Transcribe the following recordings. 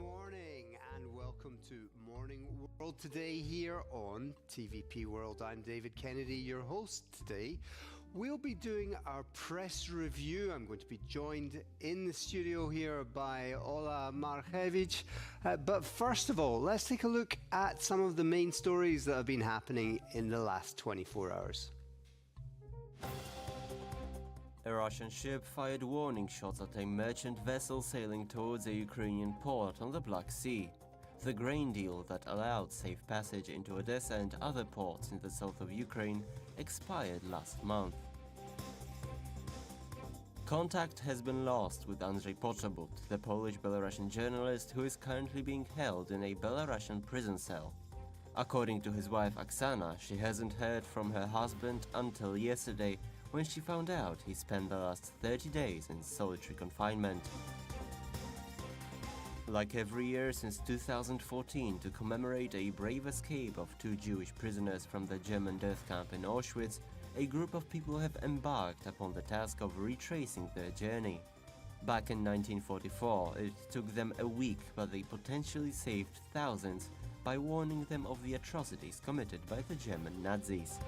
morning and welcome to Morning World today here on TVP World. I'm David Kennedy, your host today. We'll be doing our press review. I'm going to be joined in the studio here by Ola Marchewicz. But first of all, let's take a look at some of the main stories that have been happening in the last 24 hours. A Russian ship fired warning shots at a merchant vessel sailing towards a Ukrainian port on the Black Sea. The grain deal that allowed safe passage into Odessa and other ports in the south of Ukraine expired last month. Contact has been lost with Andrzej Poczobut, the Polish-Belarusian journalist who is currently being held in a Belarusian prison cell. According to his wife Oksana, she hasn't heard from her husband until yesterday, when she found out he spent the last 30 days in solitary confinement. Like every year since 2014, to commemorate a brave escape of 2 Jewish prisoners from the German death camp in Auschwitz, a group of people have embarked upon the task of retracing their journey. Back in 1944, it took them a week, but they potentially saved thousands by warning them of the atrocities committed by the German Nazis.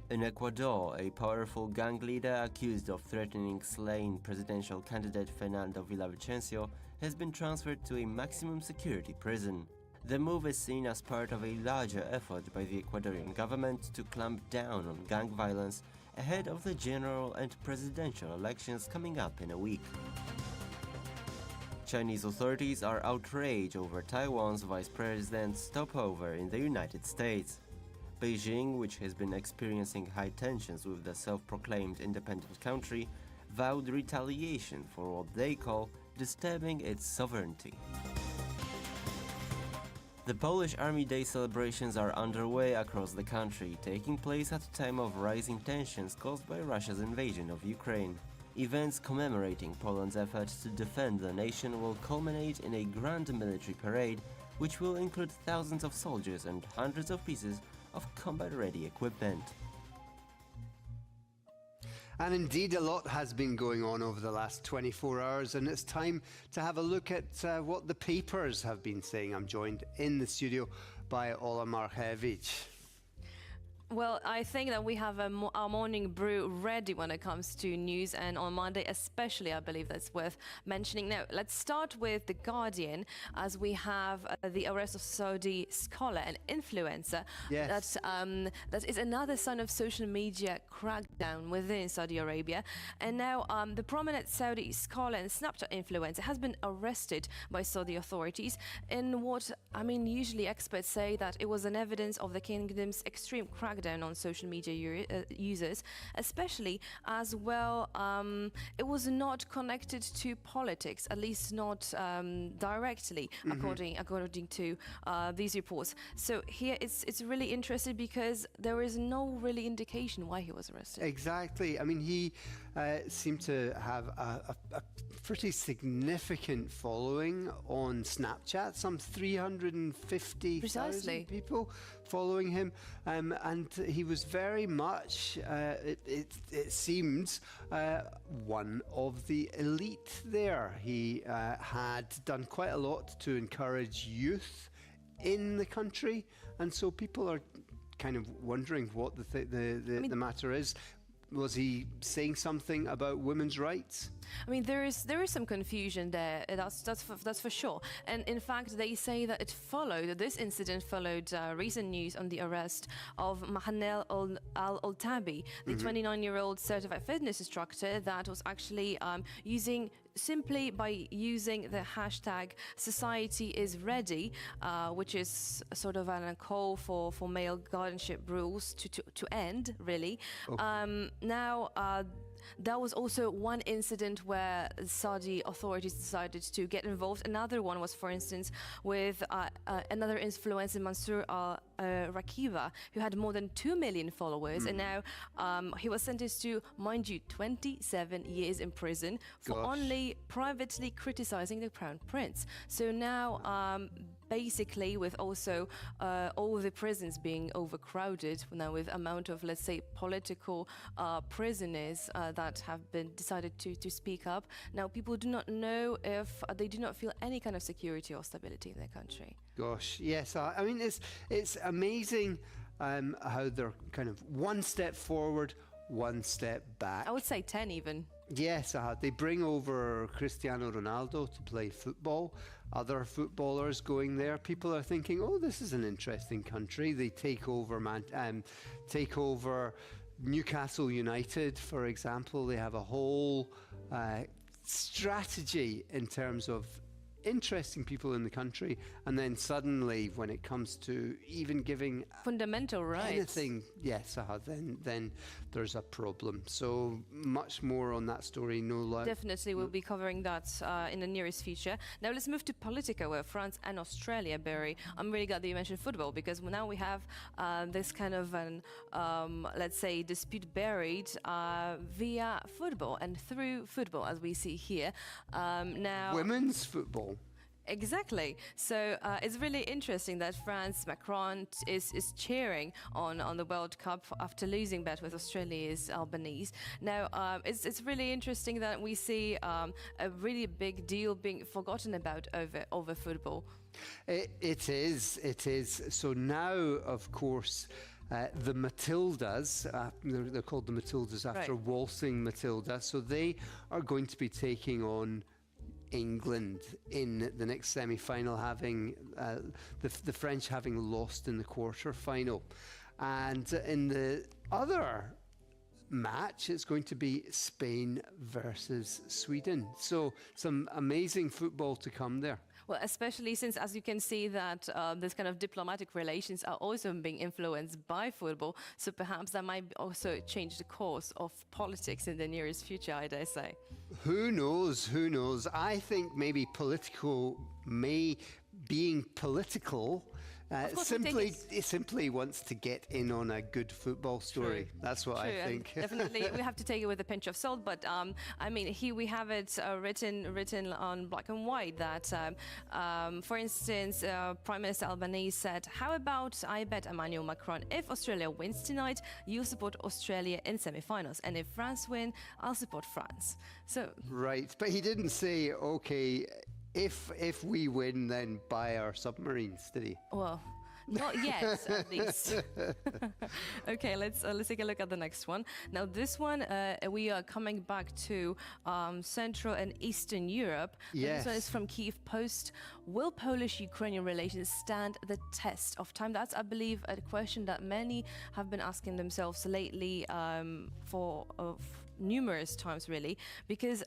In Ecuador, a powerful gang leader accused of threatening slain presidential candidate Fernando Villavicencio has been transferred to a maximum security prison. The move is seen as part of a larger effort by the Ecuadorian government to clamp down on gang violence ahead of the general and presidential elections coming up in a week. Chinese authorities are outraged over Taiwan's vice president's stopover in the United States. Beijing, which has been experiencing high tensions with the self-proclaimed independent country, vowed retaliation for what they call disturbing its sovereignty. The Polish Army Day celebrations are underway across the country, taking place at a time of rising tensions caused by Russia's invasion of Ukraine. Events commemorating Poland's efforts to defend the nation will culminate in a grand military parade, which will include thousands of soldiers and hundreds of pieces of combat-ready equipment. And indeed, a lot has been going on over the last 24 hours, and it's time to have a look at what the papers have been saying. I'm joined in the studio by Ola Marchewicz. Well, I think that we have our morning brew ready when it comes to news, and on Monday especially, I believe that's worth mentioning. Now, let's start with The Guardian, as we have the arrest of Saudi scholar and influencer. Yes. That is another sign of social media crackdown within Saudi Arabia. And now the prominent Saudi scholar and Snapchat influencer has been arrested by Saudi authorities in what, usually experts say that it was an evidence of the kingdom's extreme crackdown on social media users, especially as well it was not connected to politics, at least not directly, according to these reports. So here it's really interesting because there is no really indication why he was arrested. Exactly. He seemed to have a pretty significant following on Snapchat, some 350,000 people following him, and he was very much, it seems, one of the elite there. He had done quite a lot to encourage youth in the country, and so people are kind of wondering what the matter is. Was he saying something about women's rights? There is some confusion there. That's for sure. And in fact, they say that this incident followed recent news on the arrest of Mahanel Al-Oltabi, the 29-year-old certified fitness instructor that was actually simply by using the hashtag *SocietyIsReady, which is sort of a call for male guardianship rules to end, really. Okay. That was also one incident where Saudi authorities decided to get involved. Another one was, for instance, with another influencer, Mansour Rakiba, who had more than 2 million followers, and now he was sentenced to, mind you, 27 years in prison for only privately criticizing the Crown Prince. So now basically with also all the prisons being overcrowded now with amount of, let's say, political prisoners that have been decided to speak up. Now people do not know if they do not feel any kind of security or stability in their country. Gosh, yes. I mean, it's amazing how they're kind of one step forward, one step back. I would say 10 even. Yes, they bring over Cristiano Ronaldo to play football. Other footballers going there. People are thinking, "Oh, this is an interesting country." They take over Newcastle United, for example. They have a whole strategy in terms of interesting people in the country, and then suddenly when it comes to even giving fundamental rights, anything, yes, then there's a problem. So much more on that story, no doubt. Definitely, we'll be covering that in the nearest future. Now let's move to Politica, where France and Australia, Barry. I'm really glad that you mentioned football, because now we have this kind of an, let's say, dispute buried via football and through football, as we see here. Now, women's football. Exactly. So it's really interesting that France, Macron is cheering on the World Cup after losing bet with Australia's Albanese. Now it's really interesting that we see a really big deal being forgotten about over football. It is. So now, of course, the Matildas, they're called the Matildas after waltzing Matilda. So they are going to be taking on England in the next semi-final, having the French having lost in the quarter-final. And in the other match, it's going to be Spain versus Sweden. So some amazing football to come there. Well, especially since, as you can see, that this kind of diplomatic relations are also being influenced by football. So perhaps that might also change the course of politics in the nearest future, I dare say. Who knows? Who knows? I think maybe being political simply wants to get in on a good football story. True. That's what I think. Definitely, we have to take it with a pinch of salt. But I mean, here we have it written on black and white that, for instance, Prime Minister Albanese said, "How about I bet Emmanuel Macron, if Australia wins tonight, you support Australia in semi-finals, and if France win, I'll support France." So right, but he didn't say, "Okay, if we win, then buy our submarines," did he? Well, not yet, at least. Okay, let's take a look at the next one. Now, this one, we are coming back to Central and Eastern Europe. Yes. This one is from Kyiv Post. Will Polish-Ukrainian relations stand the test of time? That's, I believe, a question that many have been asking themselves lately for numerous times, really, because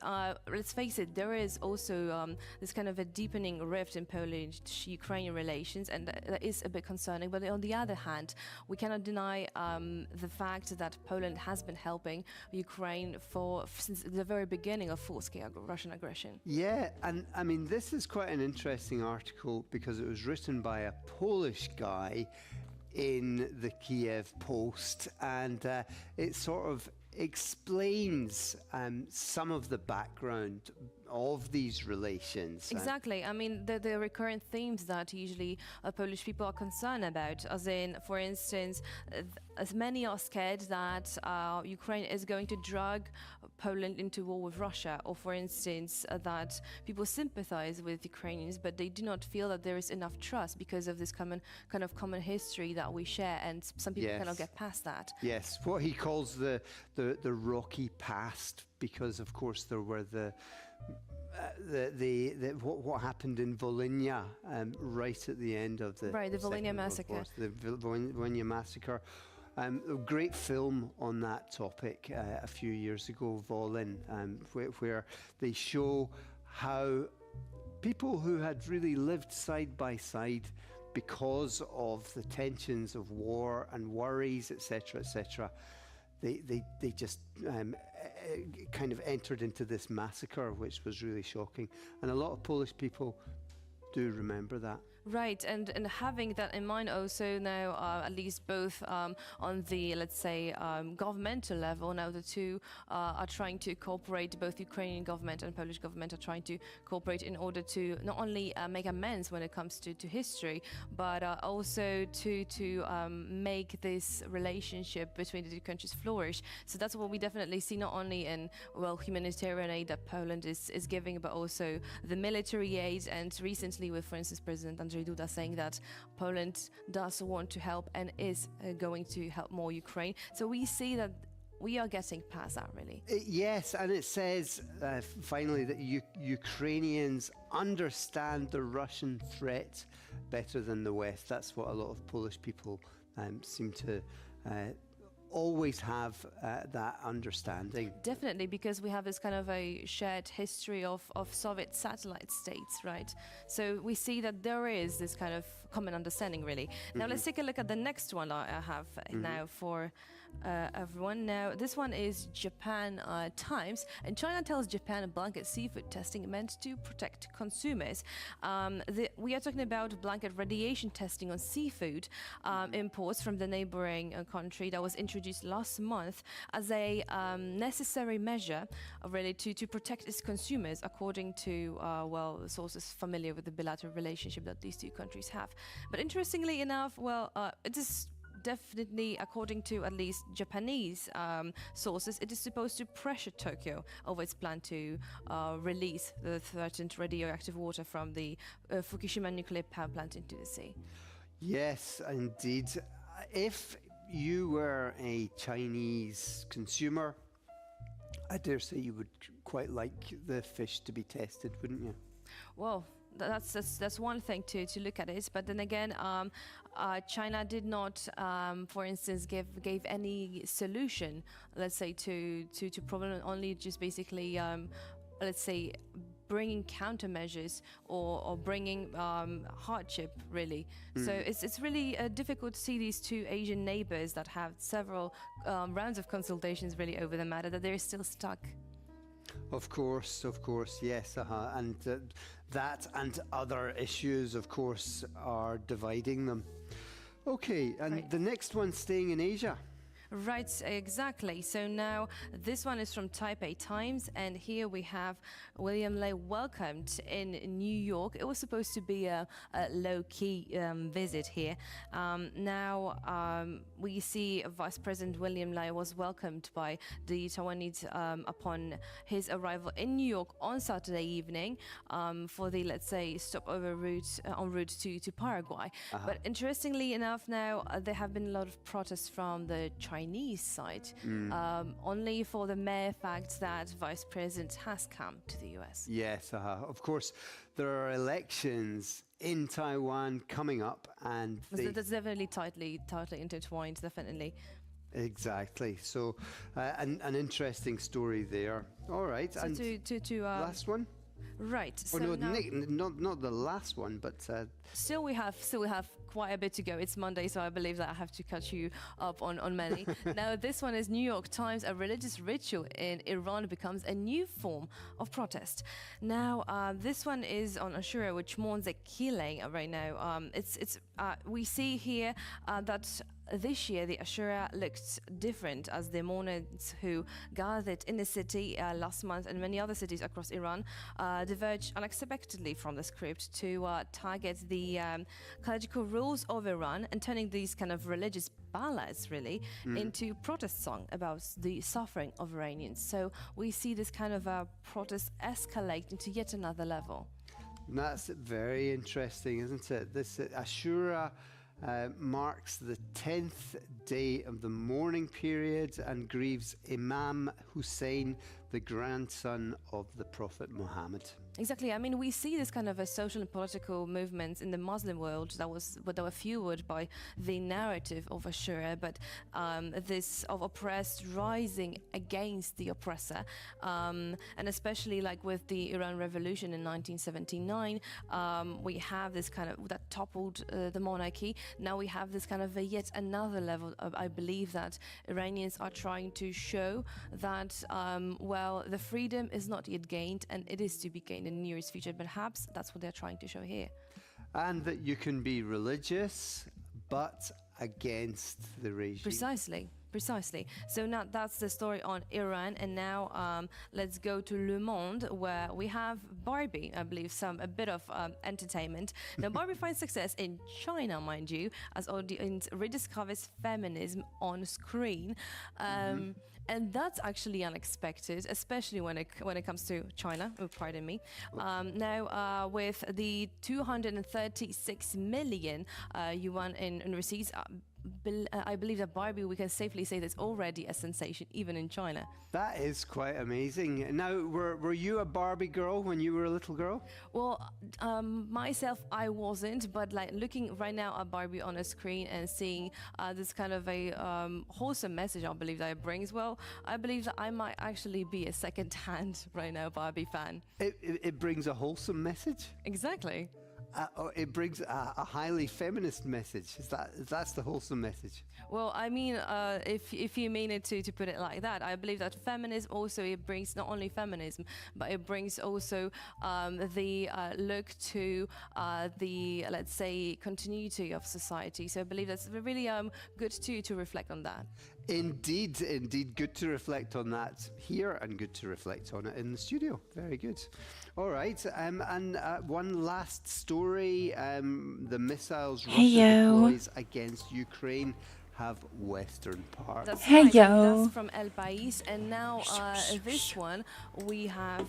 let's face it, there is also this kind of a deepening rift in Polish-Ukrainian relations, and that is a bit concerning. But on the other hand, we cannot deny the fact that Poland has been helping Ukraine since the very beginning of full-scale Russian aggression. Yeah, and I mean, this is quite an interesting article because it was written by a Polish guy in the Kyiv Post, and it sort of explains some of the background of these relations. Exactly. I mean, the recurrent themes that usually Polish people are concerned about, as in, for instance, as many are scared that Ukraine is going to drag Poland into war with Russia, or for instance, that people sympathize with Ukrainians, but they do not feel that there is enough trust because of this common history that we share, and some people cannot get past that. Yes, what he calls the rocky past, because of course there were what happened in Volhynia right at the end of the Volhynia massacre. The Volhynia massacre. A great film on that topic a few years ago, Volyn, where they show how people who had really lived side by side because of the tensions of war and worries, etc., they just kind of entered into this massacre, which was really shocking. And a lot of Polish people do remember that. Right, and having that in mind also now, at least both on the, let's say, governmental level, now the two are trying to cooperate, both Ukrainian government and Polish government are trying to cooperate in order to not only make amends when it comes to history, but also to make this relationship between the two countries flourish. So that's what we definitely see, not only in, well, humanitarian aid that Poland is giving, but also the military aid, and recently with, for instance, President Andrzej Duda saying that Poland does want to help and is going to help more Ukraine. So we see that we are getting past that, really. Yes, and it says finally that Ukrainians understand the Russian threat better than the West. That's what a lot of Polish people seem to always have that understanding. Definitely, because we have this kind of a shared history of Soviet satellite states, right? So we see that there is this kind of common understanding, really. Now let's take a look at the next one I have now for everyone. Now this one is Japan Times, and China tells Japan a blanket seafood testing meant to protect consumers. We are talking about blanket radiation testing on seafood imports from the neighboring country that was introduced last month as a necessary measure really to protect its consumers, according to well, sources familiar with the bilateral relationship that these two countries have. But interestingly enough, well, it is definitely, according to at least Japanese sources, it is supposed to pressure Tokyo over its plan to release the threatened radioactive water from the Fukushima nuclear power plant into the sea. Yes, indeed. If you were a Chinese consumer, I dare say you would quite like the fish to be tested, wouldn't you? Well, that's one thing to look at it, but then again, China did not, for instance, gave any solution, let's say, to problem, only just basically, let's say, bringing countermeasures or bringing hardship, really. So it's really difficult to see these two Asian neighbors that have several rounds of consultations really over the matter, that they're still stuck. Of course, yes, and that and other issues, of course, are dividing them. Okay, and Right. the next one, staying in Asia. Right, exactly. So now this one is from Taipei Times, and here we have William Ley welcomed in New York. It was supposed to be a low-key visit here. Now we see Vice President William Ley was welcomed by the Taiwanese upon his arrival in New York on Saturday evening for the, let's say, stopover route en route to Paraguay. But interestingly enough, now there have been a lot of protests from the Chinese side, only for the mere fact that Vice President has come to the US. Yes, of course, there are elections in Taiwan coming up, and That's definitely tightly intertwined, definitely. exactly. So, an interesting story there. All right, So and to last one. right. Oh So no, now, Nick, not the last one, but still we have quite a bit to go. It's Monday, so I believe that I have to catch you up on many. Now this one is New York Times. A religious ritual in Iran becomes a new form of protest. Now this one is on Ashura, which mourns a killing right now. We see here that this year, the Ashura looked different as the mourners who gathered in the city last month and many other cities across Iran diverged unexpectedly from the script to target the liturgical rules of Iran and turning these kind of religious ballads really into protest song about the suffering of Iranians. So we see this kind of protest escalate into yet another level. that's very interesting, isn't it? This Ashura marks the 10th day of the mourning period and grieves Imam Hussein, the grandson of the Prophet Muhammad. Exactly. I mean, we see this kind of a social and political movements in the Muslim world that were fueled by the narrative of Ashura, but this of oppressed rising against the oppressor, and especially like with the Iran Revolution in 1979, we have this kind of that toppled the monarchy. Now we have this kind of yet another level of, I believe that Iranians are trying to show that well, the freedom is not yet gained and it is to be gained in the nearest future. Perhaps that's what they're trying to show here. and that you can be religious but against the regime. Precisely. Precisely. So now that's the story on Iran, and now let's go to Le Monde, where we have Barbie. I believe a bit of entertainment. Now Barbie finds success in China, mind you, as audience rediscovers feminism on screen. And that's actually unexpected, especially when it comes to China. Oh, pardon me. Now, with the 236 million yuan in receipts, I believe that Barbie, we can safely say, that's already a sensation, even in China. That is quite amazing. Now, were you a Barbie girl when you were a little girl? Well, myself, I wasn't, but like looking right now at Barbie on a screen and seeing this kind of a wholesome message, I believe that it brings, well, I believe that I might actually be a second-hand right now Barbie fan. It brings a wholesome message? Exactly. It brings a highly feminist message. That's the wholesome message? Well, I mean, if you mean it to put it like that, I believe that feminism also, it brings not only feminism, but it brings also the look to the, let's say, continuity of society. So I believe that's really good to reflect on that. Indeed, good to reflect on that here and good to reflect on it in the studio. Very good. All right, and one last story. The missiles Russia deploys against Ukraine have Western part. That's right. That's from El País, and now this one we have.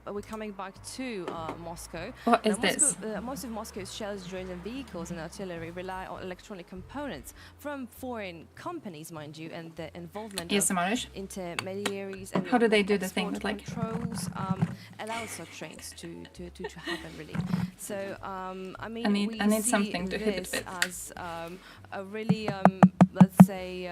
We're coming back to Moscow. What now, is this? Most of Moscow's shells, drones, and vehicles and artillery rely on electronic components from foreign companies, mind you, and the involvement of intermediaries. And how do they do the thing with like controls? Allows such things to happen, really. So I mean, I need something to hit it with. As a really let's say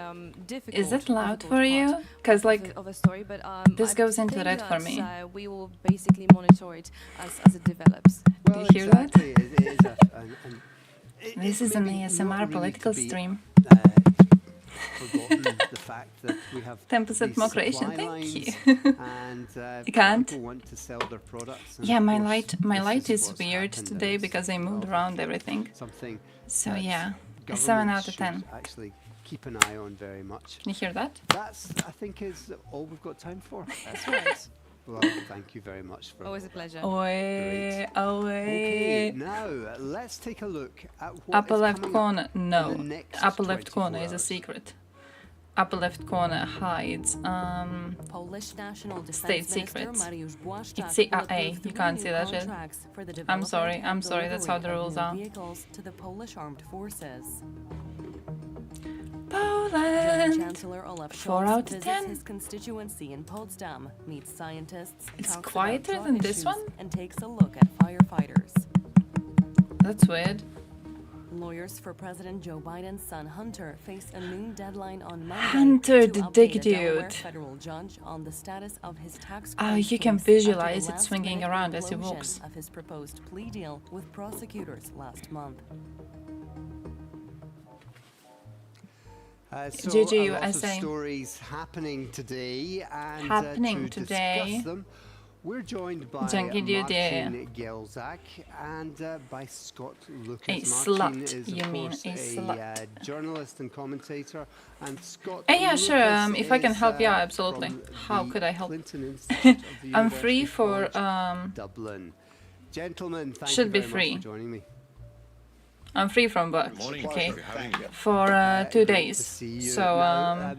difficult. Is it loud for you? Because like of a story, but this goes into red for me. We will basically monitor it as it develops. Well, do you hear that? This is an ASMR political stream. Forgotten the fact that we have 10% more creation. Thank you. And you can't. People want to sell their products. Yeah, my light is weird today because I moved around everything. So yeah, a 7 out of 10. Actually, keep an eye on very much. Can you hear that? That's, I think, is all we've got time for. That's right. Well, thank you very much for. Always a pleasure. Away. Okay, now let's take a look at what upper is left coming corner. up No, in the next upper left 24 corner is a hours. secret. Upper left corner hides Polish National Defense state Minister secrets. Mariusz Błaszczak It's will CIA. approve You 3 can't new see that shit. contracts for the I'm sorry. development I'm and sorry. That's how the delivery of rules new are. Vehicles to the Polish armed forces. Poland. German Chancellor Olaf 4 Scholz out of visits 10. his constituency in Potsdam, meets scientists, It's talks quieter about than drought this issues, one? and takes a look at firefighters. That's weird. Lawyers for President Joe Biden's son Hunter face a noon deadline on Monday Hunter, to the update dick a Delaware dude. federal judge on the status of his tax Oh, credit you can case after the visualize it last swinging minute around as he implosion walks. of his proposed plea deal with prosecutors last month. So GG a lot of USA. stories happening today, and Happening to today. discuss them, we're joined by Dzięki Judy. Marcin Gielzak and by Scott Lucas. A Marcin slut, is, of you mean, course, a slut. journalist and commentator, and Scott Yeah, sure. Lucas If I can is, help, yeah, absolutely. from How the could I help? Clinton Institute of the I'm free University for College Dublin. Gentlemen, thank should you be very free. much for joining me. I'm free from work. Morning. Okay. Thank you for having me. For 2 Great to days. see you. So Now,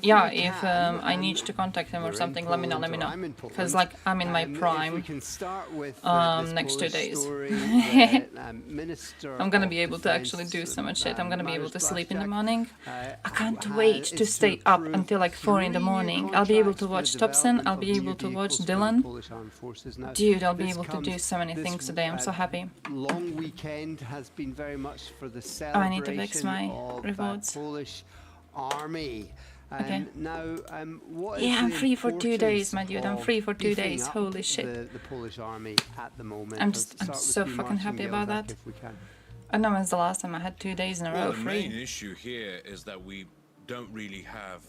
yeah, we if can, I need to contact him or we're in something, let me know. Poland, or I'm Because in Poland. like I'm in my If we prime. can start with this next 2 Polish days. story, the, Minister I'm gonna of be able to actually do Defense, so much shit. I'm gonna be able to Mariusz sleep in the Błaszczak, morning. I can't wait is to stay up approve until like 4 in the 3 new morning. I'll be able contracts to for watch the Thompson. I'll development be of able new to watch vehicles for the Dylan. Polish Armed Forces. Now, Dude, I'll be this able to comes- do so many this, things today. I'm so happy. Long weekend has been very much for the I need to fix celebration my of rewards. Polish army. Okay. Now, what is Yeah, I'm the free for 2 days, importance my dude. I'm of free for 2 beefing days. up Holy shit. The Polish army at the moment. I'm Let's just- I'm start with so you, fucking Marcin happy about Gielzak, that. if we can. I don't know when's the last time I had 2 days in a Well, row the main free. issue here is that we don't really have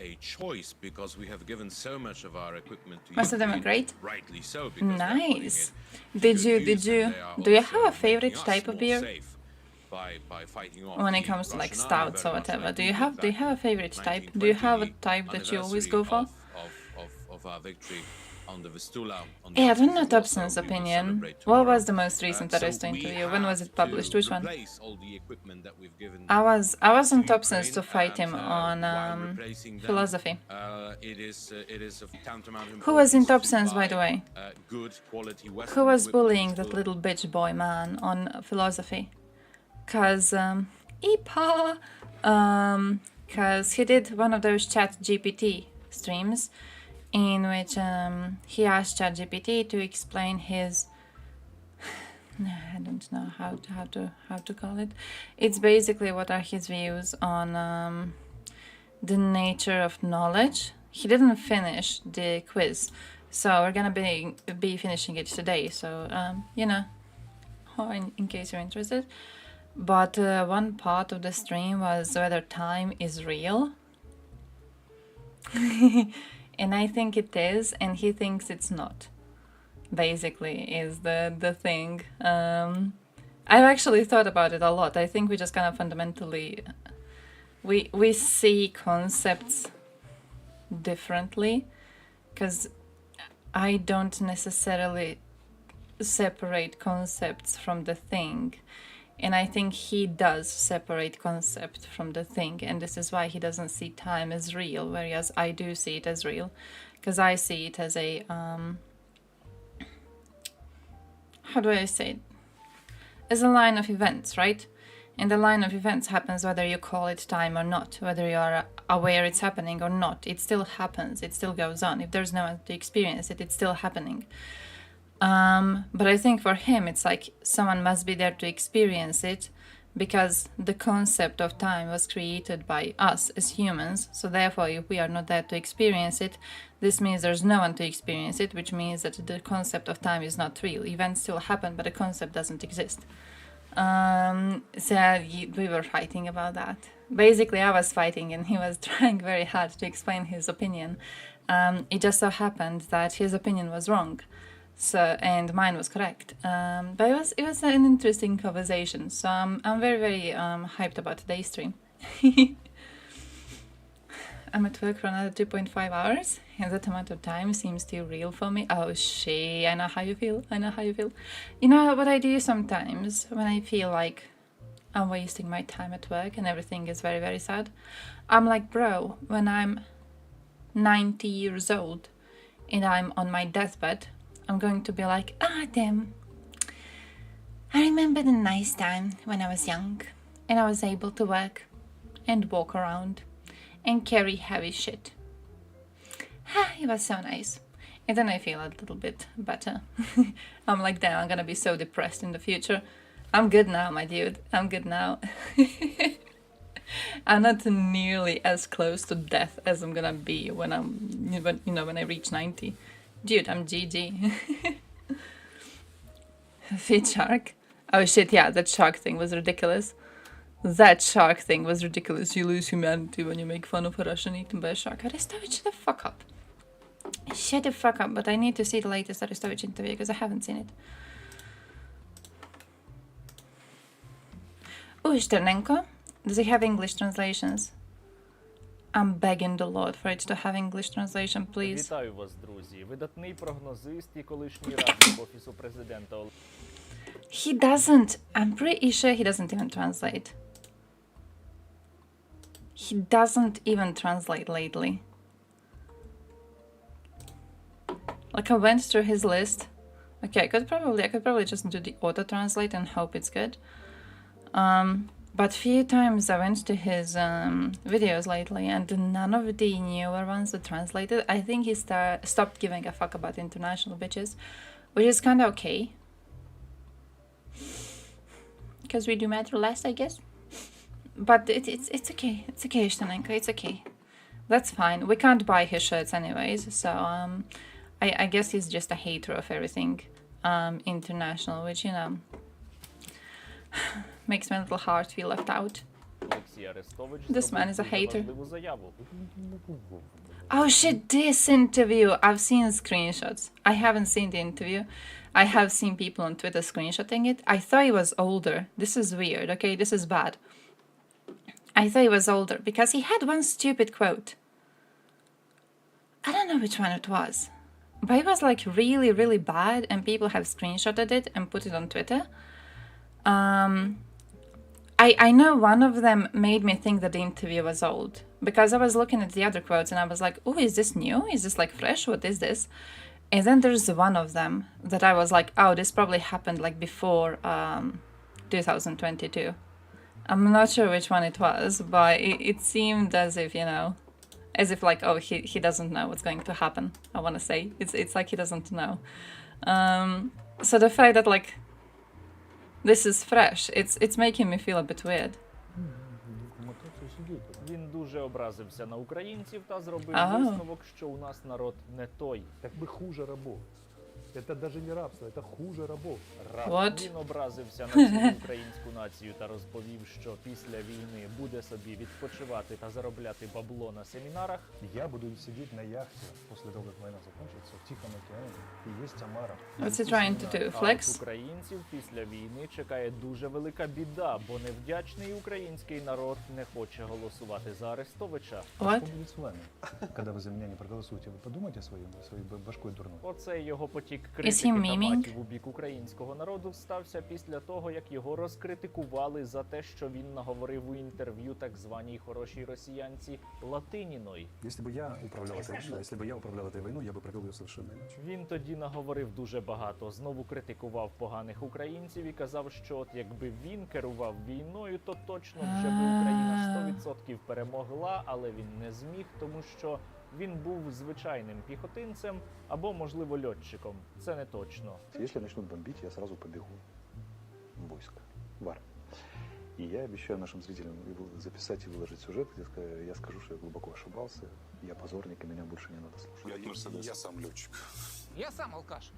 a choice because we have given so much of our equipment to Most of them are Ukraine, great. rightly so. Because they're putting Nice. it to Did good you use, and they are do you also have a favorite making us type of more beer safe by fighting off when it the comes to like Russian army stouts or very much whatever? like Do we you did have back a in favorite type? Do you have a 1920, type that you always go anniversary for? of our victory on the Vistula. On the Yeah, I don't Alps know in Warsaw, Thompson's we will opinion. celebrate What tomorrow. was the most recent So terrorist we interview? When was have it published? to Which one? replace all the equipment that we've given I was on to Thompson's to Ukraine, fight him and, on while replacing them, philosophy. It is of tantamount Who was in importance to Thompson's, by the buy, way? good quality Western Who was equipment bullying that that will little bitch boy man on philosophy? Cause Ipa, cause he did one of those Chat GPT streams, in which he asked Chat GPT to explain his. I don't know how to call it. It's basically what are his views on the nature of knowledge. He didn't finish the quiz, so we're gonna be finishing it today. So you know, in case you're interested. But one part of the stream was whether time is real. And I think it is, and he thinks it's not. Basically, is the thing. I've actually thought about it a lot. I think we just kind of fundamentally we see concepts differently, because I don't necessarily separate concepts from the thing. And I think he does separate concept from the thing, and this is why he doesn't see time as real, whereas I do see it as real, because I see it as a how do I say it? As a line of events, right? And the line of events happens whether you call it time or not, whether you are aware it's happening or not. It still happens. It still goes on. If there's no one to experience it, it's still happening. But I think for him, it's like someone must be there to experience it, because the concept of time was created by us as humans. So therefore, if we are not there to experience it, this means there's no one to experience it, which means that the concept of time is not real. Events still happen, but the concept doesn't exist. So we were fighting about that. Basically, I was fighting and he was trying very hard to explain his opinion. It just so happened that his opinion was wrong. So, and mine was correct. But it was an interesting conversation. So I'm very, very hyped about today's stream. I'm at work for another 2.5 hours, and that amount of time seems too real for me. Oh shit, I know how you feel. I know how you feel. You know what I do sometimes when I feel like I'm wasting my time at work and everything is very, very sad? I'm like, bro, when I'm 90 years old and I'm on my deathbed, I'm going to be like, damn. I remember the nice time when I was young and I was able to work and walk around and carry heavy shit. It was so nice. And then I feel a little bit better. I'm like, damn, I'm gonna be so depressed in the future. I'm good now, my dude. I'm good now. I'm not nearly as close to death as I'm gonna be when when I reach 90. Dude, I'm GG. Fit shark? Oh shit, yeah, that shark thing was ridiculous. That shark thing was ridiculous. You lose humanity when you make fun of a Russian eaten by a shark. Arestovich, shut the fuck up. Shut the fuck up, but I need to see the latest Arestovich interview because I haven't seen it. Usternenko, does he have English translations? I'm begging the Lord for it to have English translation, please. Вітаю вас, друзі. Видатний прогнозист і колишній радник Офісу Президента. He doesn't. I'm pretty sure he doesn't even translate. He doesn't even translate lately. Like, I went through his list. Okay, I could probably just do the auto translate and hope it's good. But few times I went to his videos lately, and none of the newer ones are translated. I think he stopped giving a fuck about international bitches, which is kind of okay. Because we do matter less, I guess. But it's okay. It's okay, Stanenko. It's okay. That's fine. We can't buy his shirts anyways, so I guess he's just a hater of everything international, which, you know, makes my little heart feel left out. Федерації Арестович This man зробив is a дуже hater. важливу заяву. Oh shit, this interview! I've seen screenshots. I haven't seen the interview. I have seen people on Twitter screenshotting it. I thought he was older. This is weird, okay? This is bad. I thought he was older because he had one stupid quote. I don't know which one it was. But it was like really, really bad, and people have screenshotted it and put it on Twitter. I know one of them made me think that the interview was old because I was looking at the other quotes and I was like, oh, is this new? Is this like fresh? What is this? And then there's one of them that I was like, oh, this probably happened like before 2022. I'm not sure which one it was, but it seemed as if, you know, as if like, oh, he doesn't know what's going to happen. I want to say it's like he doesn't know. So the fact that like this is fresh, it's making me feel a bit weird. Він дуже образився на українців та зробив Ага. висновок, що у нас народ не той. Так мы хуже рабов. Это даже не рабство, это хуже рабов. What? Він образився на всю українську націю та розповів, що після війни буде собі відпочивати та заробляти бабло на семінарах. Я буду сидеть на яхте после того, как война закончится, в Тихом океане и есть омара. What's he trying to do? А от Flex? українців після війни чекає дуже велика біда, бо невдячний український народ не хоче голосувати за Арестовича. What? Что будет с вами, когда вы за меня не проголосуете? Вы подумайте своей башкой дурной. Оцей його потік Is he критики та memeing? матів у бік українського народу стався після того, як його розкритикували за те, що він наговорив у інтерв'ю так званій хорошій росіянці Латиніної. Если бы я управлял этой войной, я бы провел ее совершенно иначе. Він тоді наговорив дуже багато, знову критикував поганих українців і казав, що от якби він керував війною, то точно вже би Україна 100% перемогла, але він не зміг, тому що він був звичайним піхотинцем або, можливо, льотчиком. Це не точно. Если начнут бомбить, я сразу побегу в войско, в армию. И я обещаю нашим зрителям записать и выложить сюжет, где я скажу, что я глубоко ошибался, я позорник, и меня больше не надо слушать. Я сам летчик. Я сам алкаш.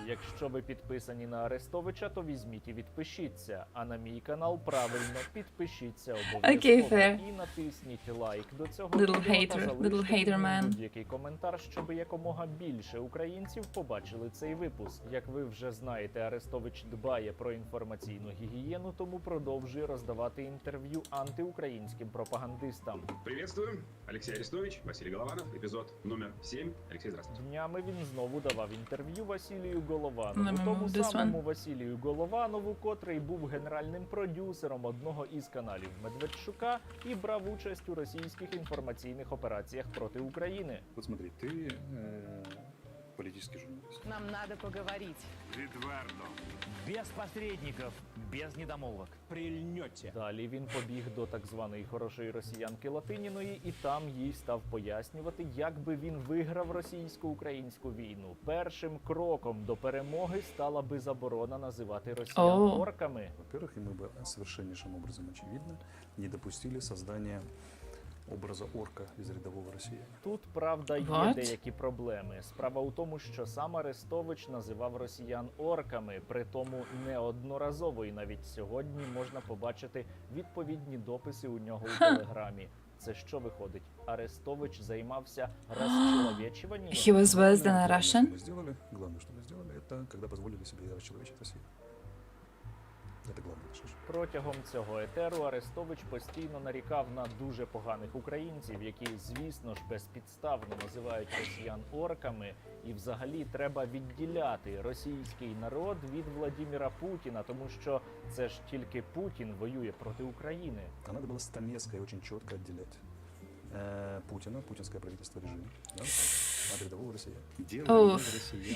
Якщо ви підписані на Арестовича, то візьміть і відпишіться. А на мій канал правильно підпишіться обов'язково. Okay, fair. І натисніть лайк до цього Little відео hater, та little залиште hater під ним man. будь-який коментар, щоб якомога більше українців побачили цей випуск. Як ви вже знаєте, Арестович дбає про інформаційну гігієну, тому продовжує роздавати інтерв'ю антиукраїнським пропагандистам. Приветствую, Алексей Арестович, Василий Голованов, эпизод номер 7. Алексей, здравствуйте. Днями він знову давав інтерв'ю Василію Голованову, Remember тому this самому Василію Голованову, котрий був генеральним продюсером одного із каналів Медведчука і брав участь у російських інформаційних операціях проти України. Вот смотри, ты политический журналист. Нам надо поговорить. Без посредников, без недомолвок. Прильнете. Далі він побіг до так званої хорошої росіянки Латиніної і там їй став пояснювати, як би він виграв російсько-українську війну. Першим кроком до перемоги стала би заборона називати росіян О. орками. Во-первых, и мы бы совершеннейшим образом, очевидно, не допустили создания образа орка из рядового россиянина. Тут, правда, є What? деякі проблеми. Справа у тому, що сам Арестович називав росіян орками, при тому неодноразово, і навіть сьогодні можна побачити відповідні дописи у нього у телеграмі. Це що виходить? Арестович займався розчеловечуванням? He was worse than a Russian? Главное, что мы сделали, это когда позволили себе расчеловечить Россию. Это главный шаг. Протягом цього етеру Арестович постійно нарікав на дуже поганих українців, які, звісно ж, безпідставно називають росіян орками. І взагалі треба відділяти російський народ від Владіміра Путіна, тому що це ж тільки Путін воює проти України. А надо было стамеско и очень четко отделять Путина, путинское правительство режима, да, от рядового россиян. Oh,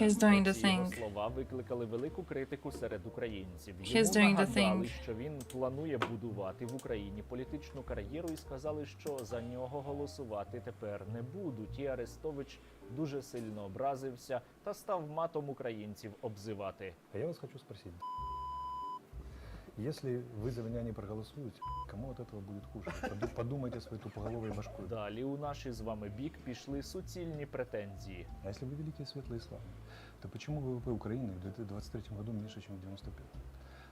he's doing the Ці його thing. слова викликали велику критику серед українців. He's Йому doing the нагадали, thing. що він планує будувати в Україні політичну кар'єру і сказали, що за нього голосувати тепер не будуть. І Арестович дуже сильно образився та став матом українців обзивати. А я вас хочу спросить, если вы за меня не проголосуете, кому от этого будет хуже? Подумайте своей тупоголовой башкой. Далі у наш із вами бік пішли суцільні претензії. А если вы великие, светлые и славные, то почему ВВП Украины в 2023 году меньше, чем в 95?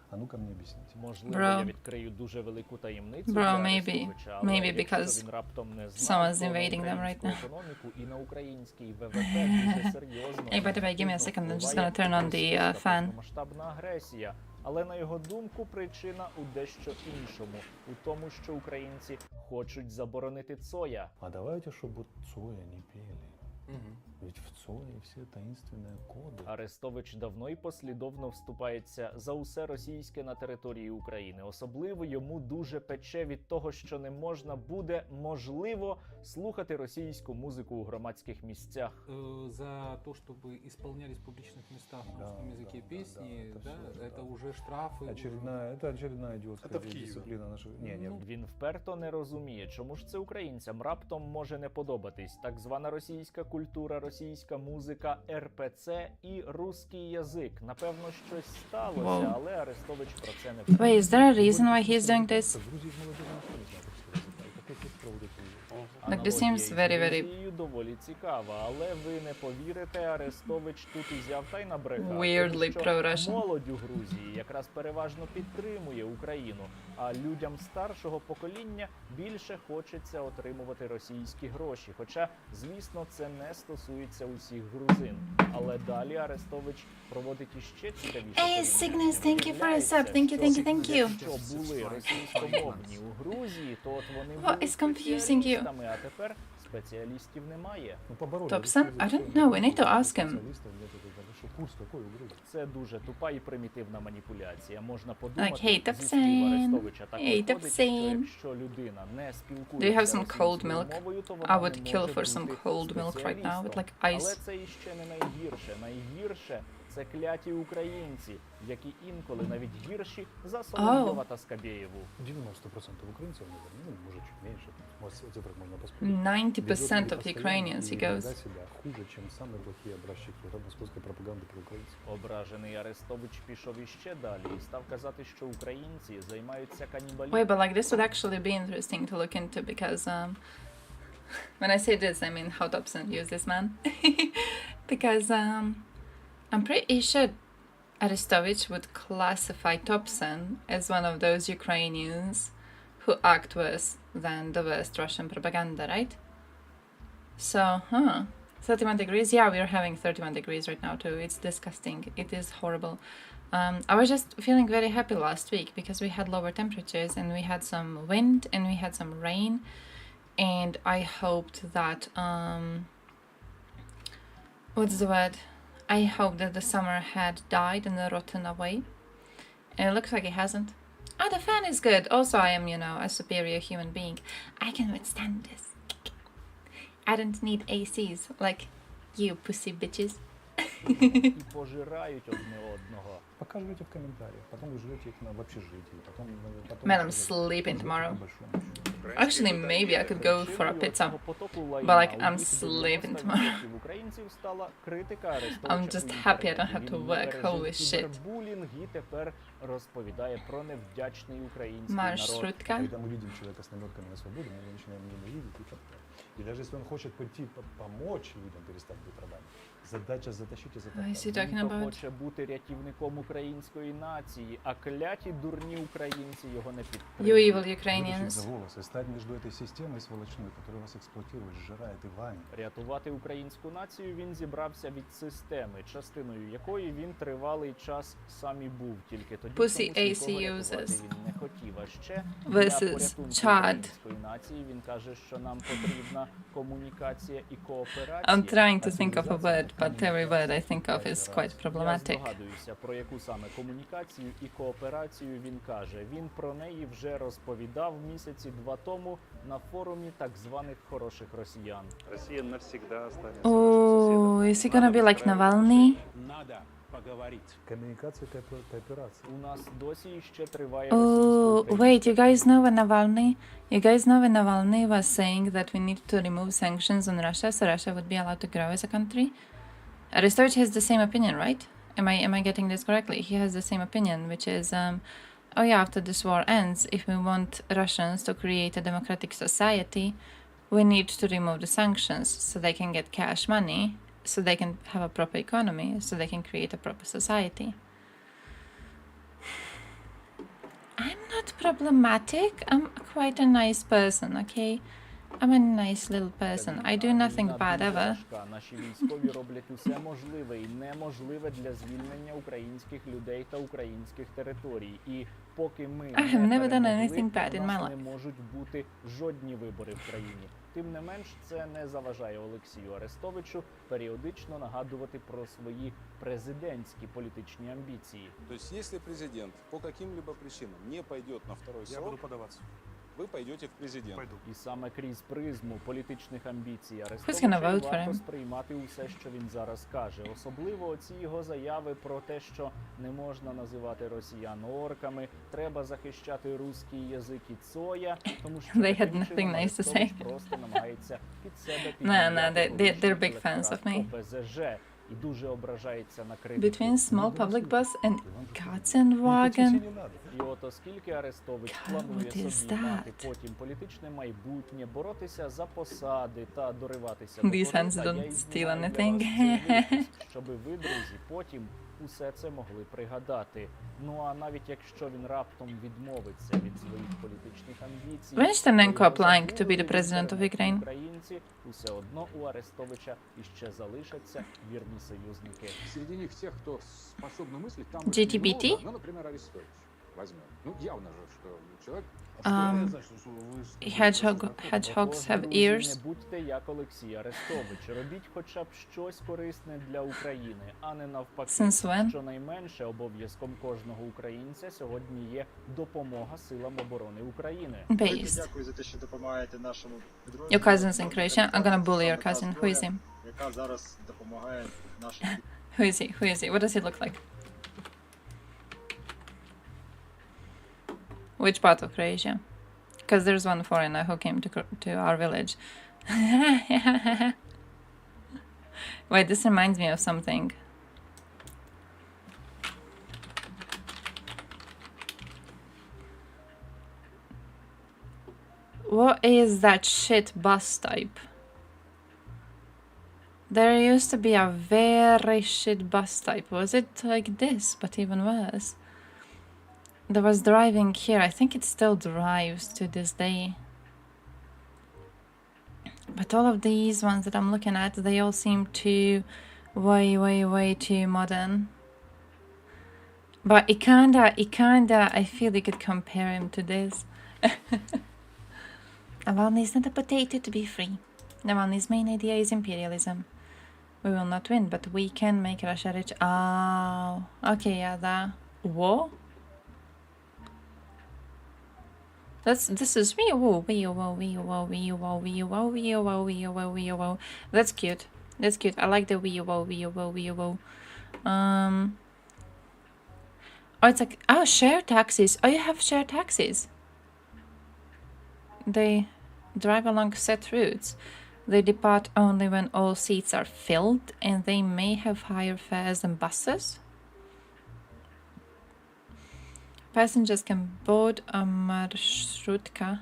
А ну-ка мне объясните. Можливо, Bro. я відкрию дуже велику таємницю Bro, для maybe. Арестовича, але Maybe якщо because він раптом не знав, someone's то на invading them right українську now. економіку і на український ВВП дуже серйозно Hey, by the way, give me a позитивно second. I'm just впливає gonna turn on the російська fan. повномасштабна агресія. Але на його думку, причина у дещо іншому, у тому, що українці хочуть заборонити Цоя. А давайте, чтобы Цоя не пели. Ведь в Цое все таинственные коды. Арестович давно і послідовно вступається за усе російське на території України. Особливо йому дуже пече від того, що не можна буде, можливо, слухати російську музику у громадських місцях. За то, чтобы исполнялись в публичных местах на Да, русском языке да, песни, да, да, это всё, это уже штрафы. Это очередная идиотская Это в Киеве. дисциплина наших... Не. Він вперто не розуміє, чому ж це українцям раптом може не подобатись так звана російська культура, російська музика, РПЦ і русський язик. Напевно, щось сталося, Wow. але Арестович про це не Wait, is there a reason why he's doing this? В Грузии молодежная школа знает, какой курс проводят. Like, this seems very, very- Аналогія з доволі цікава, але ви не повірите, Арестович тут узяв та й набрехав. Weirdly Тому що pro-Russian. молодь у Грузії якраз переважно підтримує Україну, а людям старшого покоління більше хочеться отримувати російські гроші. Хоча, звісно, це не стосується усіх грузин. Але далі Арестович проводить іще цікавіше. Hey, Cygnus, thank you for a sub. Thank you, thank you, thank you. Якщо були російськомовні у Грузії, то от вони What були is confusing you? спеціалістами, а тепер спеціалістів немає. Ну, побороли. Dobson? I don't know, we need to ask him. Специалистов нет, это что, курс какой у Грузии? Це дуже тупа і примітивна маніпуляція. Можна подумати, Like, hey, зі слів Dobson. Арестовича так Hey, виходить, що Dobson. якщо людина не спілкується Do you have some російською cold milk? мовою, то I вона would не kill може for some бути cold milk right now with like спеціалістом. Але ice. це іще не найгірше. Найгірше це кляті українці, які інколи навіть гірші за Соловйова та Скабєєву. 90% украинцев, наверное, ну, может, чуть меньше. Вот с цифрах можно поспорить. 90% of Ukrainians, he goes. Ведет себя хуже, чем самые плохие образчики московской пропаганды про украинцев. Ображений Арестович пішов іще далі і став казати, що українці займаються Wait, канібалізмом. but like this would actually be interesting to look into because when I say this, I mean how Dobson used this man. Because I'm pretty sure Arestovich would classify Dobson as one of those Ukrainians who act worse than the worst Russian propaganda, right? So, 31 degrees. Yeah, we're having 31 degrees right now too. It's disgusting. It is horrible. I was just feeling very happy last week because we had lower temperatures and we had some wind and we had some rain, and I hoped that what's the word? I hope that the summer had died and rotten away, and it looks like it hasn't. Ah, the fan is good. Also, I am, you know, a superior human being. I can withstand this. I don't need ACs like you pussy bitches. І пожирають одне одного. Пока живете в комментариях, потом вы живете их в общежитии, потом... Man, I'm sleeping tomorrow. Actually, maybe I could go for a pizza. But like, I'm sleeping tomorrow. I'm just happy I don't have to work. Holy shit. І тепер розповідає про невдячний український народ. Маршрутка. Когда мы видим человека с намеками на свободу, мы его начинаем ненавидеть и как-то. И даже если он хочет пойти помочь людям перестать быть рабами, задача затащить и What is he затащить. talking Він то about? хоче бути рятівником української нації, а кляті дурні українці його не You підтримують. evil Вытащить Ukrainians. за волосы, стать между этой системой сволочной, которая вас эксплуатирует, сжирает и вами. Рятувати українську націю він зібрався від системи, частиною якої він тривалий час сам і був. Тільки тоді Pussy чомусь нікого AC рятувати uses. він не хотів. А ще Versus для порятунку Chad. української нації він каже, що нам потрібна комунікація і кооперація. I'm trying to think of a word, but every word I think of is quite Я problematic. здогадуюся, про яку саме комунікацію і кооперацію він каже. Він про неї вже розповідав місяці 2 тому на форумі так званих хороших росіян. Россия навсегда останется. Oh, is he gonna be like Navalny? Надо поговорить. Коммуникация, кооперация. У нас досі ще триває Oh, російсько-українська wait, you guys know when Navalny? You guys know when Navalny was saying that we need to remove sanctions on Russia so Russia would be allowed to grow as a country? Arestovich has the same opinion, right? Am I getting this correctly? He has the same opinion, which is, oh yeah, after this war ends, if we want Russians to create a democratic society, we need to remove the sanctions so they can get cash money, so they can have a proper economy, so they can create a proper society. problematic. I'm quite a nice person, okay? I'm a nice little person. I do nothing Війна bad дуже ever. важка. Наші військові роблять усе можливе і неможливе для звільнення українських людей та українських територій. І поки ми I have не never done перемогли, anything bad у in my нас life. не можуть бути жодні вибори в країні. Тим не менш, це не заважає Олексію Арестовичу періодично нагадувати про свої президентські політичні амбіції. То есть, если президент по каким-либо причинам не пойдет на второй Я срок, буду подаваться. вы пойдете в президент. Пойду. І саме крізь призму політичних амбіцій gonna Арестовича vote for варто him? сприймати усе, що він зараз каже. Особливо ці його заяви про те, що не можна називати росіян орками, треба захищати русський язик і цоя, тому що They had таким nothing чином nice to Арестович say. просто намагається під себе No, підмовляти they're big колишній fans of me. електорат ОПЗЖ і дуже ображається на критику. Between small public bus and Никаких Katzenwagen. не надо. І от оскільки Арестович God, планує what is собі мати that? потім політичне майбутнє, боротися за посади та дориватися These до hands корита, don't я і steal знімаю для anything. вас цей випуск, щоби ви, друзі, потім усе це могли пригадати. Ну а навіть якщо він раптом відмовиться від своїх політичних амбіцій, When is Ternenko то його applying to be забули the president of інтернетні Ukraine? Українці усе одно у Арестовича іще залишаться вірні союзники. Среди них тех, кто способен мыслить, там GTBT? немного, ну, например, Арестович возьмем. Ну, явно же, что человек... Hedgehogs have Друзі, ears. не будьте як Олексій Арестович. Робіть хоча б щось корисне для України, а не навпаки. Since when? Щонайменше обов'язком кожного українця сьогодні є допомога силам оборони України. Based. Дякую за те, що допомагаєте нашому Your cousin's in Croatia. I'm gonna bully your cousin. Who is he? яка зараз допомагає нашим Who is he? Who is he? What does he look like? Which part of Croatia? Because there's one foreigner who came to our village. Wait, this reminds me of something. What is that shit bus type? There used to be a very shit bus type. Was it like this, but even worse? There was driving here. I think it still drives to this day. But all of these ones that I'm looking at, they all seem too way too modern. But it kinda, I feel you could compare him to this. Navalny's not a potato to be free. Navalny's main idea is imperialism. We will not win, but we can make Russia rich. Oh, okay, yeah, that. What? This is That's cute. That's cute. I like the Oh, it's like, oh, share taxis. Oh, you have share taxis. They drive along set routes. They depart only when all seats are filled, and they may have higher fares than buses. Passengers can board a marshrutka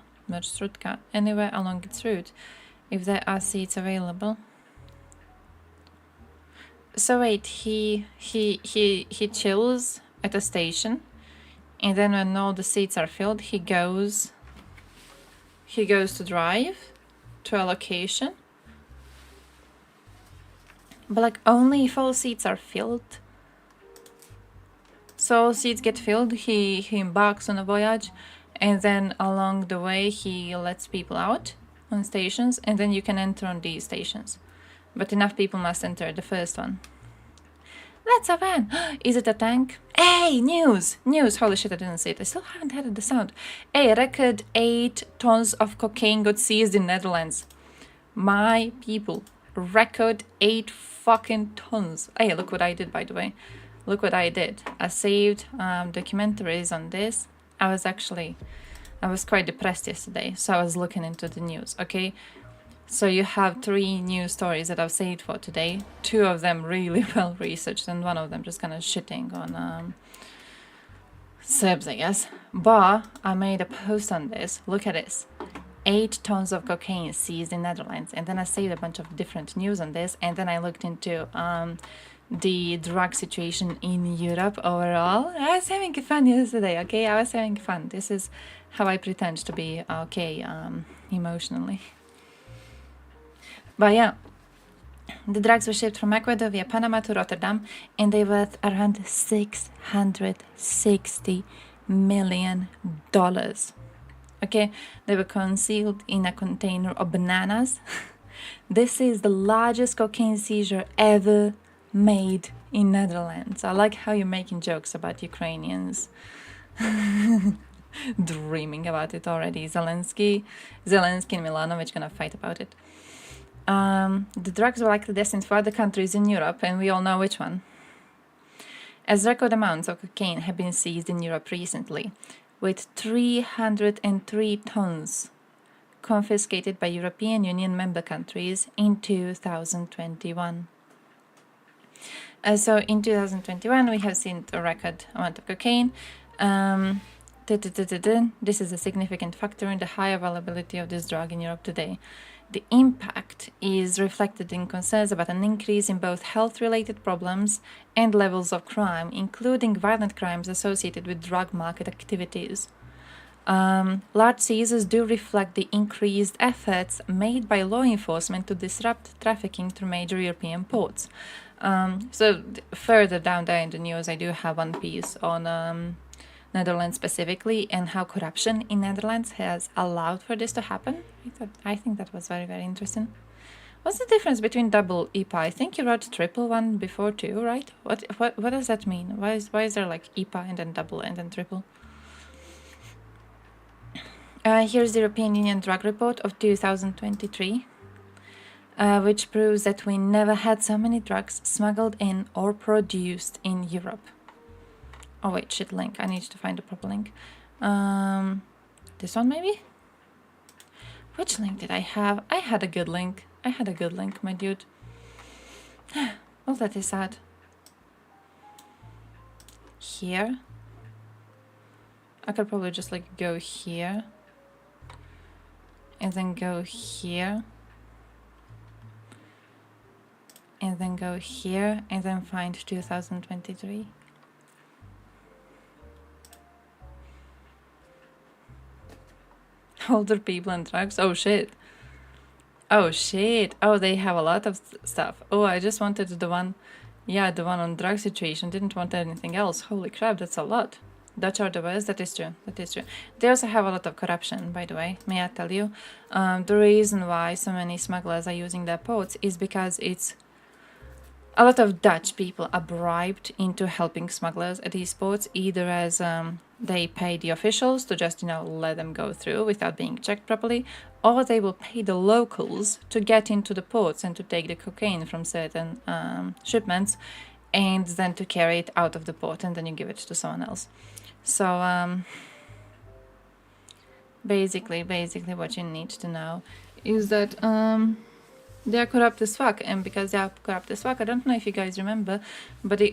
anywhere along its route if there are seats available. So wait, he chills at a station, and then when all the seats are filled, he goes to drive to a location. But like only if all seats are filled. So all seats get filled, he embarks on a voyage, and then along the way he lets people out on stations, and then you can enter on these stations. But enough people must enter the first one. That's a van! Is it a tank? Hey, news! News! Holy shit, I didn't see it. I still haven't heard the sound. A record 8 tons of cocaine got seized in Netherlands. My people. Record 8 fucking tons. Hey, look what I did, by the way. Look what I did. I saved documentaries on this. I was quite depressed yesterday, so I was looking into the news, okay? So you have 3 news stories that I've saved for today. 2 of them really well researched, and 1 of them just kind of shitting on Serbs, I guess. But I made a post on this. Look at this. 8 tons of cocaine seized in Netherlands. And then I saved a bunch of different news on this, and then I looked into the drug situation in Europe overall. I was having fun yesterday, okay? I was having fun. This is how I pretend to be okay emotionally. But yeah, the drugs were shipped from Ecuador via Panama to Rotterdam, and they were worth around $660 million. Okay, they were concealed in a container of bananas. This is the largest cocaine seizure ever made in Netherlands. I like how you're making jokes about Ukrainians. Dreaming about it already. Zelensky and Milanovic gonna fight about it. The drugs were likely destined for other countries in Europe, and we all know which one. As record amounts of cocaine have been seized in Europe recently, with 303 tons confiscated by European Union member countries in 2021. So in 2021 we have seen a record amount of cocaine. This is a significant factor in the high availability of this drug in Europe today. The impact is reflected in concerns about an increase in both health-related problems and levels of crime, including violent crimes associated with drug market activities. Large seizures do reflect the increased efforts made by law enforcement to disrupt trafficking through major European ports. So further down there in the news, I do have one piece on Netherlands specifically and how corruption in Netherlands has allowed for this to happen. I think that was very, very interesting. What's the difference between double IPA? I think you wrote triple one before too, right? What does that mean? Why is there like IPA and then double and then triple? Here's the European Union Drug Report of 2023, which proves that we never had so many drugs smuggled in or produced in Europe. Oh wait, shit, link. I need to find the proper link. This one maybe? Which link did I have? I had a good link. My dude. Well, that is sad. Here. I could probably just like go here. And then go here. And then go here. And then find 2023. Older people and drugs. Oh shit. Oh they have a lot of stuff. Oh, I just wanted the one. Yeah, the one on drug situation. Didn't want anything else. Holy crap, that's a lot. Dutch are the worst. That is true. They also have a lot of corruption, by the way. May I tell you? The reason why so many smugglers are using their ports is because it's a lot of Dutch people are bribed into helping smugglers at these ports, either as they pay the officials to just, let them go through without being checked properly, or they will pay the locals to get into the ports and to take the cocaine from certain shipments and then to carry it out of the port and then you give it to someone else. So basically what you need to know is that they are corrupt as fuck, and because they are corrupt as fuck, I don't know if you guys remember, but a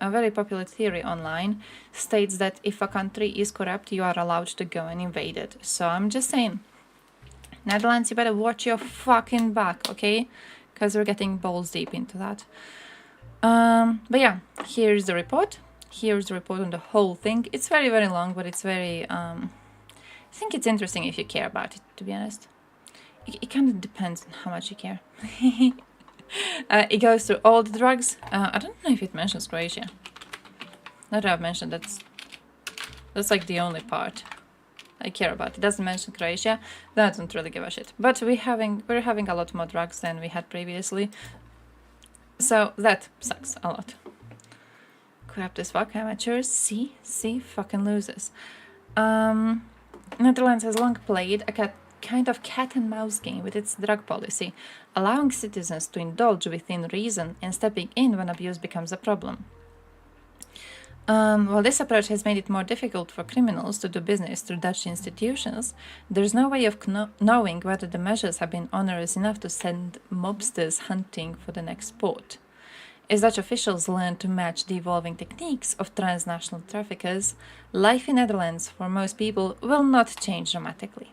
very popular theory online states that if a country is corrupt, you are allowed to go and invade it. So I'm just saying, Netherlands, you better watch your fucking back, okay? Because we're getting balls deep into that. But yeah, here's the report. Here's the report on the whole thing. It's very, very long, but it's very, I think it's interesting if you care about it, to be honest. It kind of depends on how much you care. It goes through all the drugs. I don't know if it mentions Croatia. Now that I've mentioned, that's like the only part I care about. It doesn't mention Croatia. Then I don't really give a shit. But we're having a lot more drugs than we had previously. So that sucks a lot. Corrupt as fuck, amateurs. See, fucking losers. Netherlands has long played a kind of cat and mouse game with its drug policy, allowing citizens to indulge within reason and stepping in when abuse becomes a problem. While this approach has made it more difficult for criminals to do business through Dutch institutions, there's no way of knowing whether the measures have been onerous enough to send mobsters hunting for the next sport. As Dutch officials learn to match the evolving techniques of transnational traffickers, life in Netherlands for most people will not change dramatically.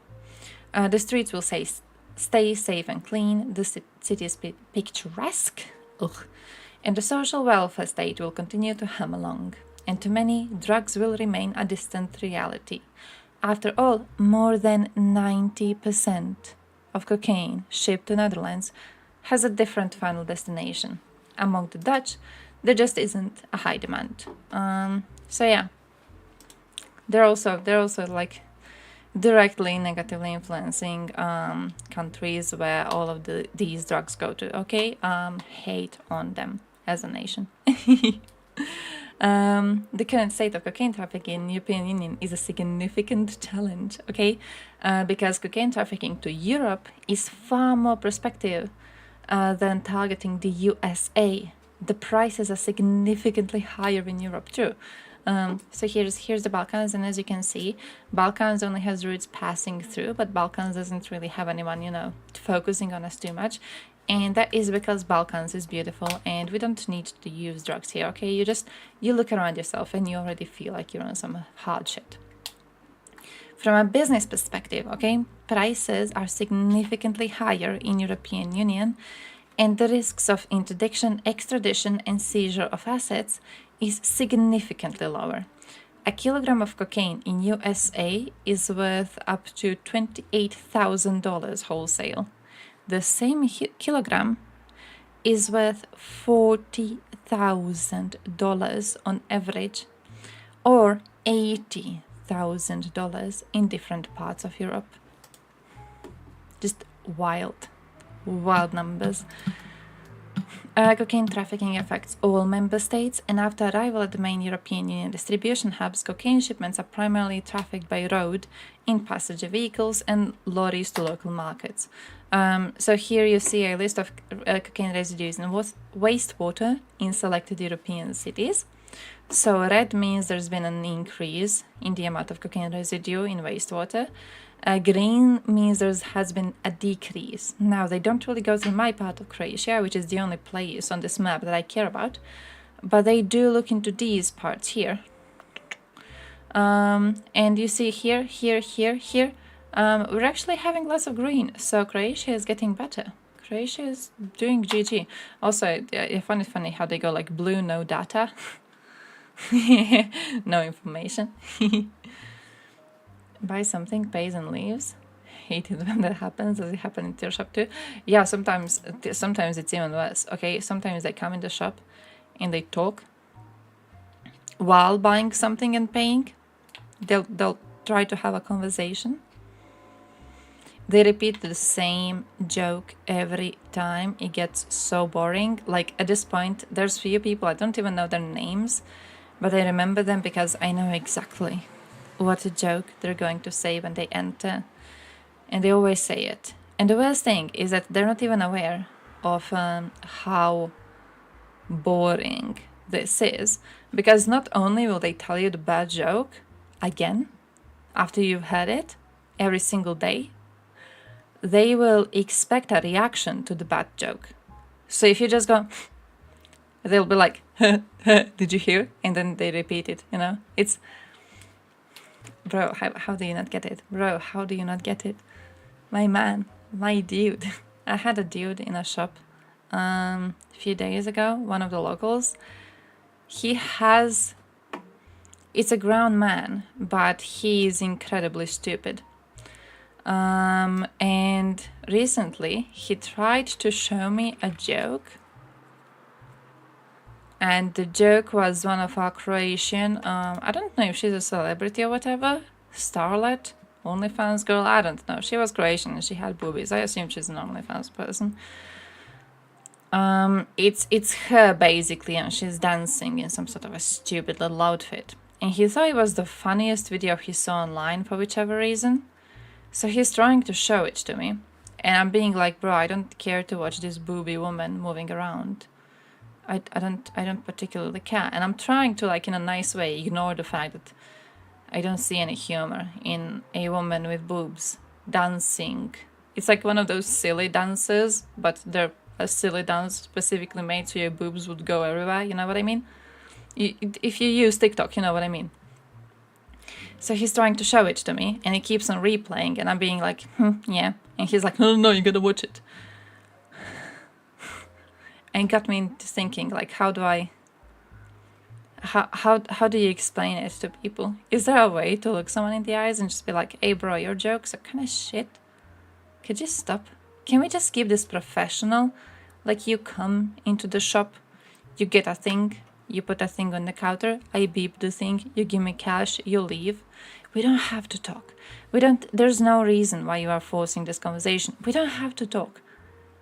The streets will stay safe and clean, the city is picturesque, and the social welfare state will continue to hum along. And to many, drugs will remain a distant reality. After all, more than 90% of cocaine shipped to Netherlands has a different final destination. Among the Dutch, there just isn't a high demand. So yeah, they're also like directly negatively influencing countries where all of these drugs go to. Okay, hate on them as a nation. The current state of cocaine trafficking in the European Union is a significant challenge, okay? Because cocaine trafficking to Europe is far more prospective than targeting the USA. The prices are significantly higher in Europe too. So here's the Balkans, and as you can see, Balkans only has routes passing through, but Balkans doesn't really have anyone, focusing on us too much. And that is because Balkans is beautiful and we don't need to use drugs here, okay? You look around yourself and you already feel like you're on some hard shit. From a business perspective, okay, prices are significantly higher in European Union, and the risks of interdiction, extradition and seizure of assets is significantly lower. A kilogram of cocaine in USA is worth up to $28,000 wholesale. The same kilogram is worth $40,000 on average, or $80,000 in different parts of Europe. Just wild numbers. Cocaine trafficking affects all member states, and after arrival at the main European Union distribution hubs, cocaine shipments are primarily trafficked by road in passenger vehicles and lorries to local markets. So here you see a list of cocaine residues in wastewater in selected European cities. So red means there's been an increase in the amount of cocaine residue in wastewater. Green means there has been a decrease. Now, they don't really go to my part of Croatia, which is the only place on this map that I care about, but they do look into these parts here. And you see here, we're actually having lots of green, so Croatia is getting better. Croatia is doing GG. Also, I find it funny how they go like blue, no data. No information. Buy something, pays and leaves. Hate it when that happens. Does it happen in your shop too? Yeah, sometimes it's even worse. Okay, sometimes they come in the shop and they talk while buying something and paying. They'll try to have a conversation. They repeat the same joke every time. It gets so boring. Like at this point, there's few people, I don't even know their names, but I remember them because I know exactly what a joke they're going to say when they enter. And they always say it. And the worst thing is that they're not even aware of how boring this is. Because not only will they tell you the bad joke again, after you've heard it, every single day, they will expect a reaction to the bad joke. So if you just go, they'll be like, did you hear? And then they repeat it, It's, bro, how do you not get it? Bro, how do you not get it? My man, my dude. I had a dude in a shop a few days ago, one of the locals. It's a grown man, but he is incredibly stupid. And recently he tried to show me a joke, and the joke was one of our Croatian, I don't know if she's a celebrity or whatever, starlet, OnlyFans girl, I don't know. She was Croatian and she had boobies. I assume she's an OnlyFans person. It's her basically, and she's dancing in some sort of a stupid little outfit. And he thought it was the funniest video he saw online for whichever reason. So he's trying to show it to me. And I'm being like, bro, I don't care to watch this booby woman moving around. I don't particularly care. And I'm trying to, like, in a nice way, ignore the fact that I don't see any humor in a woman with boobs dancing. It's like one of those silly dances, but they're a silly dance specifically made so your boobs would go everywhere, you know what I mean? If you use TikTok, you know what I mean. So he's trying to show it to me, and he keeps on replaying, and I'm being like, yeah. And he's like, no, you gotta watch it. and got me into thinking, like, how do you explain it to people? Is there a way to look someone in the eyes and just be like, hey bro, your jokes are kind of shit. Could you stop? Can we just keep this professional? Like, you come into the shop, you get a thing, you put a thing on the counter, I beep the thing, you give me cash, you leave. We don't have to talk. There's no reason why you are forcing this conversation. We don't have to talk.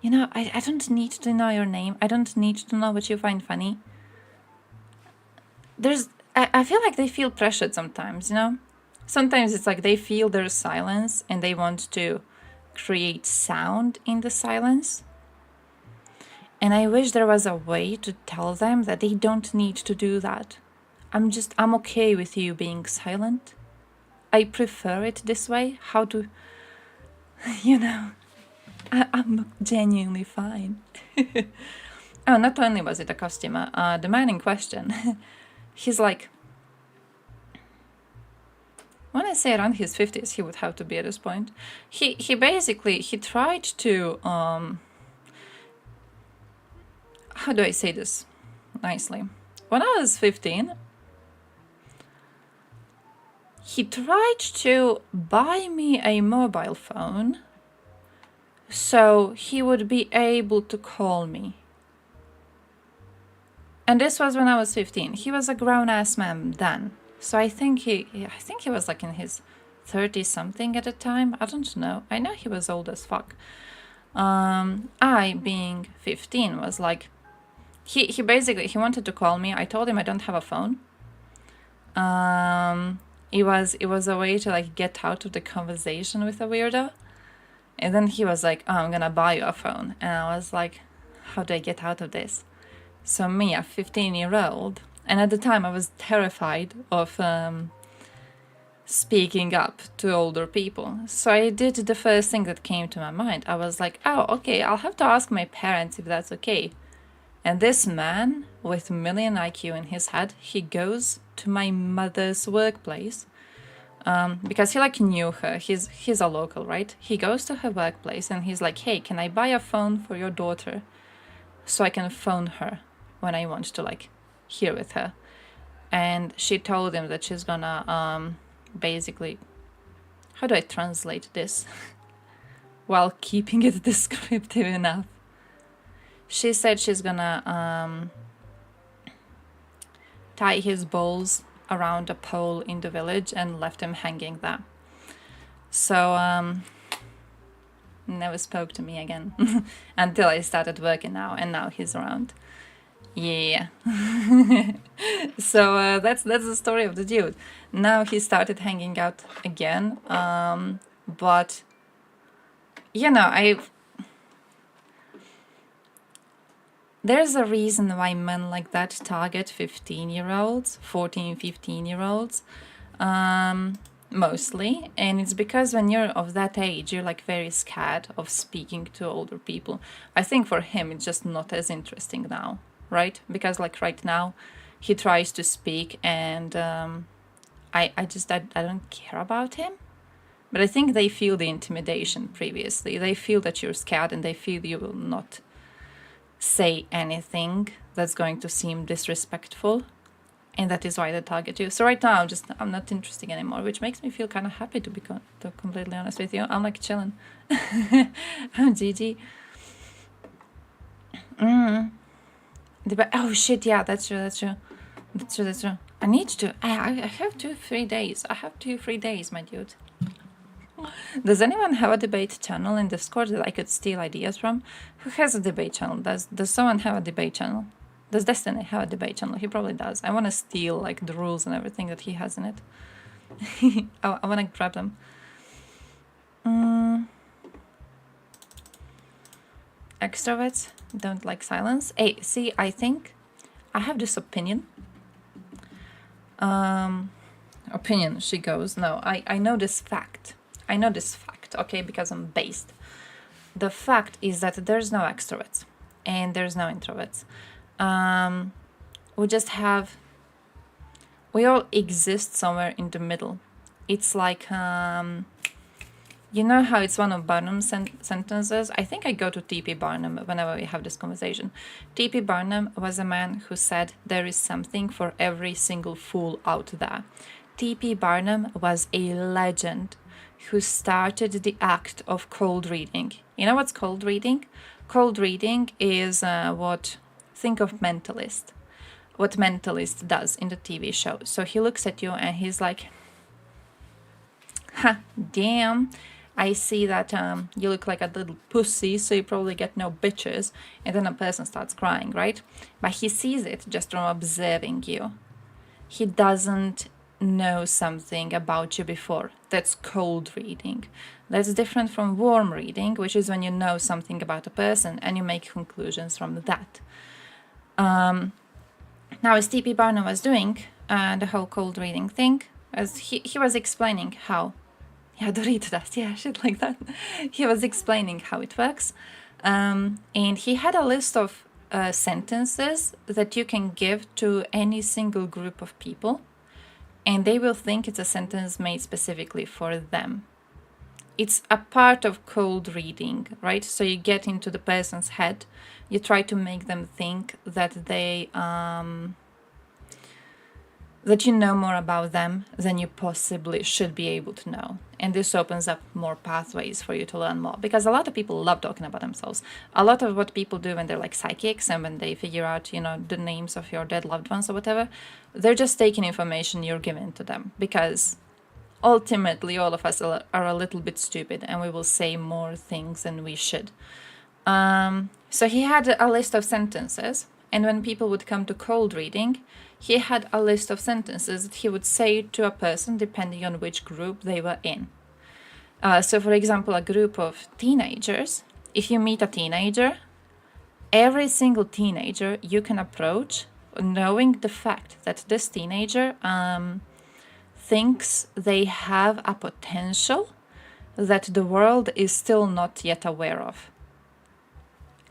You know, I don't need to know your name. I don't need to know what you find funny. I feel like they feel pressured sometimes, you know? Sometimes it's like they feel their silence and they want to create sound in the silence. And I wish there was a way to tell them that they don't need to do that. I'm okay with you being silent. I prefer it this way. How to, you know, I'm genuinely fine. Oh, not only was it a customer, the man in question, he's like, when I say around his 50s, he would have to be at this point. He basically, he tried to, how do I say this nicely? When I was 15, he tried to buy me a mobile phone so he would be able to call me. And this was when I was 15. He was a grown-ass man then. So I think he was like in his 30 something at the time. I don't know. I know he was old as fuck. I, being 15, was like, he basically, he wanted to call me. I told him I don't have a phone. It was a way to like get out of the conversation with a weirdo. And then he was like, oh, I'm gonna buy you a phone. And I was like, how do I get out of this? So me, a 15-year-old, and at the time I was terrified of speaking up to older people. So I did the first thing that came to my mind. I was like, oh, okay, I'll have to ask my parents if that's okay. And this man with million IQ in his head, he goes to my mother's workplace because he like knew her. He's a local, right? He goes to her workplace and he's like, hey, can I buy a phone for your daughter so I can phone her when I want to like hear with her? And she told him that she's gonna basically, how do I translate this while keeping it descriptive enough? She said she's gonna tie his balls around a pole in the village and left him hanging there. So never spoke to me again until I started working now, and now he's around. Yeah. So that's the story of the dude. Now he started hanging out again, but you know, there's a reason why men like that target 15-year-olds, 14, 15-year-olds, mostly. And it's because when you're of that age, you're like very scared of speaking to older people. I think for him, it's just not as interesting now, right? Because like right now, he tries to speak and I don't care about him. But I think they feel the intimidation previously. They feel that you're scared and they feel you will not say anything that's going to seem disrespectful, and that is why they target you. So right now I'm not interested anymore, which makes me feel kind of happy, to be completely honest with you. I'm like chilling. I'm GG. Oh shit, yeah, that's true. I need to. I have 2-3 days. I have 2-3 days, my dude. Does anyone have a debate channel in Discord that I could steal ideas from? Who has a debate channel? Does someone have a debate channel? Does Destiny have a debate channel? He probably does. I want to steal like the rules and everything that he has in it. I want to grab them. Extroverts don't like silence. Hey, see, I think I have this opinion. Opinion, she goes. No, I know this fact. I know this fact, okay, because I'm based. The fact is that there's no extroverts and there's no introverts. We all exist somewhere in the middle. It's like, You know how it's one of Barnum's sentences? I think I go to T.P. Barnum whenever we have this conversation. T.P. Barnum was a man who said there is something for every single fool out there. T.P. Barnum was a legend who started the act of cold reading. You know what's cold reading? Cold reading is think of Mentalist. What Mentalist does in the TV show. So he looks at you and he's like, ha, damn. I see that you look like a little pussy, so you probably get no bitches. And then a person starts crying, right? But he sees it just from observing you. He doesn't know something about you before. That's cold reading. That's different from warm reading, which is when you know something about a person and you make conclusions from that. Now, as T.P. Barnum was doing the whole cold reading thing, as he was explaining how, yeah, Doritos, yeah, shit like that. He was explaining how it works, and he had a list of sentences that you can give to any single group of people, and they will think it's a sentence made specifically for them. It's a part of cold reading, right? So you get into the person's head, you try to make them think that they that you know more about them than you possibly should be able to know. And this opens up more pathways for you to learn more, because a lot of people love talking about themselves. A lot of what people do when they're like psychics and when they figure out, you know, the names of your dead loved ones or whatever, they're just taking information you're giving to them, because ultimately all of us are a little bit stupid and we will say more things than we should. So he had a list of sentences, and when people would come to cold reading, he had a list of sentences that he would say to a person depending on which group they were in. So for example, a group of teenagers, if you meet a teenager, every single teenager you can approach knowing the fact that this teenager thinks they have a potential that the world is still not yet aware of.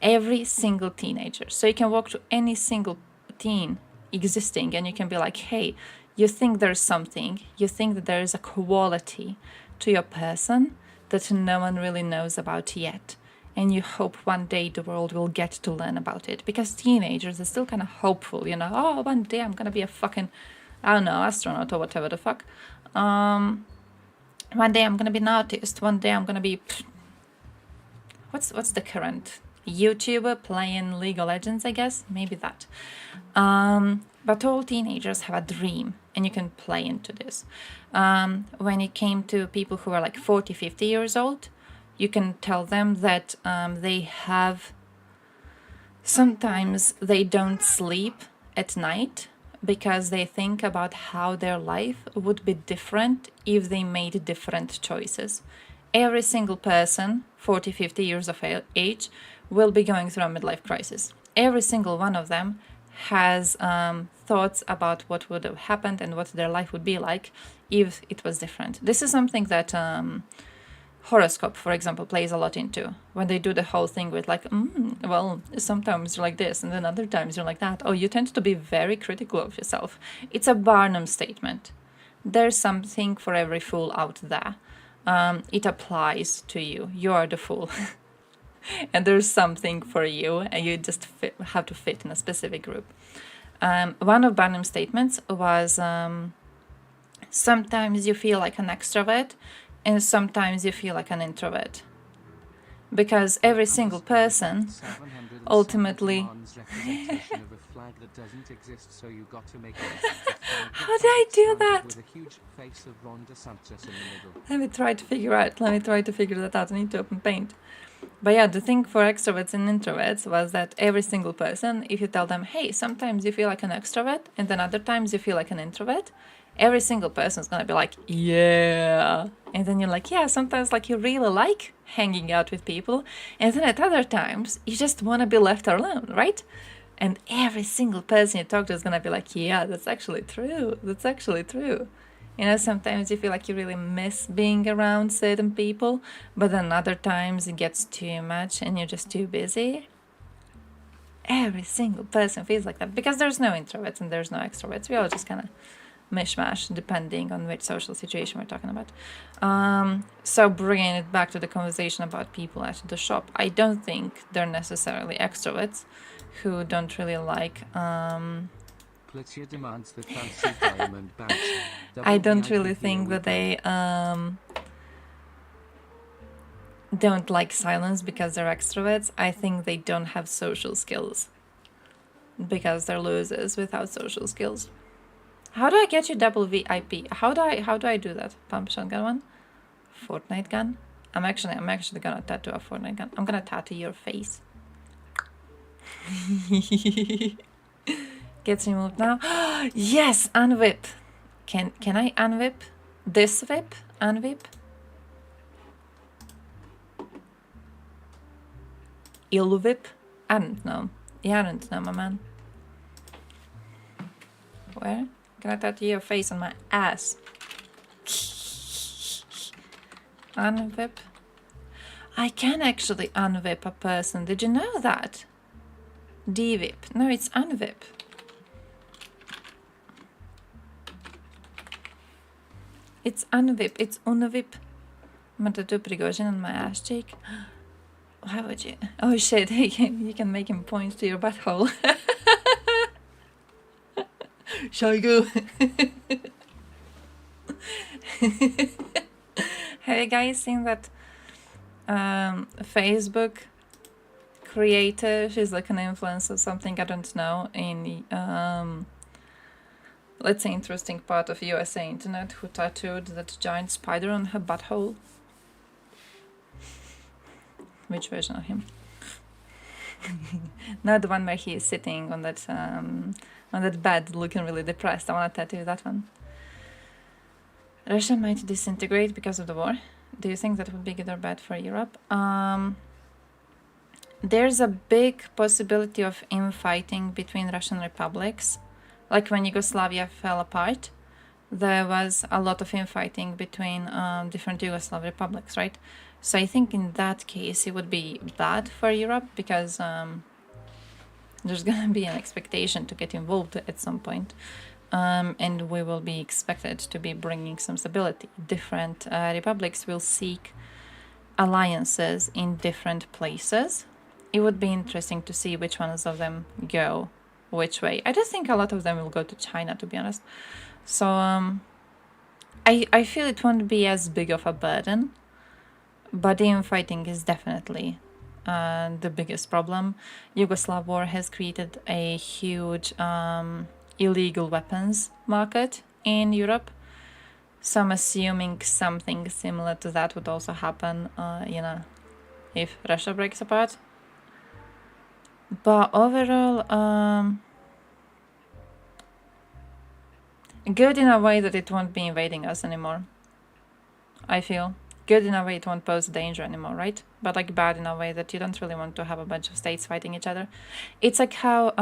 Every single teenager. So you can walk to any single teen existing and you can be like, hey, you think there's something, you think that there is a quality to your person that no one really knows about yet, and you hope one day the world will get to learn about it, because teenagers are still kind of hopeful, you know, oh, one day I'm gonna be a fucking, I don't know, astronaut or whatever the fuck, one day I'm gonna be an artist, one day I'm gonna be, what's the current YouTuber playing League of Legends, I guess, maybe that. But all teenagers have a dream, and you can play into this. When it came to people who are like 40, 50 years old, you can tell them that they have, sometimes they don't sleep at night because they think about how their life would be different if they made different choices. Every single person, 40, 50 years of age, will be going through a midlife crisis. Every single one of them has thoughts about what would have happened and what their life would be like if it was different. This is something that horoscope, for example, plays a lot into. When they do the whole thing with like, well, sometimes you're like this and then other times you're like that. Oh, you tend to be very critical of yourself. It's a Barnum statement. There's something for every fool out there. It applies to you. You are the fool. And there's something for you, and you just have to fit in a specific group. One of Barnum's statements was, sometimes you feel like an extrovert, and sometimes you feel like an introvert. Because every single person ultimately... How did I do that? Let me try to figure that out. I need to open Paint. But yeah, the thing for extroverts and introverts was that every single person, if you tell them, hey, sometimes you feel like an extrovert and then other times you feel like an introvert, every single person is going to be like, yeah. And then you're like, yeah, sometimes like you really like hanging out with people. And then at other times, you just want to be left alone, right? And every single person you talk to is going to be like, yeah, that's actually true. That's actually true. You know, sometimes you feel like you really miss being around certain people, but then other times it gets too much and you're just too busy. Every single person feels like that because there's no introverts and there's no extroverts. We all just kind of mishmash depending on which social situation we're talking about. So bringing it back to the conversation about people at the shop, I don't think they're necessarily extroverts who don't really like Pletier demands the fancy diamond badge. I don't really think that they don't like silence because they're extroverts. I think they don't have social skills because they're losers without social skills. How do I get you double VIP? How do I do that? Pump shotgun one? Fortnite gun? I'm actually gonna tattoo a Fortnite gun. I'm gonna tattoo your face. Gets removed now. Yes, unwhip. Can I unwhip this whip? Unwhip? Ill whip? I don't know. Yeah, I don't know, my man. Where? Gonna tattoo your face on my ass. Unwhip. I can actually unwhip a person. Did you know that? D-whip. No, it's unwhip. It's unwhip. It's unwhip. I'm gonna tattoo Prigozhin on my ass cheek. Why would you? Oh shit, you can make him point to your butthole. Shoigu! Have you guys seen that Facebook creator? She's like an influencer, something I don't know, in let's say interesting part of USA internet, who tattooed that giant spider on her butthole. Which version of him? Not the one where he is sitting on that bed looking really depressed. I want to tattoo that one. Russia might disintegrate because of the war. Do you think that would be good or bad for Europe? There's a big possibility of infighting between Russian republics. Like when Yugoslavia fell apart, there was a lot of infighting between different Yugoslav republics, right? So I think in that case it would be bad for Europe because there's gonna be an expectation to get involved at some point, and we will be expected to be bringing some stability. Different republics will seek alliances in different places. It would be interesting to see which ones of them go which way. I just think a lot of them will go to China, to be honest. So I feel it won't be as big of a burden, but the infighting is definitely the biggest problem. Yugoslav war has created a huge illegal weapons market in Europe. So I'm assuming something similar to that would also happen, if Russia breaks apart. But overall, good in a way that it won't be invading us anymore. I feel. Good in a way it won't pose danger anymore, right? But like bad in a way that you don't really want to have a bunch of states fighting each other. It's like how,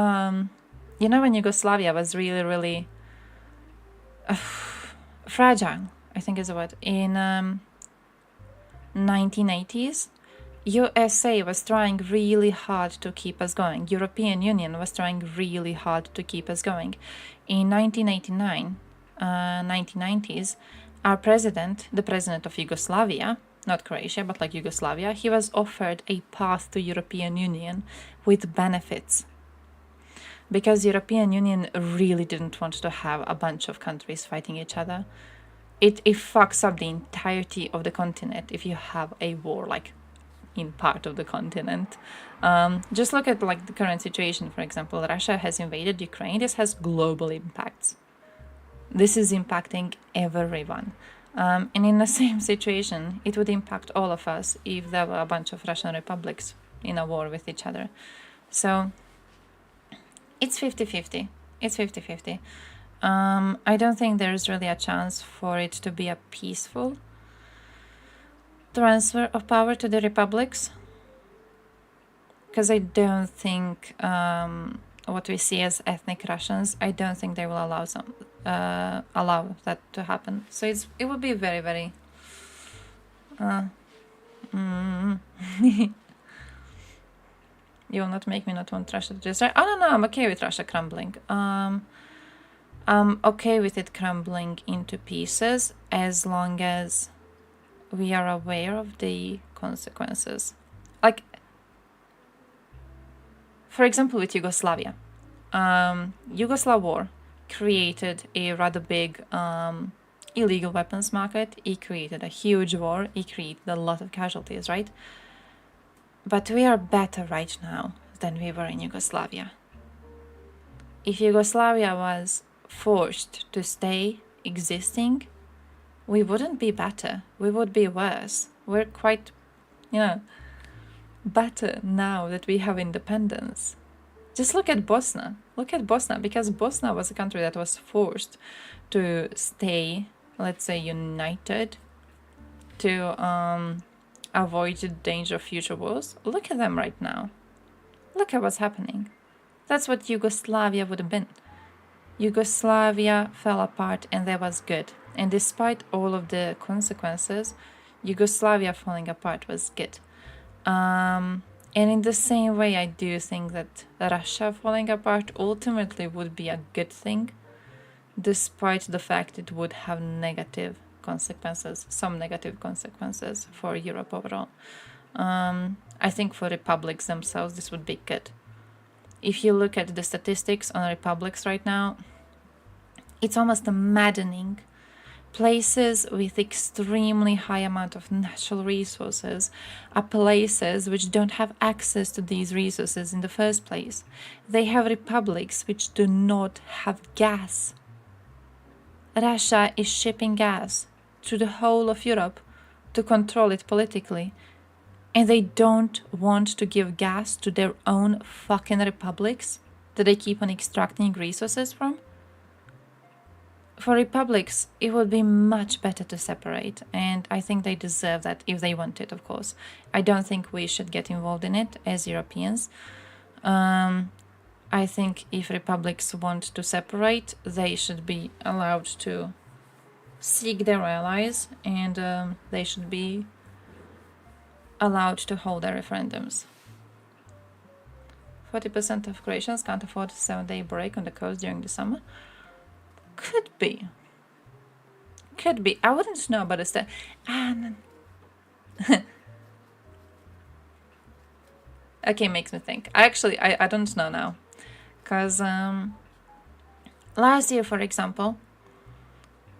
when Yugoslavia was really, really fragile, I think is the word, in 1980s. USA was trying really hard to keep us going. European Union was trying really hard to keep us going. In 1989, 1990s, our president, the president of Yugoslavia, not Croatia, but like Yugoslavia, he was offered a path to European Union with benefits. Because European Union really didn't want to have a bunch of countries fighting each other. It fucks up the entirety of the continent if you have a war, like in part of the continent. Just look at like the current situation. For example, Russia has invaded Ukraine. This has global impacts. This is impacting everyone. And in the same situation, it would impact all of us if there were a bunch of Russian republics in a war with each other. So it's 50-50. It's 50-50. I don't think there's really a chance for it to be a peaceful transfer of power to the republics, because I don't think what we see as ethnic Russians, I don't think they will allow that to happen. So it would be very, very you will not make me not want Russia to destroy. Oh no, I'm okay with Russia crumbling. I'm okay with it crumbling into pieces as long as we are aware of the consequences. Like, for example, with Yugoslavia. Yugoslav war created a rather big illegal weapons market. It created a huge war. It created a lot of casualties, right? But we are better right now than we were in Yugoslavia. If Yugoslavia was forced to stay existing, we wouldn't be better. We would be worse. We're quite, better now that we have independence. Just look at Bosnia. Look at Bosnia, because Bosnia was a country that was forced to stay, let's say, united to avoid the danger of future wars. Look at them right now. Look at what's happening. That's what Yugoslavia would have been. Yugoslavia fell apart and that was good. And despite all of the consequences, Yugoslavia falling apart was good. And in the same way, I do think that Russia falling apart ultimately would be a good thing, despite the fact it would have negative consequences, some negative consequences for Europe overall. I think for republics themselves, this would be good. If you look at the statistics on republics right now, it's almost maddening. Places with extremely high amount of natural resources are places which don't have access to these resources in the first place. They have republics which do not have gas. Russia is shipping gas to the whole of Europe to control it politically. And they don't want to give gas to their own fucking republics that they keep on extracting resources from. For republics, it would be much better to separate, and I think they deserve that if they want it, of course. I don't think we should get involved in it as Europeans. I think if republics want to separate, they should be allowed to seek their allies, and they should be allowed to hold their referendums. 40% of Croatians can't afford a 7-day break on the coast during the summer. Could be. Could be. I wouldn't know about this. Okay, makes me think. I don't know now. Because last year, for example,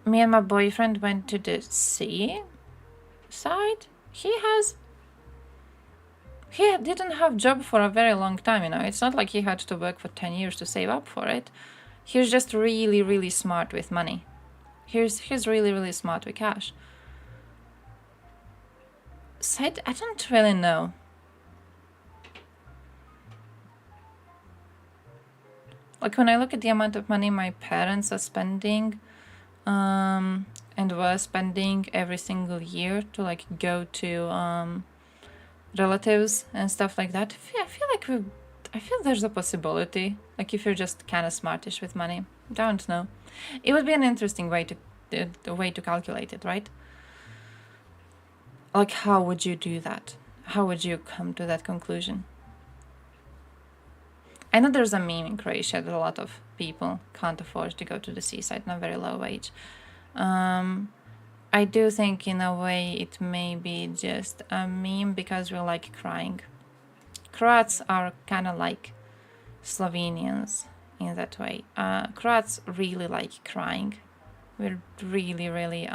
me and my boyfriend went to the sea side. He didn't have a job for a very long time, It's not like he had to work for 10 years to save up for it. He's just really, really smart with money. He's really, really smart with cash. So I don't really know. Like when I look at the amount of money my parents are spending, and were spending every single year to like go to relatives and stuff like that, I feel there's a possibility, like if you're just kind of smartish with money. Don't know. It would be an interesting way to calculate it, right? Like, how would you do that? How would you come to that conclusion? I know there's a meme in Croatia that a lot of people can't afford to go to the seaside on a very low wage. I do think in a way it may be just a meme because we like crying. Croats are kind of like Slovenians in that way. Croats really like crying. We're really, really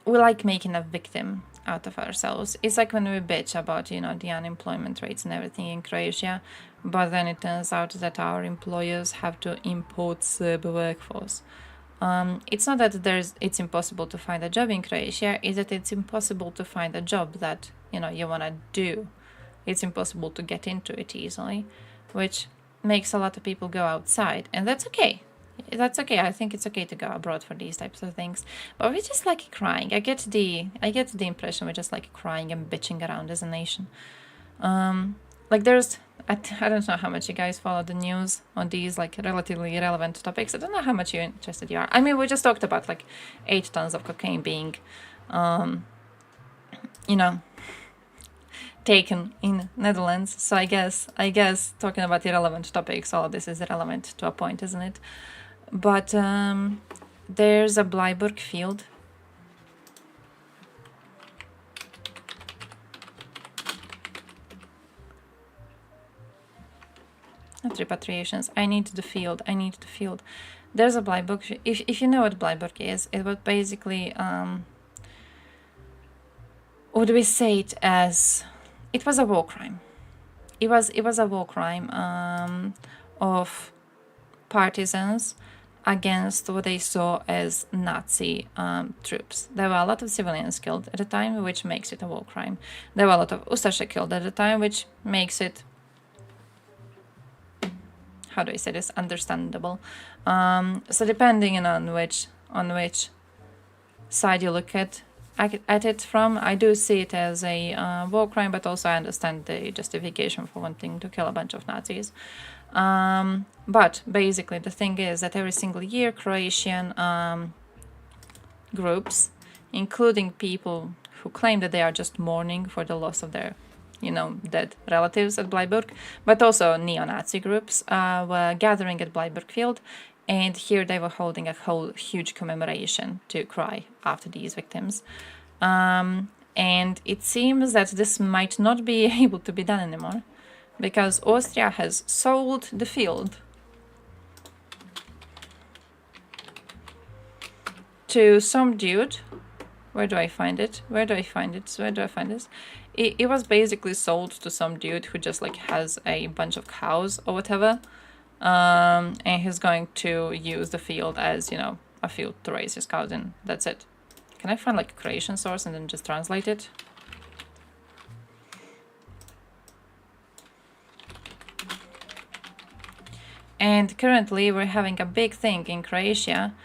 we like making a victim out of ourselves. It's like when we bitch about, the unemployment rates and everything in Croatia, but then it turns out that our employers have to import Serb workforce. It's not that it's impossible to find a job in Croatia, it's that it's impossible to find a job that, you want to do. It's impossible to get into it easily, which makes a lot of people go outside, and that's okay. That's okay. I think it's okay to go abroad for these types of things. But we just like crying. I get the impression we just like crying and bitching around as a nation. Like there's I don't know how much you guys follow the news on these like relatively irrelevant topics. I don't know how much interested you are. I mean, we just talked about like 8 tons of cocaine being taken in Netherlands. So I guess talking about irrelevant topics, all of this is irrelevant to a point, isn't it? But there's a Bleiburg field. Not repatriations. I need the field. There's a Bleiburg. If you know what Bleiburg is, it was basically would we say it as it was a war crime. It was a war crime of partisans against what they saw as Nazi troops. There were a lot of civilians killed at the time, which makes it a war crime. There were a lot of Ustasha killed at the time, which makes it, how do I say this, understandable. So depending on which side you look at it from, I do see it as a war crime, but also I understand the justification for wanting to kill a bunch of Nazis. But basically the thing is that every single year Croatian groups, including people who claim that they are just mourning for the loss of their dead relatives at Bleiburg, but also neo-Nazi groups were gathering at Bleiburg Field, and here they were holding a whole huge commemoration to cry after these victims. And it seems that this might not be able to be done anymore, because Austria has sold the field to some dude. Where do I find it? It was basically sold to some dude who just like has a bunch of cows or whatever, and he's going to use the field as, a field to raise his cows in. That's it. Can I find like a Croatian source and then just translate it? And currently we're having a big thing in Croatia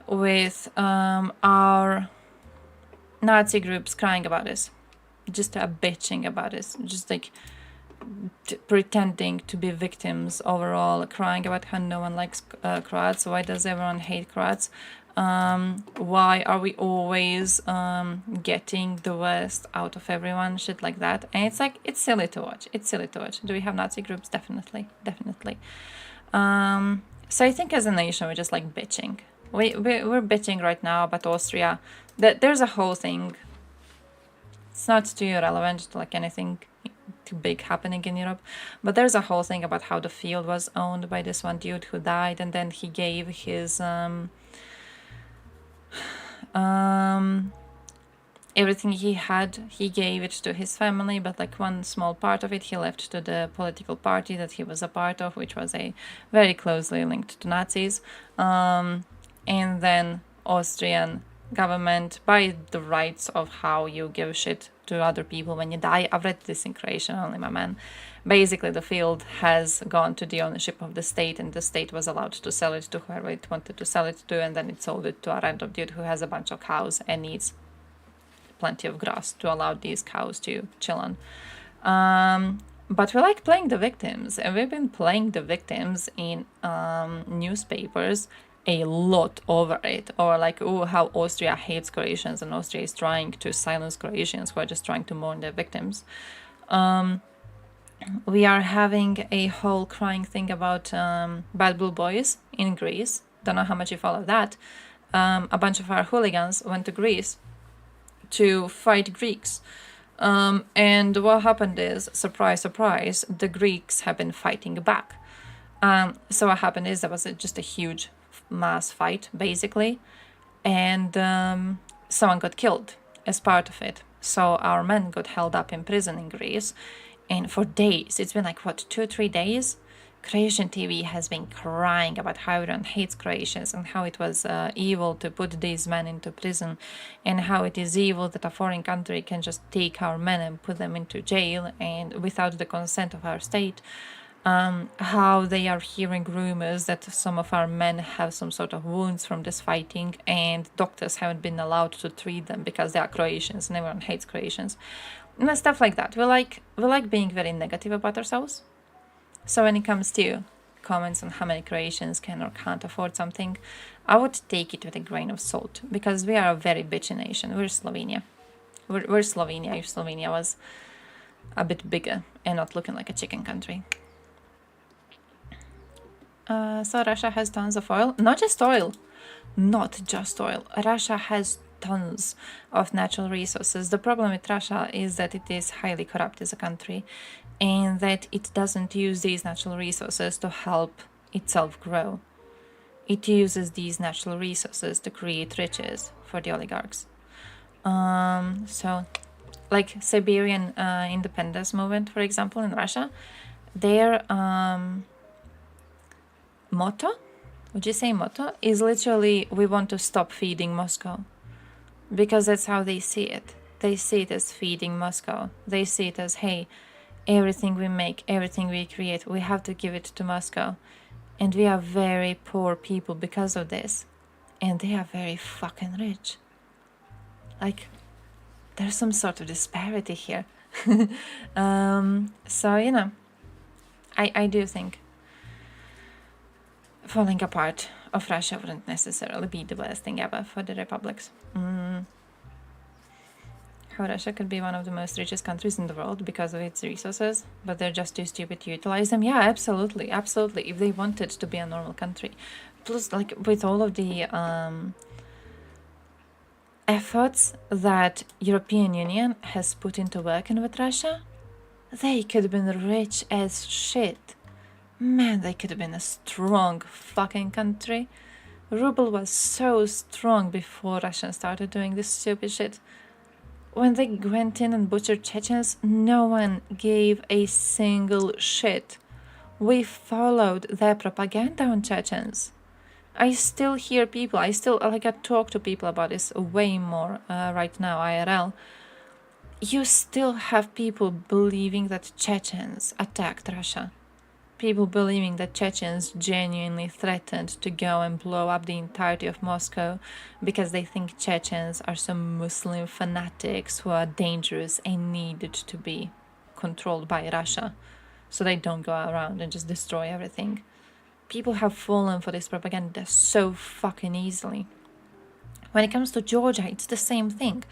with our Nazi groups crying about this. Just bitching about this. Just like pretending to be victims overall, crying about how no one likes Croats. Why does everyone hate Croats? Why are we always getting the worst out of everyone? Shit like that. And it's like, it's silly to watch. Do we have Nazi groups? Definitely. So I think as a nation we're just like bitching. We're bitching right now about Austria. There's a whole thing. It's not too relevant to like anything too big happening in Europe, but there's a whole thing about how the field was owned by this one dude who died, and then he gave his everything he had, he gave it to his family, but like one small part of it he left to the political party that he was a part of, which was a very closely linked to Nazis. And then Austrian government, by the rights of how you give shit to other people when you die, I've read this in Croatian only, my man. Basically the field has gone to the ownership of the state, and the state was allowed to sell it to whoever it wanted to sell it to, and then it sold it to a random dude who has a bunch of cows and needs plenty of grass to allow these cows to chill on. But we like playing the victims, and we've been playing the victims in newspapers a lot over it, or like, oh, how Austria hates Croatians and Austria is trying to silence Croatians who are just trying to mourn their victims. We are having a whole crying thing about Bad Blue Boys in Greece. Don't know how much you follow that. A bunch of our hooligans went to Greece to fight Greeks. And what happened is, surprise, surprise, the Greeks have been fighting back. So what happened is there was just a huge mass fight, basically, and someone got killed as part of it. So our men got held up in prison in Greece, and for days, it's been like, what, 2 or 3 days? Croatian TV has been crying about how everyone hates Croatians and how it was evil to put these men into prison, and how it is evil that a foreign country can just take our men and put them into jail and without the consent of our state. How they are hearing rumors that some of our men have some sort of wounds from this fighting, and doctors haven't been allowed to treat them because they are Croatians and everyone hates Croatians. And stuff like that. We like being very negative about ourselves. So when it comes to comments on how many Croatians can or can't afford something, I would take it with a grain of salt, because we are a very bitchy nation. We're Slovenia. We're Slovenia. If Slovenia was a bit bigger and not looking like a chicken country. So Russia has tons of oil. Not just oil. Not just oil. Russia has tons of natural resources. The problem with Russia is that it is highly corrupt as a country and that it doesn't use these natural resources to help itself grow. It uses these natural resources to create riches for the oligarchs. So, like Siberian independence movement, for example, in Russia, their motto, would you say motto, is literally, we want to stop feeding Moscow. Because that's how they see it. They see it as feeding Moscow. They see it as, hey, everything we make, everything we create, we have to give it to Moscow. And we are very poor people because of this. And they are very fucking rich. Like, there's some sort of disparity here. So, you know, I do think falling apart of Russia wouldn't necessarily be the best thing ever for the republics. How Russia could be one of the most richest countries in the world because of its resources, but they're just too stupid to utilize them. Yeah, absolutely, absolutely. If they wanted to be a normal country. Plus, like, with all of the efforts that European Union has put into working with Russia, they could have been rich as shit. Man, they could have been a strong fucking country. Ruble was so strong before Russia started doing this stupid shit. When they went in and butchered Chechens, no one gave a single shit. We followed their propaganda on Chechens. I still hear people, I talk to people about this way more right now, IRL. You still have people believing that Chechens attacked Russia. People believing that Chechens genuinely threatened to go and blow up the entirety of Moscow because they think Chechens are some Muslim fanatics who are dangerous and needed to be controlled by Russia so they don't go around and just destroy everything. People have fallen for this propaganda so fucking easily. When it comes to Georgia, it's the same thing.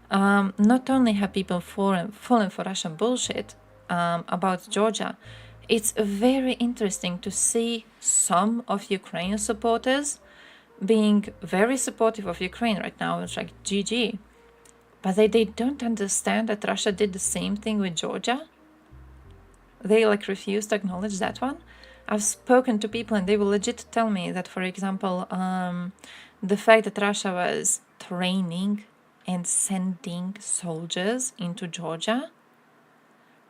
Not only have people fallen for Russian bullshit about Georgia, it's very interesting to see some of Ukraine supporters being very supportive of Ukraine right now. It's like GG. But they don't understand that Russia did the same thing with Georgia. They refuse to acknowledge that one. I've spoken to people and they will legit tell me that, for example, the fact that Russia was training and sending soldiers into Georgia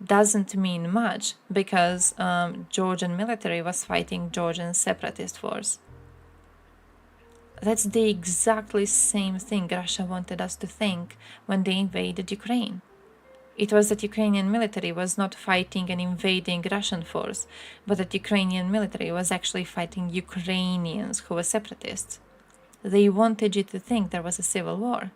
doesn't mean much because Georgian military was fighting Georgian separatist force. That's the exactly same thing Russia wanted us to think when they invaded Ukraine. It was that Ukrainian military was not fighting and invading Russian force, but that Ukrainian military was actually fighting Ukrainians who were separatists. They wanted you to think there was a civil war.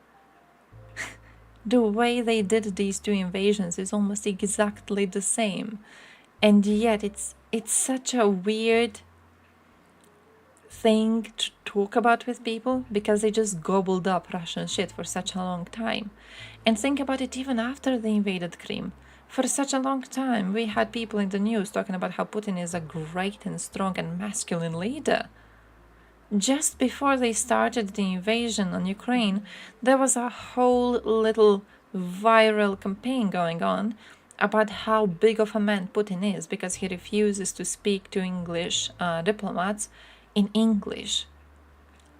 The way they did these two invasions is almost exactly the same. And yet it's such a weird thing to talk about with people because they just gobbled up Russian shit for such a long time. And think about it even after they invaded Crimea. For such a long time, we had people in the news talking about how Putin is a great and strong and masculine leader. Just before they started the invasion on Ukraine, there was a whole little viral campaign going on about how big of a man Putin is because he refuses to speak to English diplomats in English.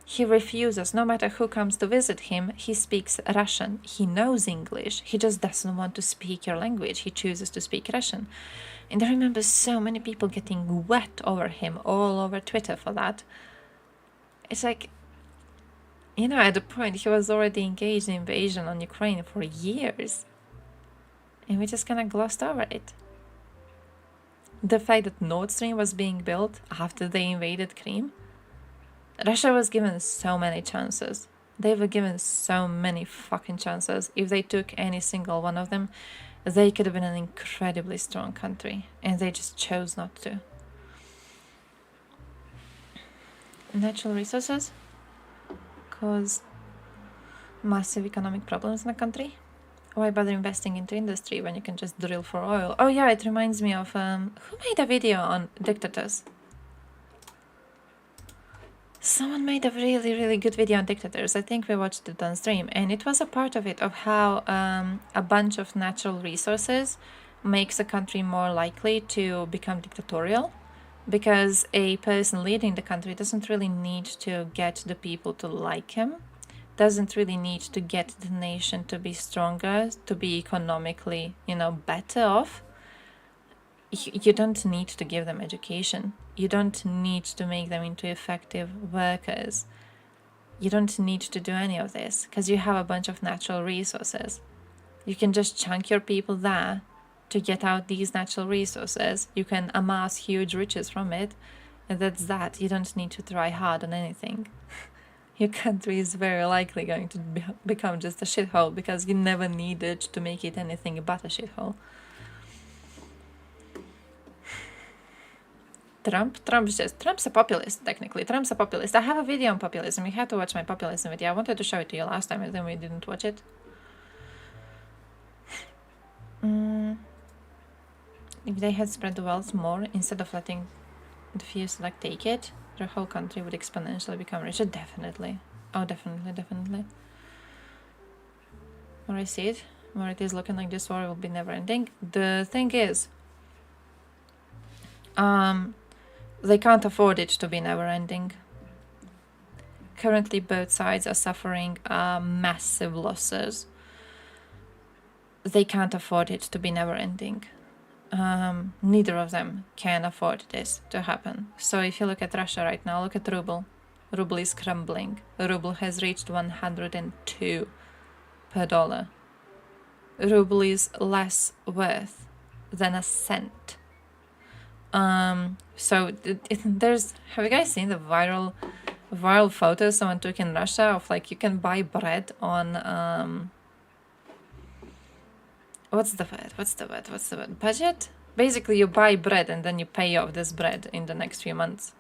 He refuses, no matter who comes to visit him, he speaks Russian. He knows English. He just doesn't want to speak your language. He chooses to speak Russian. And I remember so many people getting wet over him all over Twitter for that. It's like, you know, at the point he was already engaged in invasion on Ukraine for years. And we just kind of glossed over it. The fact that Nord Stream was being built after they invaded Crimea. Russia was given so many chances. They were given so many fucking chances. If they took any single one of them, they could have been an incredibly strong country. And they just chose not to. Natural resources cause massive economic problems in the country. Why bother investing into industry when you can just drill for oil? Oh yeah, it reminds me of who made a video on dictators? Someone made a really good video on dictators. I think we watched it on stream, and it was a part of it of how a bunch of natural resources makes a country more likely to become dictatorial, because a person leading the country doesn't really need to get the people to like him, doesn't really need to get the nation to be stronger, to be economically, you know, better off. You don't need to give them education. You don't need to make them into effective workers. You don't need to do any of this because you have a bunch of natural resources. You can just chunk your people there to get out these natural resources. You can amass huge riches from it, and that's that. You don't need to try hard on anything. Your country is very likely going to become just a shithole because you never needed to make it anything but a shithole. Trump's a populist, technically. Trump's a populist. I have a video on populism. You had to watch my populism video. I wanted to show it to you last time and then we didn't watch it. If they had spread the wealth more instead of letting the few select take it, the whole country would exponentially become richer. Definitely. Oh, definitely. More I see it, more it is looking like this war will be never ending. The thing is, they can't afford it to be never ending. Currently, both sides are suffering massive losses. They can't afford it to be never ending. Neither of them can afford this to happen. So if you look at Russia right now, look at ruble. Ruble is crumbling. Ruble has reached 102 per dollar. Ruble is less worth than a cent. So there's, have you guys seen the viral photos someone took in Russia of like you can buy bread on what's the word? Budget? Basically you buy bread and then you pay off this bread in the next few months.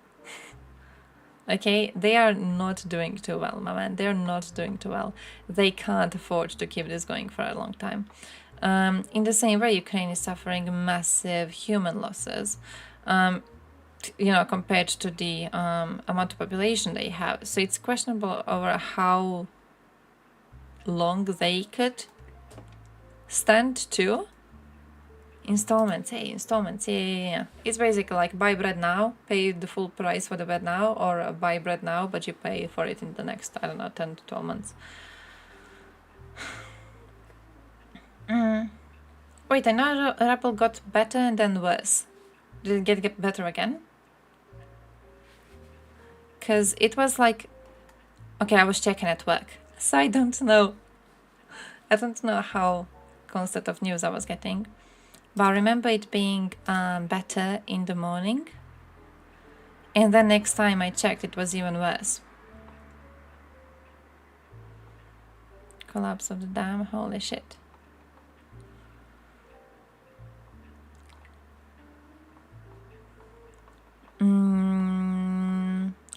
Okay, they are not doing too well, my man. They're not doing too well. They can't afford to keep this going for a long time. In the same way, Ukraine is suffering massive human losses, you know, compared to the amount of population they have. So it's questionable over how long they could stand to. Installments, yeah. It's basically like buy bread now, pay the full price for the bread now, or buy bread now, but you pay for it in the next, I don't know, 10 to 12 months. Wait, I know Apple got better and then worse. Did it get better again? Because it was like... Okay, I was checking at work, so I don't know. I don't know how constant of news I was getting. But I remember it being better in the morning. And then next time I checked, it was even worse. Collapse of the dam, holy shit.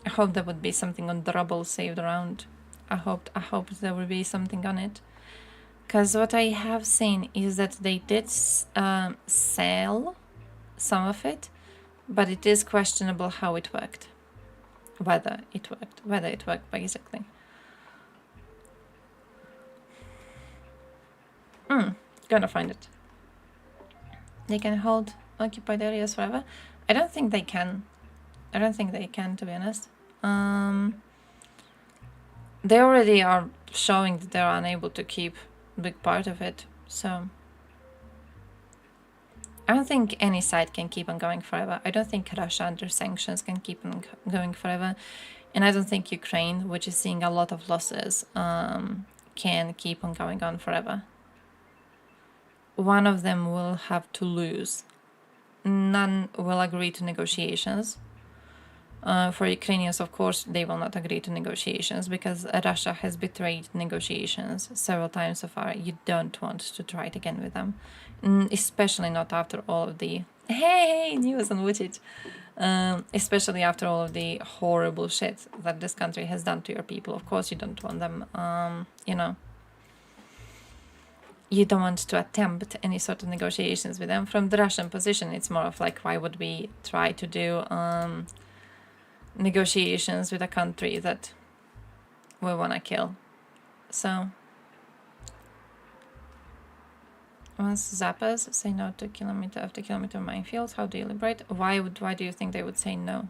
I hope there would be something on the rubble saved around. I hope there will be something on it. Because what I have seen is that they did sell some of it, but it is questionable how it worked. Whether it worked, basically. Gonna find it. They can hold occupied areas forever. I don't think they can. I don't think they can, to be honest. They already are showing that they're unable to keep a big part of it, so I don't think any side can keep on going forever. I don't think Russia under sanctions can keep on going forever, and I don't think Ukraine, which is seeing a lot of losses, can keep on going on forever. One of them will have to lose. None will agree to negotiations. For Ukrainians, of course, they will not agree to negotiations because Russia has betrayed negotiations several times so far. You don't want to try it again with them, especially not after all of the news on Vucic. Especially after all of the horrible shit that this country has done to your people. Of course, you don't want them, you know, you don't want to attempt any sort of negotiations with them. From the Russian position, it's more of like, why would we try to do negotiations with a country that we want to kill? So, once Zappas say no to kilometer after kilometer minefields, how do you liberate? Why do you think they would say no?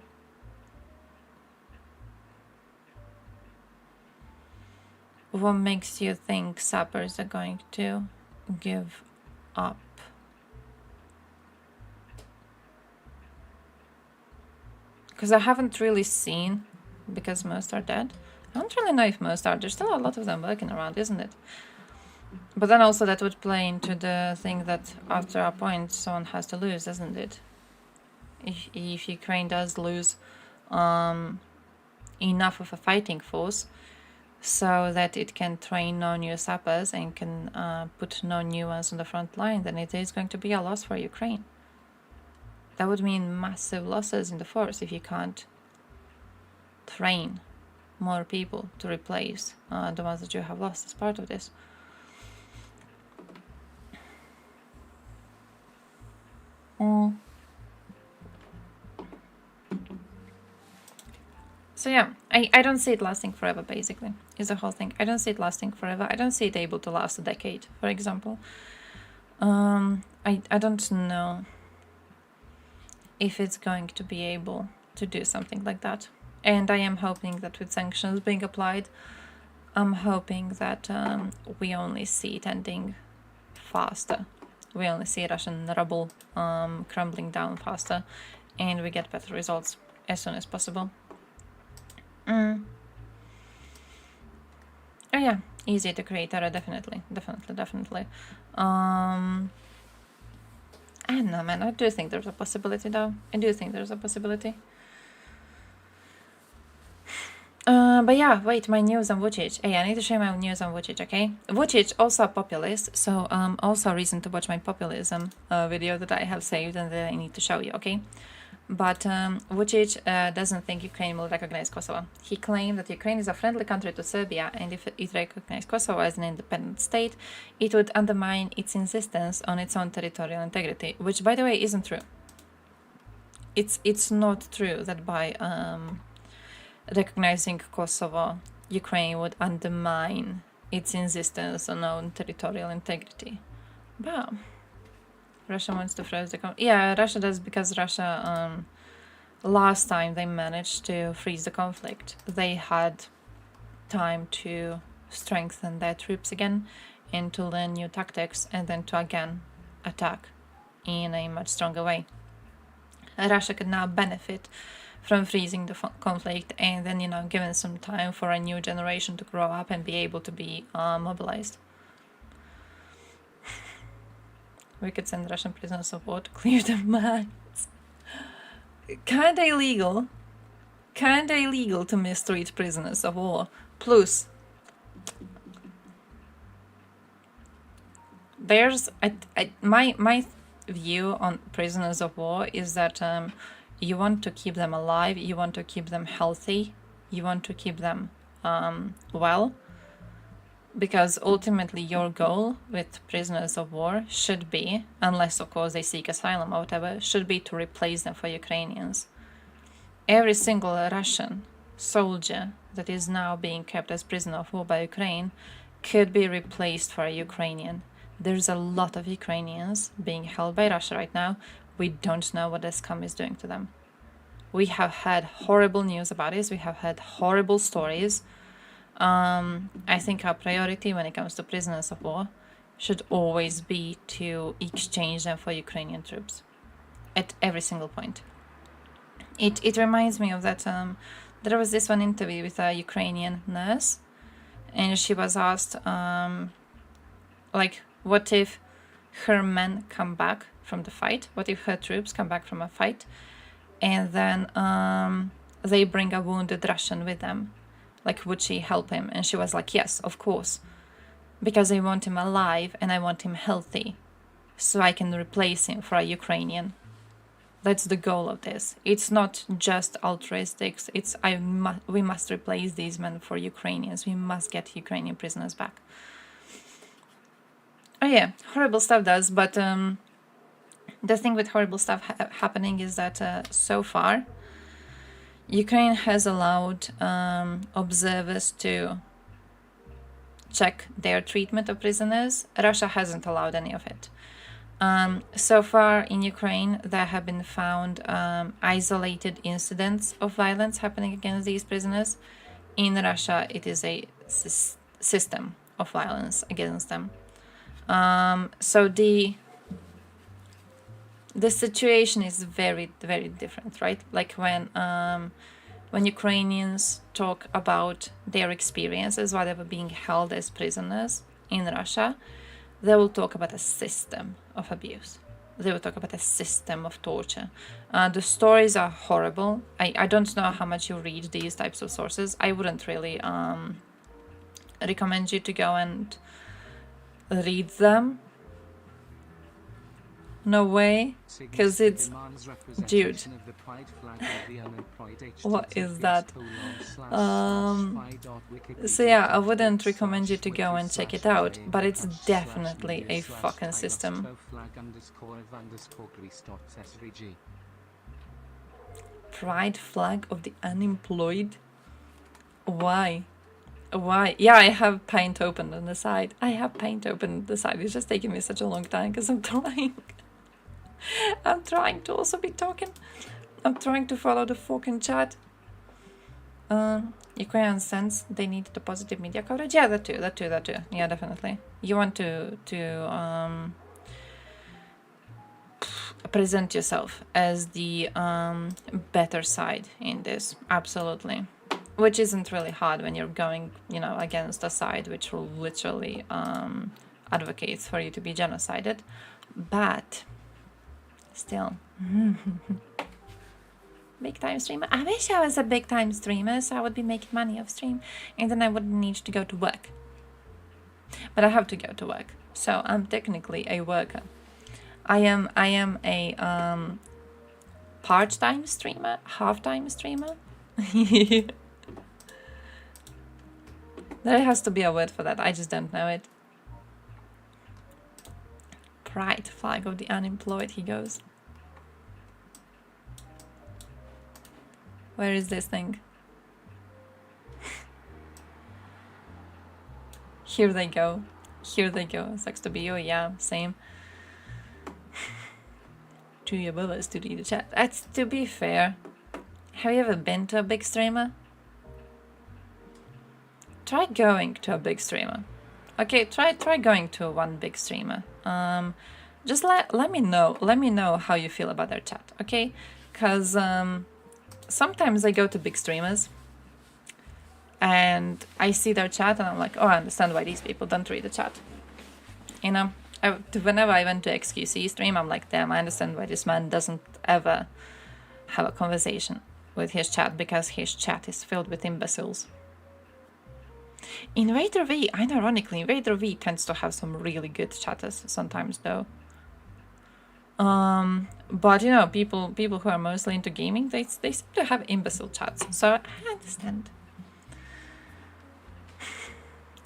What makes you think sappers are going to give up? Because I haven't really seen, because most are dead. I don't really know if most are. There's still a lot of them lurking around, isn't it? But then also that would play into the thing that after a point someone has to lose, isn't it? If Ukraine does lose enough of a fighting force so that it can train no new sappers and can put no new ones on the front line, then it is going to be a loss for Ukraine. That would mean massive losses in the force if you can't train more people to replace the ones that you have lost as part of this. So yeah, I don't see it lasting forever, basically, is the whole thing. I don't see it lasting forever. I don't see it able to last a decade, for example. I don't know if it's going to be able to do something like that. And I am hoping that with sanctions being applied, I'm hoping that we only see it ending faster. We only see Russian ruble crumbling down faster, and we get better results as soon as possible. Oh yeah, easy to create error, definitely. I don't know, man. I do think there's a possibility, though. I do think there's a possibility. But yeah, wait, my news on Vucic. Hey, I need to share my news on Vucic, okay? Vucic, also a populist, so also a reason to watch my populism video that I have saved and that I need to show you, okay? But Vucic doesn't think Ukraine will recognize Kosovo. He claimed that Ukraine is a friendly country to Serbia, and if it recognized Kosovo as an independent state, it would undermine its insistence on its own territorial integrity, which, by the way, isn't true. It's not true that by recognizing Kosovo, Ukraine would undermine its insistence on own territorial integrity. But Russia wants to freeze the conflict. Yeah, Russia does, because Russia, last time they managed to freeze the conflict, they had time to strengthen their troops again and to learn new tactics and then to again attack in a much stronger way. Russia could now benefit from freezing the conflict and then, you know, given some time for a new generation to grow up and be able to be mobilized. We could send Russian prisoners of war to clear the mines. Kinda illegal to mistreat prisoners of war. Plus, there's my view on prisoners of war is that you want to keep them alive, you want to keep them healthy, you want to keep them well, because ultimately your goal with prisoners of war should be, unless of course they seek asylum or whatever, should be to replace them for Ukrainians. Every single Russian soldier that is now being kept as prisoner of war by Ukraine could be replaced for a Ukrainian. There's a lot of Ukrainians being held by Russia right now. We don't know what the scum is doing to them. We have had horrible news about this. We have had horrible stories. I think our priority when it comes to prisoners of war should always be to exchange them for Ukrainian troops at every single point. It reminds me of that, there was this one interview with a Ukrainian nurse, and she was asked, like, what if her men come back from the fight? What if her troops come back from a fight and then they bring a wounded Russian with them? Like, would she help him? And she was like, yes, of course. Because I want him alive and I want him healthy. So I can replace him for a Ukrainian. That's the goal of this. It's not just altruistics. It's we must replace these men for Ukrainians. We must get Ukrainian prisoners back. Oh yeah, horrible stuff does, but the thing with horrible stuff happening is that so far, Ukraine has allowed observers to check their treatment of prisoners. Russia hasn't allowed any of it. So far in Ukraine, there have been found isolated incidents of violence happening against these prisoners. In Russia, it is a system of violence against them. So the situation is very, very different, right? Like when Ukrainians talk about their experiences while they were being held as prisoners in Russia, they will talk about a system of abuse. They will talk about a system of torture. The stories are horrible. I don't know how much you read these types of sources. I wouldn't really recommend you to go and read them. No way, because it's... Dude. What is that? So yeah, I wouldn't recommend you to go and check it out, but it's definitely a fucking system. Pride flag of the unemployed? Why? Why? Yeah, I have paint open on the side. It's just taking me such a long time because I'm trying. I'm trying to also be talking. I'm trying to follow the fucking chat. Ukrainian sense they need the positive media coverage. Yeah, that too. Yeah, definitely. You want to present yourself as the better side in this. Absolutely. Which isn't really hard when you're going, against a side which will literally advocates for you to be genocided. But still. Big time streamer. I wish I was a big time streamer so I would be making money off stream and then I wouldn't need to go to work. But I have to go to work. So I'm technically a worker. I am a part-time streamer, half-time streamer. There has to be a word for that. I just don't know it. Pride flag of the unemployed, he goes. Where is this thing? Here they go. Sucks to be you, yeah, same. To your brothers to read the chat. That's to be fair. Have you ever been to a big streamer? Try going to a big streamer. Okay, try going to one big streamer. Just let me know how you feel about their chat, okay? Cause sometimes I go to big streamers and I see their chat and I'm like, oh, I understand why these people don't read the chat. Whenever I went to XQC stream, I'm like, damn, I understand why this man doesn't ever have a conversation with his chat, because his chat is filled with imbeciles. Invader V, unironically, Invader V tends to have some really good chatters sometimes, though. But people who are mostly into gaming, they seem to have imbecile chats, so I understand.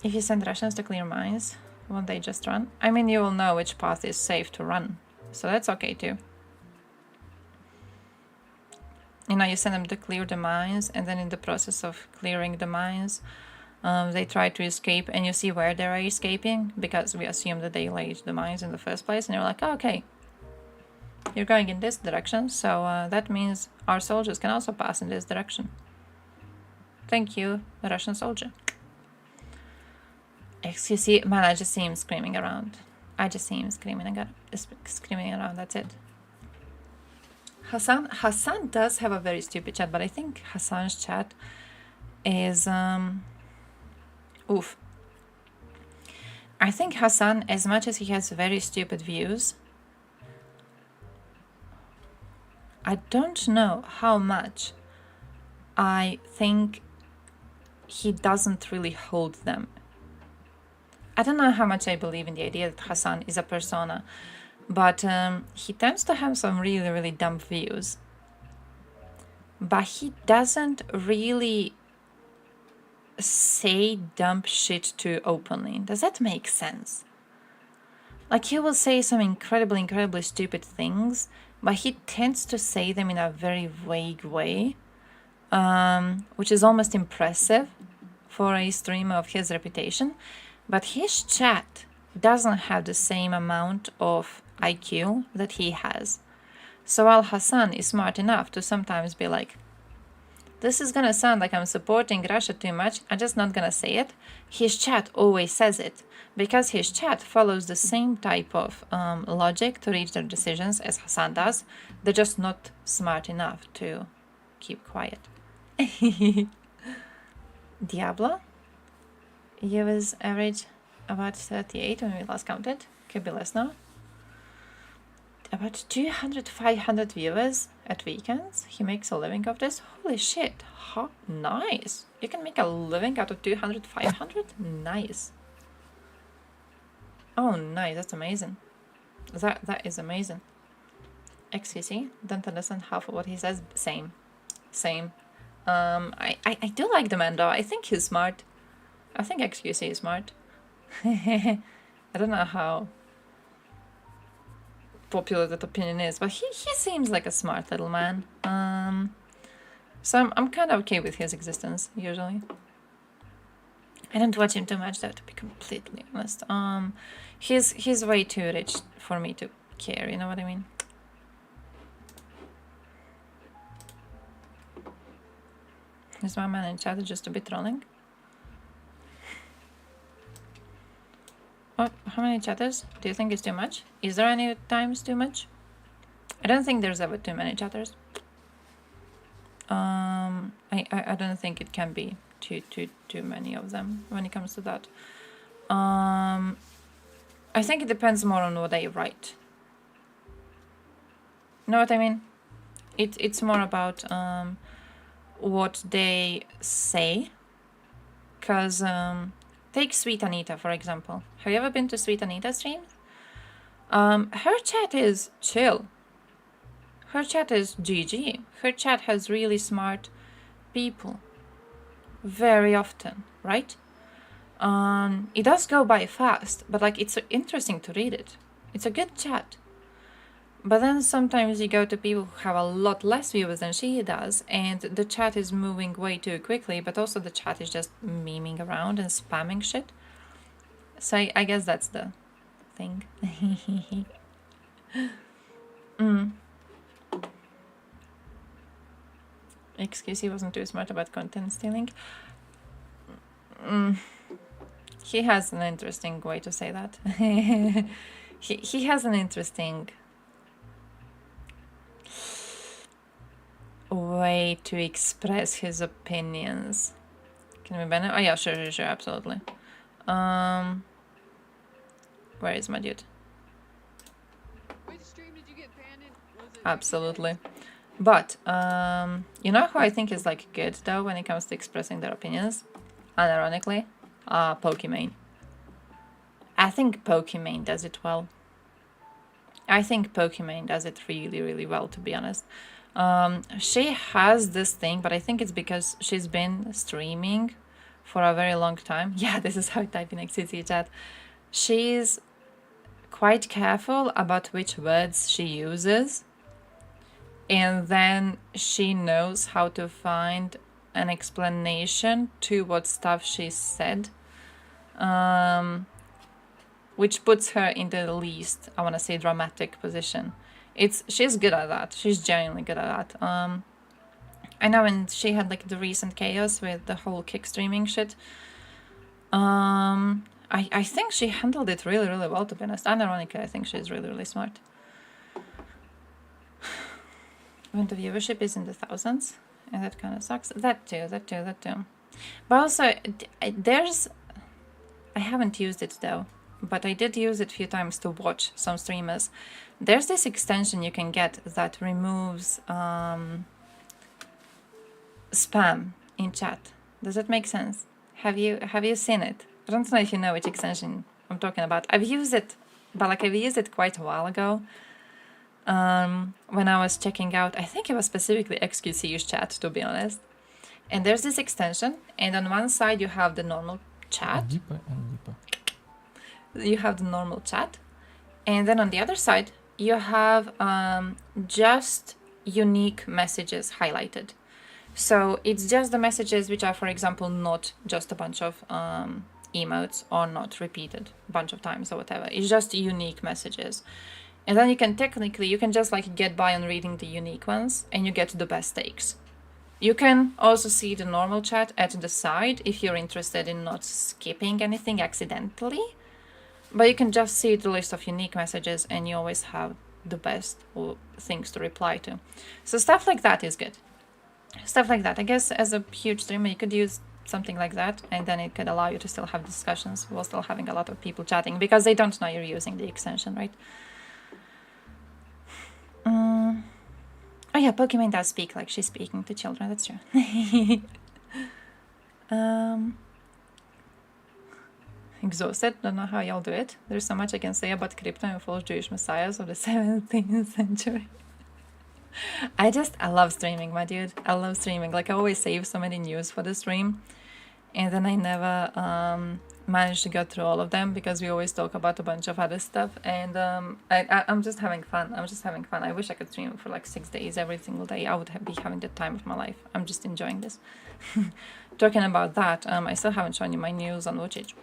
If you send Russians to clear mines, won't they just run? I mean, you will know which path is safe to run, so that's okay too. You send them to clear the mines, and then in the process of clearing the mines, they try to escape, and you see where they are escaping, because we assume that they laid the mines in the first place, and you're like, oh, okay, you're going in this direction, so that means our soldiers can also pass in this direction. Thank you, the Russian soldier. XQC, man, I just see him screaming around. Screaming around, that's it. Hassan does have a very stupid chat, but I think Hassan's chat is oof. I think Hassan, as much as he has very stupid views, I don't know how much I think he doesn't really hold them. I don't know how much I believe in the idea that Hassan is a persona, but he tends to have some really, really dumb views. But he doesn't really say dumb shit too openly. Does that make sense? Like, he will say some incredibly stupid things, but he tends to say them in a very vague way, which is almost impressive for a streamer of his reputation. But his chat doesn't have the same amount of IQ that he has. So while Hassan is smart enough to sometimes be like, this is gonna sound like I'm supporting Russia too much, I'm just not gonna say it, his chat always says it, because his chat follows the same type of logic to reach their decisions as Hassan does. They're just not smart enough to keep quiet. Diablo? Viewers average about 38 when we last counted. Could be less now. About 200-500 viewers at weekends. He makes a living of this. Holy shit. How nice. You can make a living out of 200-500? Nice. Oh, nice. That's amazing. That is amazing. XQC. Don't understand half of what he says. Same. I do like the man though. I think he's smart. I think XQC is smart. I don't know how popular that opinion is, but he seems like a smart little man. So I'm kind of okay with his existence usually. I don't watch him too much though, to be completely honest. He's way too rich for me to care, you know what I mean? Is my man in chat just a bit trolling? What? How many chatters? Do you think it's too much? Is there any times too much? I don't think there's ever too many chatters. I don't think it can be too many of them when it comes to that. I think it depends more on what they write. You know what I mean? It's more about what they say. Cause take Sweet Anita for example. Have you ever been to Sweet Anita streams? Her chat is chill. Her chat is GG. Her chat has really smart people. Very often, right? It does go by fast, but like it's interesting to read it. It's a good chat. But then sometimes you go to people who have a lot less viewers than she does, and the chat is moving way too quickly, but also the chat is just memeing around and spamming shit. So I guess that's the thing. XQC wasn't too smart about content stealing. He has an interesting way to say that. he has an interesting way to express his opinions. Can we ban it? Oh yeah, sure, absolutely. Where is my dude? Which stream did you get banned in? Was it Absolutely. But you know who I think is like good though when it comes to expressing their opinions? Unironically, Pokimane. I think Pokimane does it well. I think Pokimane does it really, really well, to be honest. She has this thing, but I think it's because she's been streaming for a very long time. Yeah, this is how I type in XCC chat. She's quite careful about which words she uses. And then she knows how to find an explanation to what stuff she said. Which puts her in the least, I want to say, dramatic position. She's good at that. She's genuinely good at that. I know when she had like the recent chaos with the whole kick streaming shit. I think she handled it really, really well, to be honest. Unironically, I think she's really, really smart. When the viewership is in the thousands, and that kind of sucks. That too. But also, I haven't used it though, but I did use it a few times to watch some streamers. There's this extension you can get that removes spam in chat. Does that make sense? Have you seen it? I don't know if you know which extension I'm talking about. I've used it, but like I've used it quite a while ago. When I was checking out, I think it was specifically XQC's chat, to be honest. And there's this extension, and on one side you have the normal chat. You have the normal chat, And then on the other side, you have just unique messages highlighted. So it's just the messages which are, for example, not just a bunch of emotes or not repeated a bunch of times or whatever. It's just unique messages. And then you can just like get by on reading the unique ones and you get the best takes. You can also see the normal chat at the side if you're interested in not skipping anything accidentally. But you can just see the list of unique messages and you always have the best things to reply to. So stuff like that is good. Stuff like that. I guess as a huge streamer, you could use something like that, and then it could allow you to still have discussions while still having a lot of people chatting, because they don't know you're using the extension, right? Oh yeah, Pokemon does speak like she's speaking to children, that's true. Exhausted, don't know how y'all do it. There's so much I can say about crypto and false Jewish messiahs of the 17th century. I love streaming, my dude. I love streaming. Like, I always save so many news for the stream, and then I never manage to go through all of them because we always talk about a bunch of other stuff, and I'm just having fun. I wish I could stream for like 6 days every single day. I would be having the time of my life. I'm just enjoying this. Talking about that, I still haven't shown you my news on Vucic,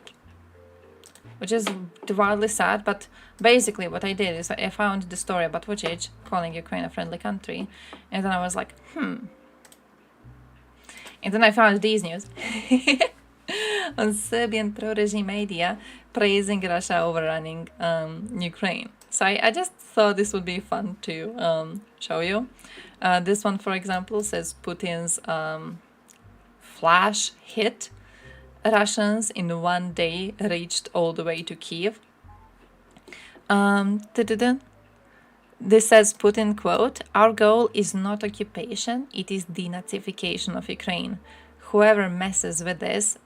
which is wildly sad, but basically what I did is I found the story about Vucic calling Ukraine a friendly country, and then I was like, And then I found these news on Serbian pro-regime media praising Russia overrunning Ukraine. So I just thought this would be fun to show you. This one, for example, says Putin's flash hit. Russians in 1 day reached all the way to Kiev. This says Putin, quote, "Our goal is not occupation, it is denazification of Ukraine. Whoever messes with this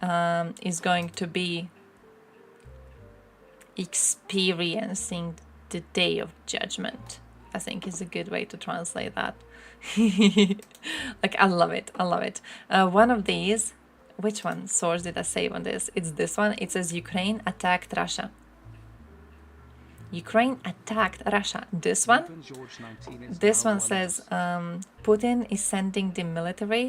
is going to be experiencing the day of judgment." I think is a good way to translate that. Like, I love it. One of these, which one source did I save on this? It's this one. It says Ukraine attacked Russia. Ukraine attacked Russia. This one says Putin is sending the military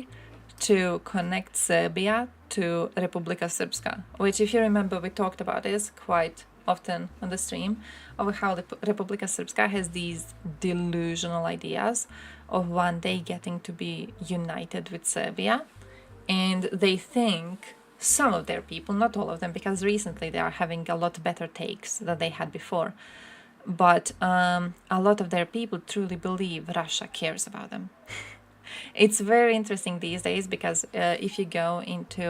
to connect Serbia to Republika Srpska, which, if you remember, we talked about this quite often on the stream, of how the Republika Srpska has these delusional ideas of one day getting to be united with Serbia. And they think, some of their people, not all of them, because recently they are having a lot better takes than they had before, but a lot of their people truly believe Russia cares about them. It's very interesting these days because if you go into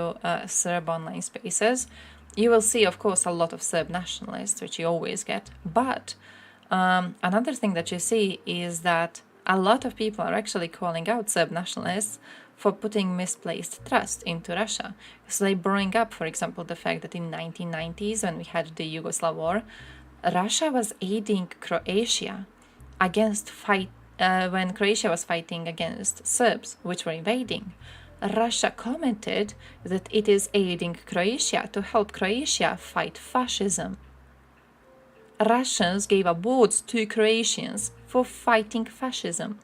Serb online spaces, you will see, of course, a lot of Serb nationalists, which you always get, but another thing that you see is that a lot of people are actually calling out Serb nationalists for putting misplaced trust into Russia. So they bring up, for example, the fact that in 1990s, when we had the Yugoslav war, Russia was aiding Croatia when Croatia was fighting against Serbs, which were invading. Russia commented that it is aiding Croatia to help Croatia fight fascism. Russians gave awards to Croatians for fighting fascism.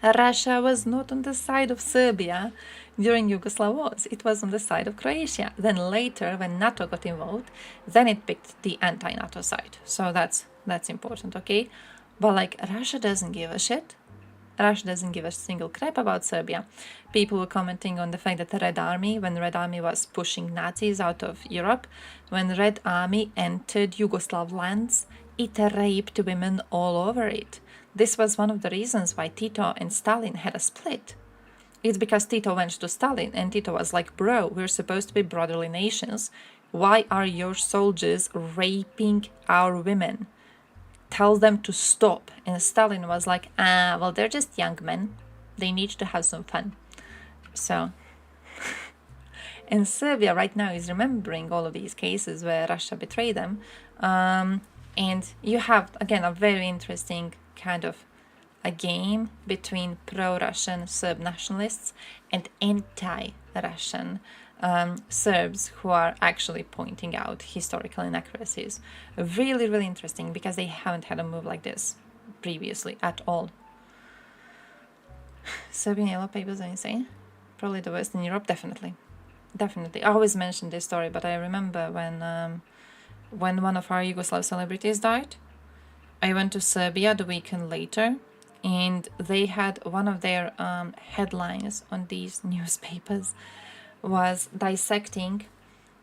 Russia was not on the side of Serbia during Yugoslav wars. It was on the side of Croatia. Then later, when NATO got involved, then it picked the anti-NATO side. So that's important, okay? But like, Russia doesn't give a shit. Russia doesn't give a single crap about Serbia. People were commenting on the fact that the Red Army, when the Red Army was pushing Nazis out of Europe, when the Red Army entered Yugoslav lands, it raped women all over it. This was one of the reasons why Tito and Stalin had a split. It's because Tito went to Stalin and Tito was like, bro, we're supposed to be brotherly nations. Why are your soldiers raping our women? Tell them to stop. And Stalin was like, well, they're just young men. They need to have some fun. So, and Serbia right now is remembering all of these cases where Russia betrayed them. And you have, again, a very interesting kind of a game between pro-Russian Serb nationalists and anti-Russian Serbs who are actually pointing out historical inaccuracies. Really, really interesting because they haven't had a move like this previously at all. Serbian yellow papers are insane. Probably the worst in Europe, definitely. Definitely. I always mention this story, but I remember when one of our Yugoslav celebrities died, I went to Serbia the weekend later, and they had one of their headlines on these newspapers was dissecting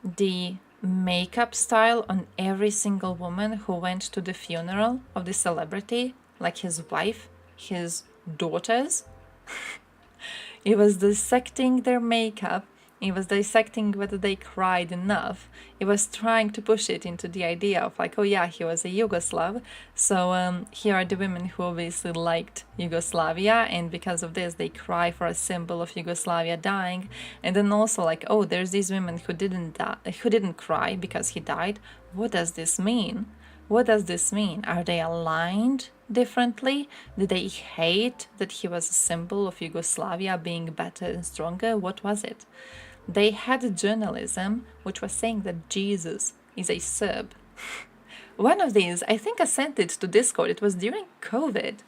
the makeup style on every single woman who went to the funeral of the celebrity, like his wife, his daughters. It was dissecting their makeup. It was dissecting whether they cried enough. It was trying to push it into the idea of like, oh yeah, he was a Yugoslav. So here are the women who obviously liked Yugoslavia, and because of this, they cry for a symbol of Yugoslavia dying. And then also like, oh, there's these women who didn't cry because he died. What does this mean? What does this mean? Are they aligned differently? Did they hate that he was a symbol of Yugoslavia being better and stronger? What was it? They had journalism which was saying that Jesus is a Serb. One of these, I think I sent it to Discord, it was during COVID,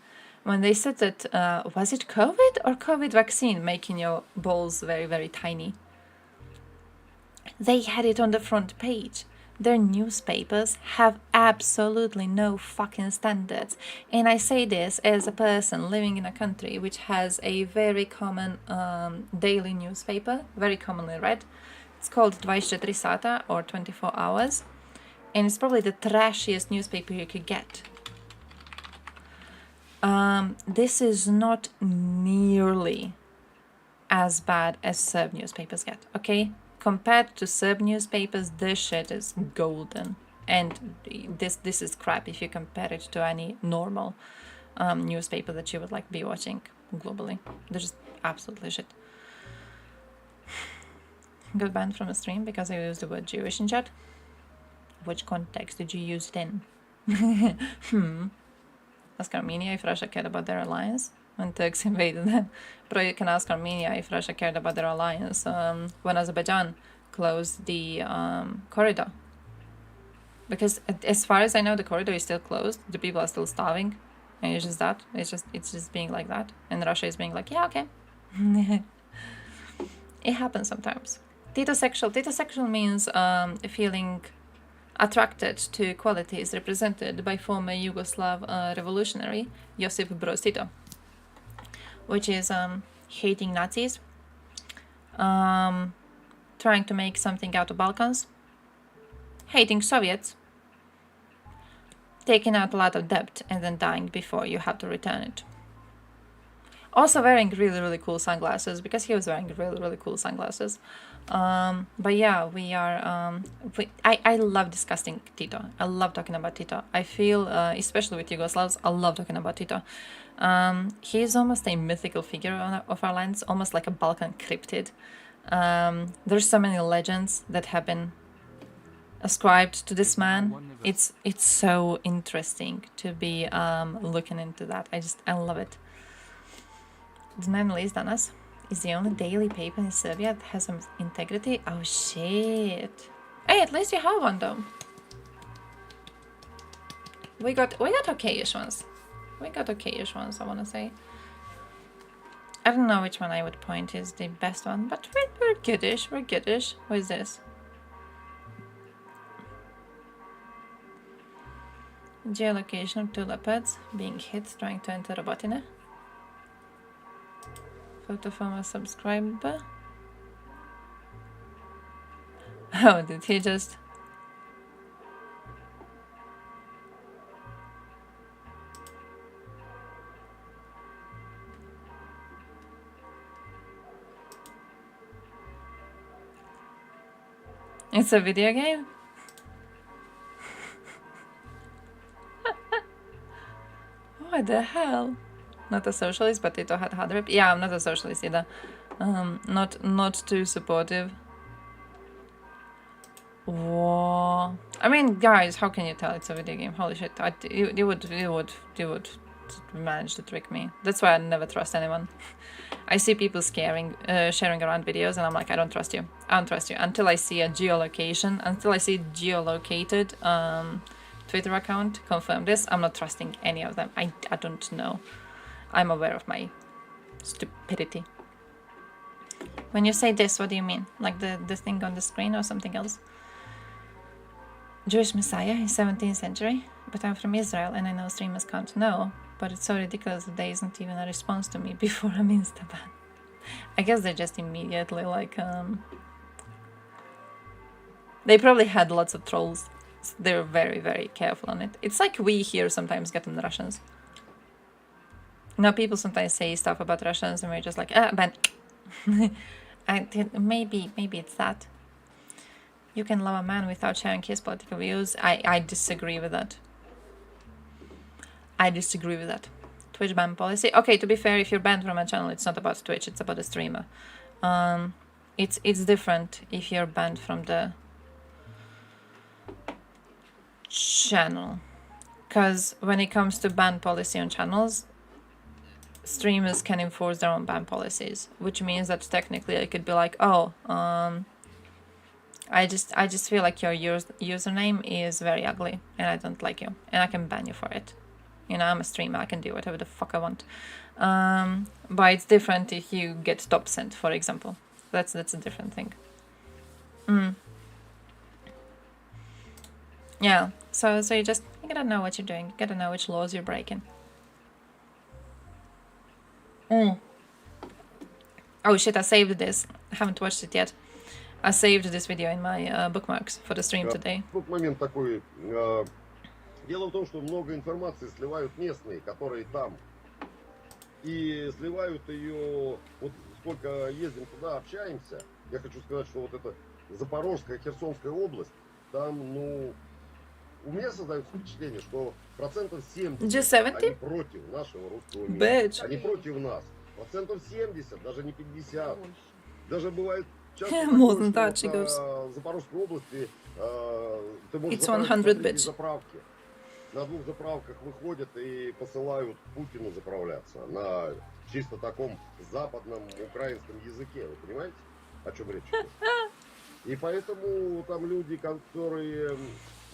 when they said that, was it COVID or COVID vaccine making your balls very, very tiny? They had it on the front page. Their newspapers have absolutely no fucking standards. And I say this as a person living in a country which has a very common daily newspaper, very commonly read. It's called 24 Sata or 24 Hours. And it's probably the trashiest newspaper you could get. This is not nearly as bad as Serb newspapers get, okay? Compared to Serb newspapers, this shit is golden. And this is crap if you compare it to any normal newspaper that you would like be watching globally. They're just absolutely shit. Got banned from a stream because I used the word Jewish in chat. Which context did you use it in? Ask Armenia if Russia cared about their alliance when Turks invaded them. But you can ask Armenia if Russia cared about their alliance when Azerbaijan closed the corridor. Because as far as I know, the corridor is still closed. The people are still starving. And it's just that. It's just being like that. And Russia is being like, yeah, okay. It happens sometimes. Tetosexual. Tetosexual means feeling attracted to qualities represented by former Yugoslav revolutionary Josip Broz Tito, which is hating Nazis, trying to make something out of Balkans, hating Soviets, taking out a lot of debt and then dying before you have to return it. Also wearing really, really cool sunglasses, because he was wearing really, really cool sunglasses. But yeah, we are... I love discussing Tito. I love talking about Tito. I feel, especially with Yugoslavs, I love talking about Tito. He is almost a mythical figure of our lands, almost like a Balkan cryptid. There's so many legends that have been ascribed to this man. It's so interesting to be looking into that. I love it. Dnevni list danas is the only daily paper in Serbia that has some integrity. Oh shit! Hey, at least you have one though. We got okayish ones. We got okayish ones, I wanna say. I don't know which one I would point is the best one, but we're goodish. We're goodish. What is this? Geolocation of 2 leopards being hit trying to enter Robotine. Photo from a subscriber. Oh, did he just... It's a video game? What the hell? Not a socialist, but Tito had hard rep. Yeah, I'm not a socialist either. Not too supportive. Whoa. I mean, guys, how can you tell it's a video game? Holy shit! You would manage to trick me. That's why I never trust anyone. I see people sharing around videos, and I'm like, I don't trust you. I don't trust you until I see a geolocation, until I see geolocated Twitter account confirm this. I'm not trusting any of them. I don't know. I'm aware of my stupidity. When you say this, what do you mean? Like the thing on the screen or something else? Jewish Messiah in 17th century? But I'm from Israel and I know streamers can't know. But it's so ridiculous that there isn't even a response to me before I'm insta-ban. I guess they just immediately like they probably had lots of trolls. So they're very, very careful on it. It's like we here sometimes get on the Russians. Now people sometimes say stuff about Russians and we're just like, ban. Maybe it's that. You can love a man without sharing his political views. I disagree with that. I disagree with that. Twitch ban policy. Okay, to be fair, if you're banned from a channel, it's not about Twitch, it's about a streamer. It's different if you're banned from the channel. Because when it comes to ban policy on channels, streamers can enforce their own ban policies, which means that technically I could be like, oh, I just feel like your username is very ugly and I don't like you, and I can ban you for it. You know, I'm a streamer, I can do whatever the fuck I want. But it's different if you get top sent, for example. That's a different thing. Yeah, so you gotta know what you're doing. You gotta know which laws you're breaking. Oh shit, I saved this. I haven't watched it yet. I saved this video in my bookmarks for the stream today. Тут момент такой. Дело в том, что много информации сливают местные, которые там. И сливают ее, вот сколько ездим туда, общаемся. Я хочу сказать, что вот эта Запорожская, Херсонская область, там, ну, у меня создается впечатление, что 70% они против нашего русского мира. Они против нас. 70%, даже не 50%. Даже бывает часто такое, что в Запорожской области ты можешь заправить заправки. На 2 заправках выходят и посылают Путину заправляться на чисто таком западном украинском языке. Вы понимаете, о чем речь идет? И поэтому там люди, которые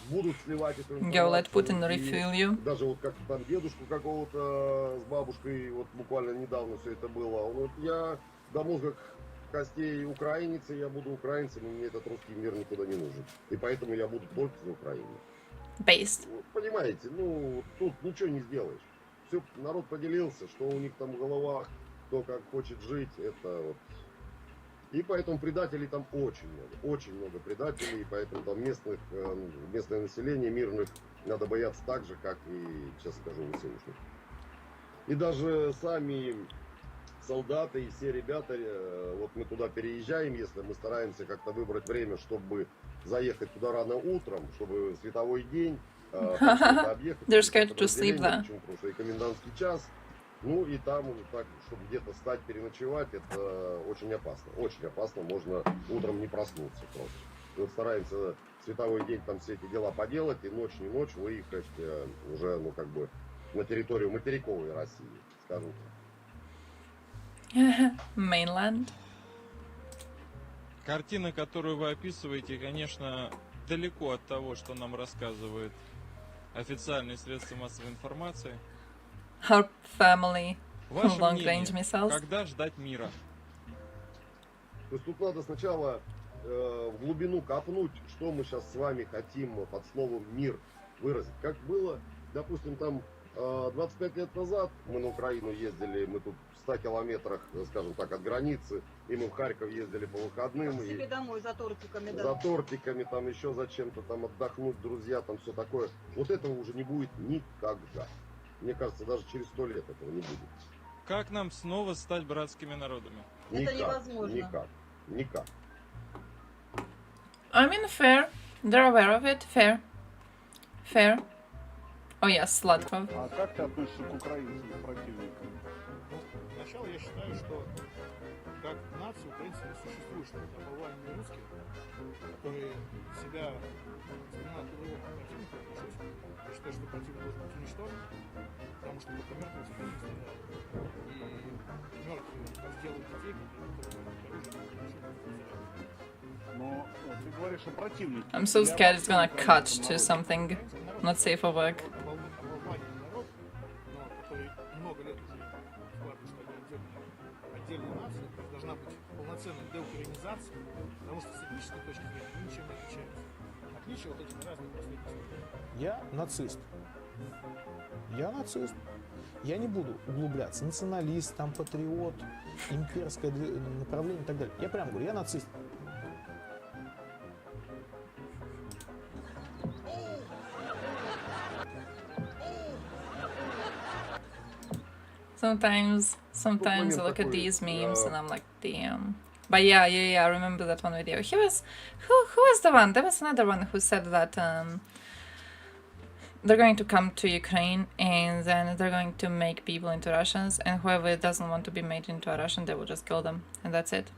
будут сливать эту информацию. Даже вот как там дедушку какого-то с бабушкой, вот буквально недавно все это было. Вот я до мозга костей украинец, и я буду украинцем, и мне этот русский мир никуда не нужен. И поэтому я буду только за Украину. Based. Понимаете, ну, тут ничего не сделаешь. Все, народ поделился, что у них там в головах, кто как хочет жить, это вот. И поэтому предателей там очень много предателей, и поэтому там местное население мирных надо бояться так же, как и, сейчас скажу, ВСУшных. И даже сами солдаты и все ребята, вот мы туда переезжаем, если мы стараемся как-то выбрать время, чтобы заехать туда рано утром, чтобы световой день объехать. They're scared to sleep there. Потому что и комендантский час, ну и там уже так, чтобы где-то стать, переночевать, это очень опасно. Очень опасно, можно утром не проснуться просто. И вот стараемся световой день там все эти дела поделать, и ночь не ночь выехать уже, ну как бы, на территорию материковой России, скажем так. Mainland. Картина, которую вы описываете, конечно, далеко от того, что нам рассказывают официальные средства массовой информации. Our family Ваше long-range мнение, missiles. когда ждать мира? То есть тут надо сначала в глубину копнуть, что мы сейчас с вами хотим под словом «мир» выразить. Как было, допустим, там 25 лет назад мы на Украину ездили, мы тут в 100 километрах, скажем так, от границы, и мы в Харьков ездили по выходным. К себе домой за тортиками, да. За тортиками, там еще зачем-то там отдохнуть, друзья, там все такое. Вот этого уже не будет никогда. Мне кажется, даже через 100 лет этого не будет. Как нам снова стать братскими народами? Это невозможно. Никак. I mean, fair. They're aware of it. Fair. Oh yes, Sladkov. А как ты относишься к украинским противникам? Сначала я считаю, что как нация нации украинцев не существует, что это оболваненные русские, которые себя воспринимают как его противника. Я считаю, что противник должен быть уничтожен, потому что только мертвые теперь не стреляют. И мертвые разделают детей, которые Но ты говоришь о противнике. I'm so scared it's gonna cut to something not safe for work. оболваненный народ, но который много лет уже вкладывает, что они отдельная нация, то есть должна быть полноценная деукринизация, потому что с этнической точки зрения мы ничем не отличаемся. Отличия вот эти разные последние. Я нацист. Я нацист. Я не буду углубляться. Националист, там, патриот, имперское направление и так далее. Я прям говорю, я нацист. Sometimes I look at these memes and I'm like, damn. But yeah, I remember that one video. Who was the one? There was another one who said that they're going to come to Ukraine and then they're going to make people into Russians, and whoever doesn't want to be made into a Russian, they will just kill them, and that's it.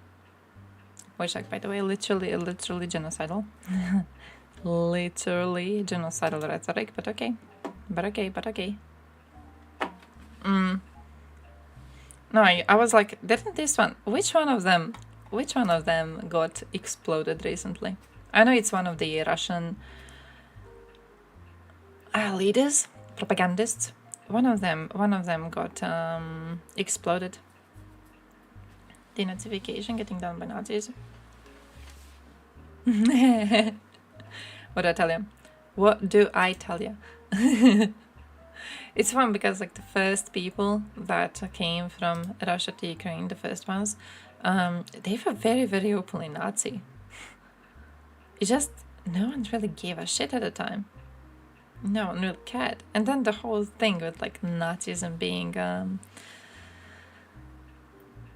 Which, like, by the way, literally genocidal. Literally genocidal rhetoric, but okay. But okay. No, I was like, didn't this one? Which one of them got exploded recently? I know it's one of the Russian leaders, propagandists. One of them got exploded. Denazification getting done by Nazis. What do I tell you? It's fun because, like, the first people that came from Russia to Ukraine, the first ones, they were very, very openly Nazi. It just, no one really gave a shit at the time. No one really cared. And then the whole thing with, like, Nazism being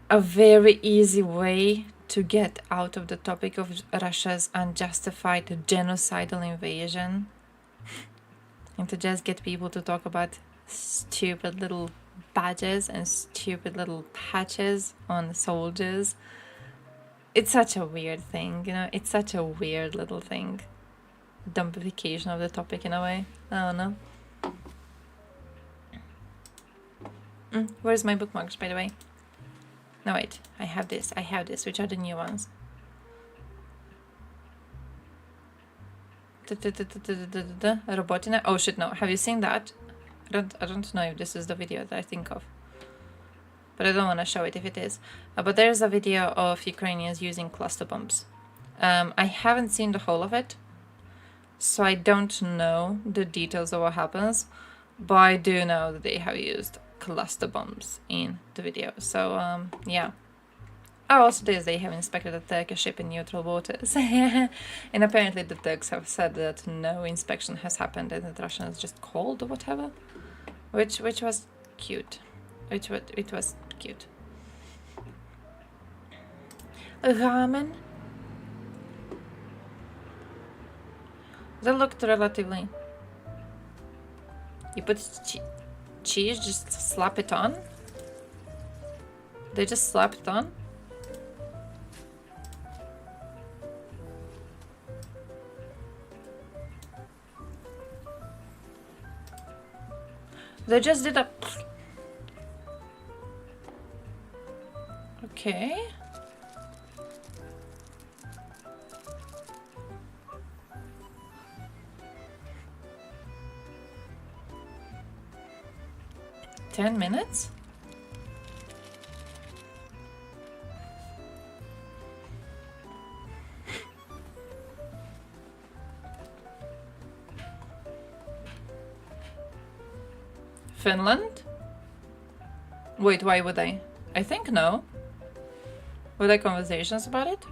a very easy way to get out of the topic of Russia's unjustified genocidal invasion. And to just get people to talk about stupid little badges and stupid little patches on soldiers. It's such a weird thing, you know? It's such a weird little thing. Dumpification of the topic in a way. I don't know. Where's my bookmarks, by the way? No, wait. I have this. Which are the new ones? Robotina. Oh shit, no. Have you seen that? I don't know if this is the video that I think of. But I don't want to show it if it is. But there's a video of Ukrainians using cluster bombs. I haven't seen the whole of it, so I don't know the details of what happens. But I do know that they have used cluster bombs in the video. So, yeah. Oh, also they have inspected a Turkish ship in neutral waters. And apparently the Turks have said that no inspection has happened and that Russians just called or whatever. Which was cute. It was cute. Ramen. That looked relatively... You put cheese, just slap it on? They just slap it on? They just did a... Okay. $10 minutes? Finland? Wait, why would I? I think no. Were there conversations about it?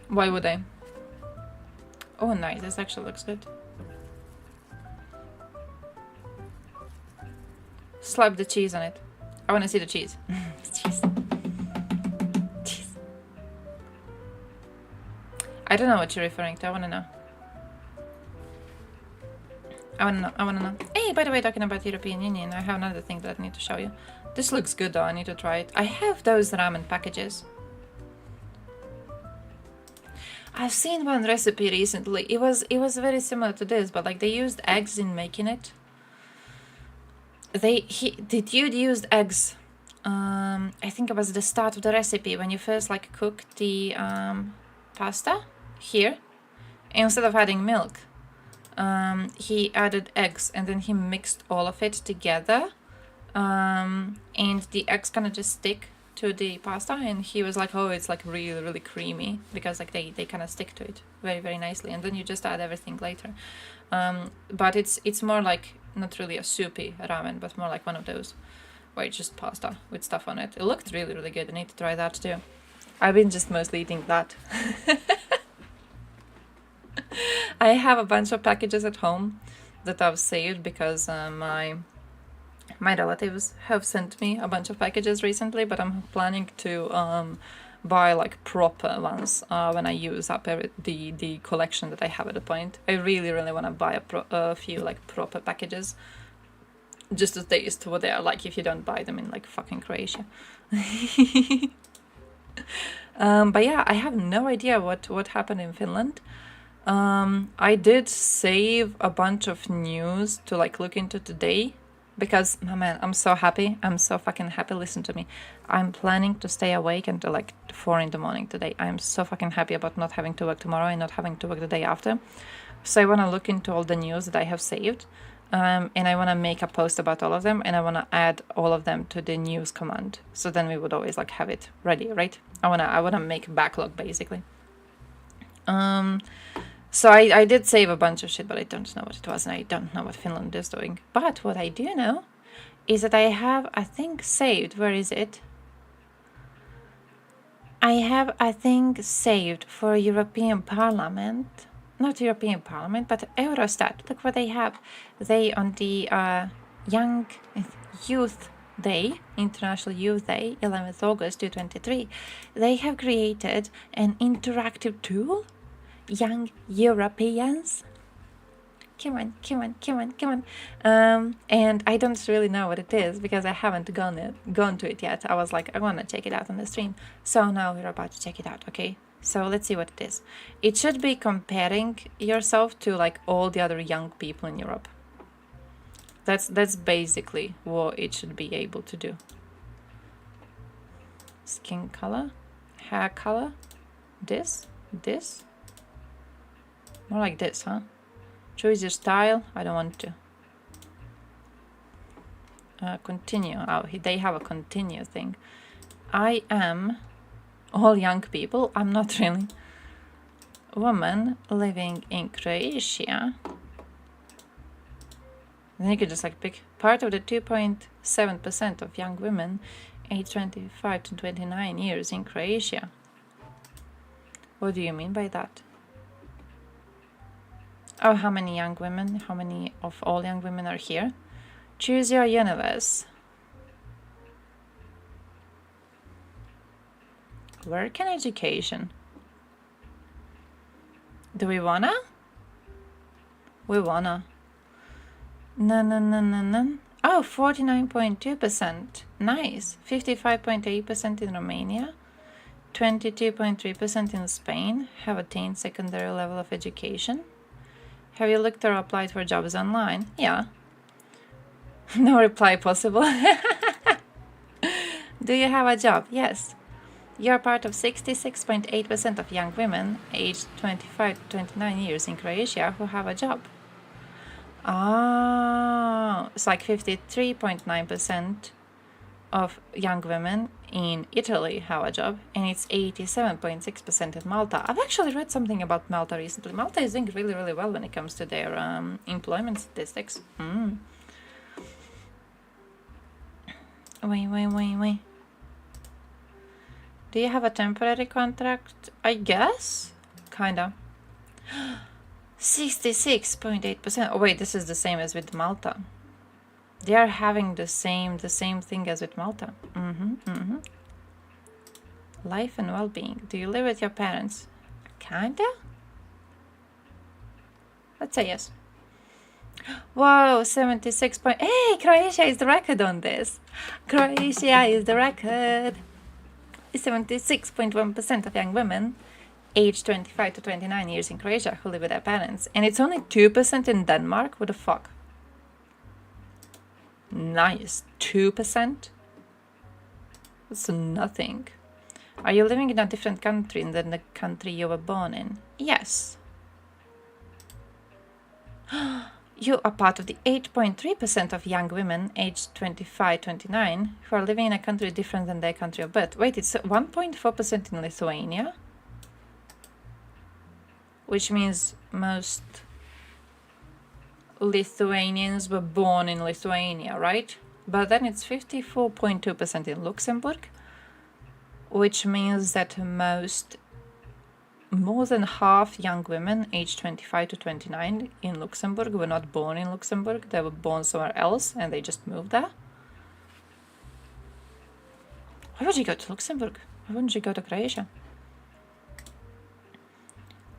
Why would I? Oh, nice. This actually looks good. Slap the cheese on it. I want to see the cheese. Cheese. Cheese. I don't know what you're referring to. I want to know. I wanna know. Hey, by the way, talking about European Union, I have another thing that I need to show you. This looks good though, I need to try it. I have those ramen packages. I've seen one recipe recently. It was very similar to this, but like they used eggs in making it. The dude used eggs. I think it was the start of the recipe when you first like cook the pasta here. Instead of adding milk, he added eggs and then he mixed all of it together. And the eggs kind of just stick to the pasta, and he was like, oh, it's like really, really creamy because like they kind of stick to it very, very nicely, and then you just add everything later. But it's more like not really a soupy ramen, but more like one of those where it's just pasta with stuff on it. It looked really, really good. I need to try that too. I've been just mostly eating that. I have a bunch of packages at home that I've saved because my relatives have sent me a bunch of packages recently, but I'm planning to buy like proper ones when I use up the collection that I have at the point. I really, really want to buy a few like proper packages just to taste what they are like if you don't buy them in like fucking Croatia. But yeah, I have no idea what happened in Finland. I did save a bunch of news to like look into today because, oh man, I'm so happy. I'm so fucking happy. Listen to me. I'm planning to stay awake until like 4 in the morning today. I'm so fucking happy about not having to work tomorrow and not having to work the day after. So I want to look into all the news that I have saved. And I want to make a post about all of them, and I want to add all of them to the news command. So then we would always like have it ready, right? I wanna make a backlog basically. So I did save a bunch of shit, but I don't know what it was, and I don't know what Finland is doing. But what I do know is that I have, I think, saved, where is it? I have, I think, saved for European Parliament, not European Parliament, but Eurostat. Look what they have. They, on the Young Youth Day, International Youth Day, 11th August 2023, they have created an interactive tool. Young Europeans. Come on. And I don't really know what it is because I haven't gone to it yet. I was like, I want to check it out on the stream. So now we're about to check it out, okay? So let's see what it is. It should be comparing yourself to like all the other young people in Europe. That's basically what it should be able to do. Skin color, hair color, this. More like this, huh? Choose your style. I don't want to. Continue. Oh, they have a continue thing. I am all young people. I'm not really. Woman living in Croatia. Then you could just like pick part of the 2.7% of young women aged 25 to 29 years in Croatia. What do you mean by that? Oh, how many young women? How many of all young women are here? Choose your universe. Work and education. Do we wanna? We wanna. No. Oh, 49.2%. Nice. 55.8% in Romania. 22.3% in Spain have attained secondary level of education. Have you looked or applied for jobs online? Yeah. No reply possible. Do you have a job? Yes. You're part of 66.8% of young women aged 25 to 29 years in Croatia who have a job. Oh, it's like 53.9% of young women in Italy have a job, and it's 87.6% in Malta. I've actually read something about Malta recently. Malta is doing really, really well when it comes to their employment statistics. Wait. Do you have a temporary contract? I guess? Kinda. 66.8%. Oh wait, this is the same as with Malta. They are having the same thing as with Malta. Life and well-being. Do you live with your parents? Kinda? Let's say yes. Whoa, 76 point. Hey, Croatia is the record on this. Croatia is the record. 76.1% of young women aged 25 to 29 years in Croatia who live with their parents. And it's only 2% in Denmark. What the fuck? Nice. 2%? That's nothing. Are you living in a different country than the country you were born in? Yes. You are part of the 8.3% of young women aged 25-29 who are living in a country different than their country of birth. Wait, it's 1.4% in Lithuania? Which means most Lithuanians were born in Lithuania, right? But then it's 54.2% in Luxembourg, which means that more than half young women aged 25 to 29 in Luxembourg were not born in Luxembourg. They were born somewhere else and they just moved there. Why would you go to Luxembourg? Why wouldn't you go to Croatia?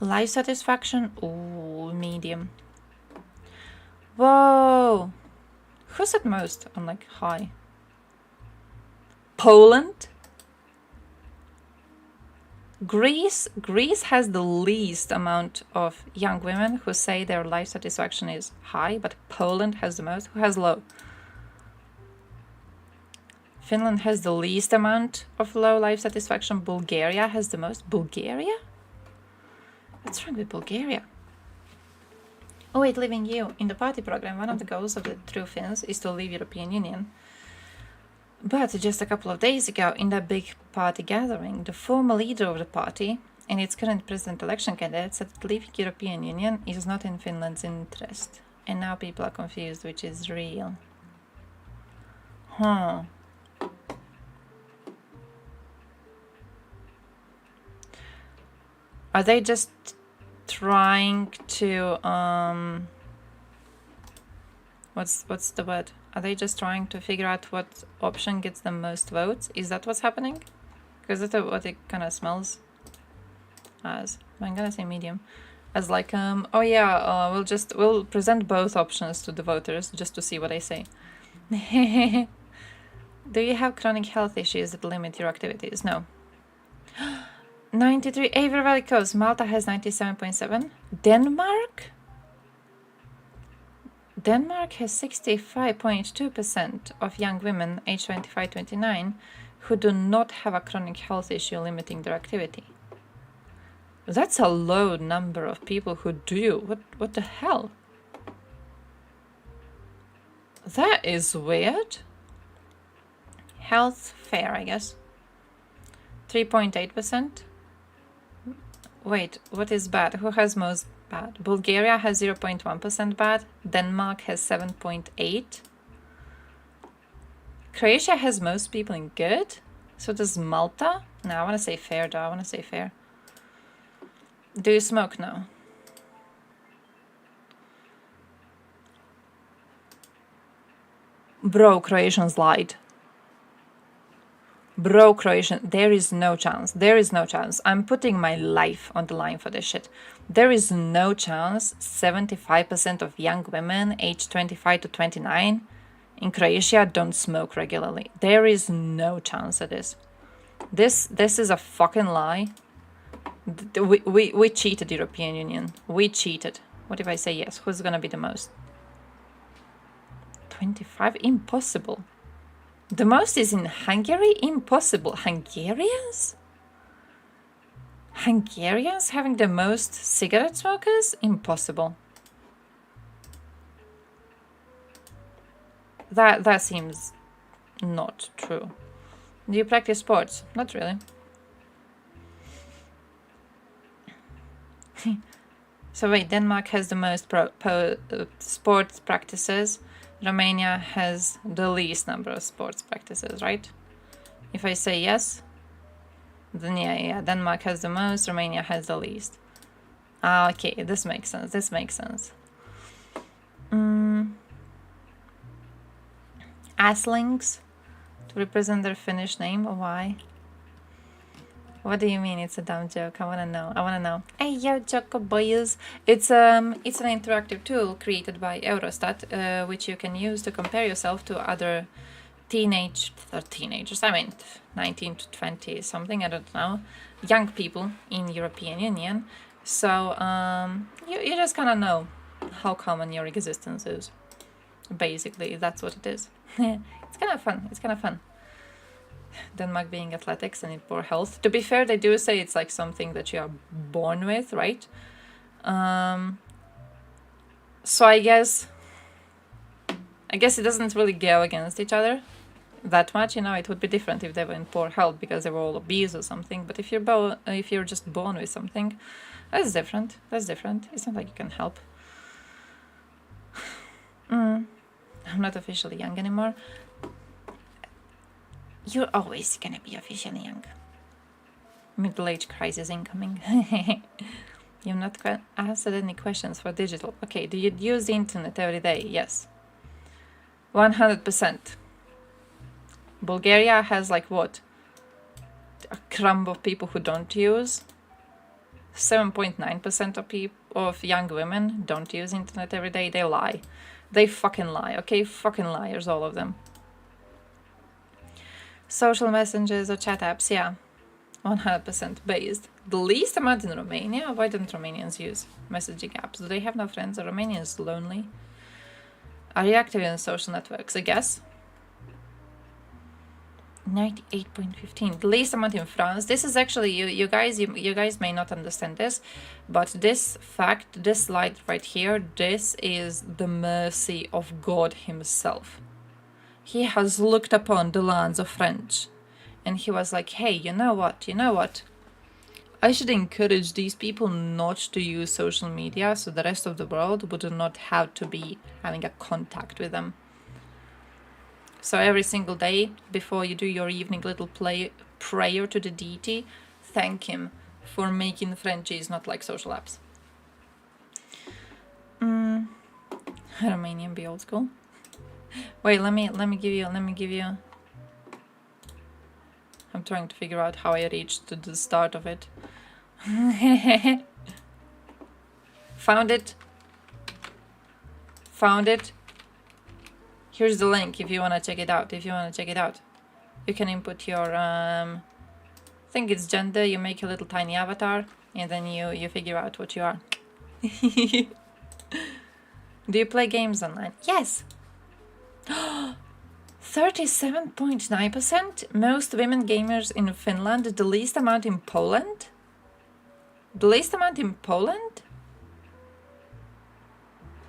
Life satisfaction? Ooh, medium. Whoa! Who's at most on like high? Poland? Greece has the least amount of young women who say their life satisfaction is high, but Poland has the most. Who has low? Finland has the least amount of low life satisfaction. Bulgaria has the most. Bulgaria? What's wrong with Bulgaria? Oh wait, leaving you. In the party program, one of the goals of the True Finns is to leave European Union. But just a couple of days ago, in that big party gathering, the former leader of the party and its current president election candidate said that leaving European Union is not in Finland's interest. And now people are confused, which is real. Huh. Are they just trying to what's the word? Are they just trying to figure out what option gets the most votes? Is that what's happening? Because that's what it kind of smells as. I'm gonna say medium. As like oh yeah, we'll present both options to the voters just to see what they say. Do you have chronic health issues that limit your activities? No. 93. Avery Valley Coast. Malta has 97.7. Denmark? Denmark has 65.2% of young women aged 25-29 who do not have a chronic health issue limiting their activity. That's a low number of people who do. What the hell? That is weird. Health fair, I guess. 3.8%. Wait, what is bad? Who has most bad? Bulgaria has 0.1% bad. Denmark has 7.8%. Croatia has most people in good. So does Malta? No, I want to say fair though. I want to say fair. Do you smoke? No. Bro, Croatians lied. Bro, Croatian, there is no chance. There is no chance. I'm putting my life on the line for this shit. There is no chance 75% of young women aged 25-29 in Croatia don't smoke regularly. There is no chance of this. This is a fucking lie. We cheated, European Union. We cheated. What if I say yes? Who's gonna be the most? 25? Impossible. The most is in Hungary? Impossible. Hungarians? Hungarians having the most cigarette smokers? Impossible. That seems not true. Do you practice sports? Not really. So wait, Denmark has the most sports practices. Romania has the least number of sports practices, right? If I say yes, then yeah, Denmark has the most, Romania has the least. Ah, okay, this makes sense, this makes sense. Asslings, to represent their Finnish name, why? What do you mean it's a dumb joke? I wanna know. I wanna know. Hey yo, Choco Boys! It's an interactive tool created by Eurostat, which you can use to compare yourself to other teenagers. I mean, 19 to 20 something. I don't know. Young people in European Union. So you just kind of know how common your existence is. Basically, that's what it is. It's kind of fun. It's kind of fun. Denmark being athletics and in poor health. To be fair, they do say it's like something that you are born with, right? So I guess it doesn't really go against each other that much. You know, it would be different if they were in poor health because they were all obese or something. But if you're just born with something, that's different. That's different. It's not like you can help. I'm not officially young anymore. You're always gonna be officially young. Middle-age crisis incoming. You've not asked any questions for digital. Okay, do you use the internet every day? Yes. 100%. Bulgaria has like what? A crumb of people who don't use. 7.9% of young women don't use internet every day. They lie. They fucking lie, okay? Fucking liars, all of them. Social messengers or chat apps, yeah. 100% based. The least amount in Romania? Why don't Romanians use messaging apps? Do they have no friends? Are Romanians lonely? Are you active in social networks? I guess. 98.15. The least amount in France. This is actually, you guys may not understand this, but this fact, this slide right here, this is the mercy of God himself. He has looked upon the lands of French and he was like, hey, you know what? I should encourage these people not to use social media so the rest of the world would not have to be having a contact with them. So every single day, before you do your evening little prayer to the deity, thank him for making Frenchies not like social apps. Romanian be old school. Wait, let me give you. I'm trying to figure out how I reached to the start of it. Found it. Here's the link if you want to check it out. You can input your I think it's gender, you make a little tiny avatar and then you figure out what you are. Do you play games online? Yes. 37.9%. Most women gamers in Finland. The least amount in Poland.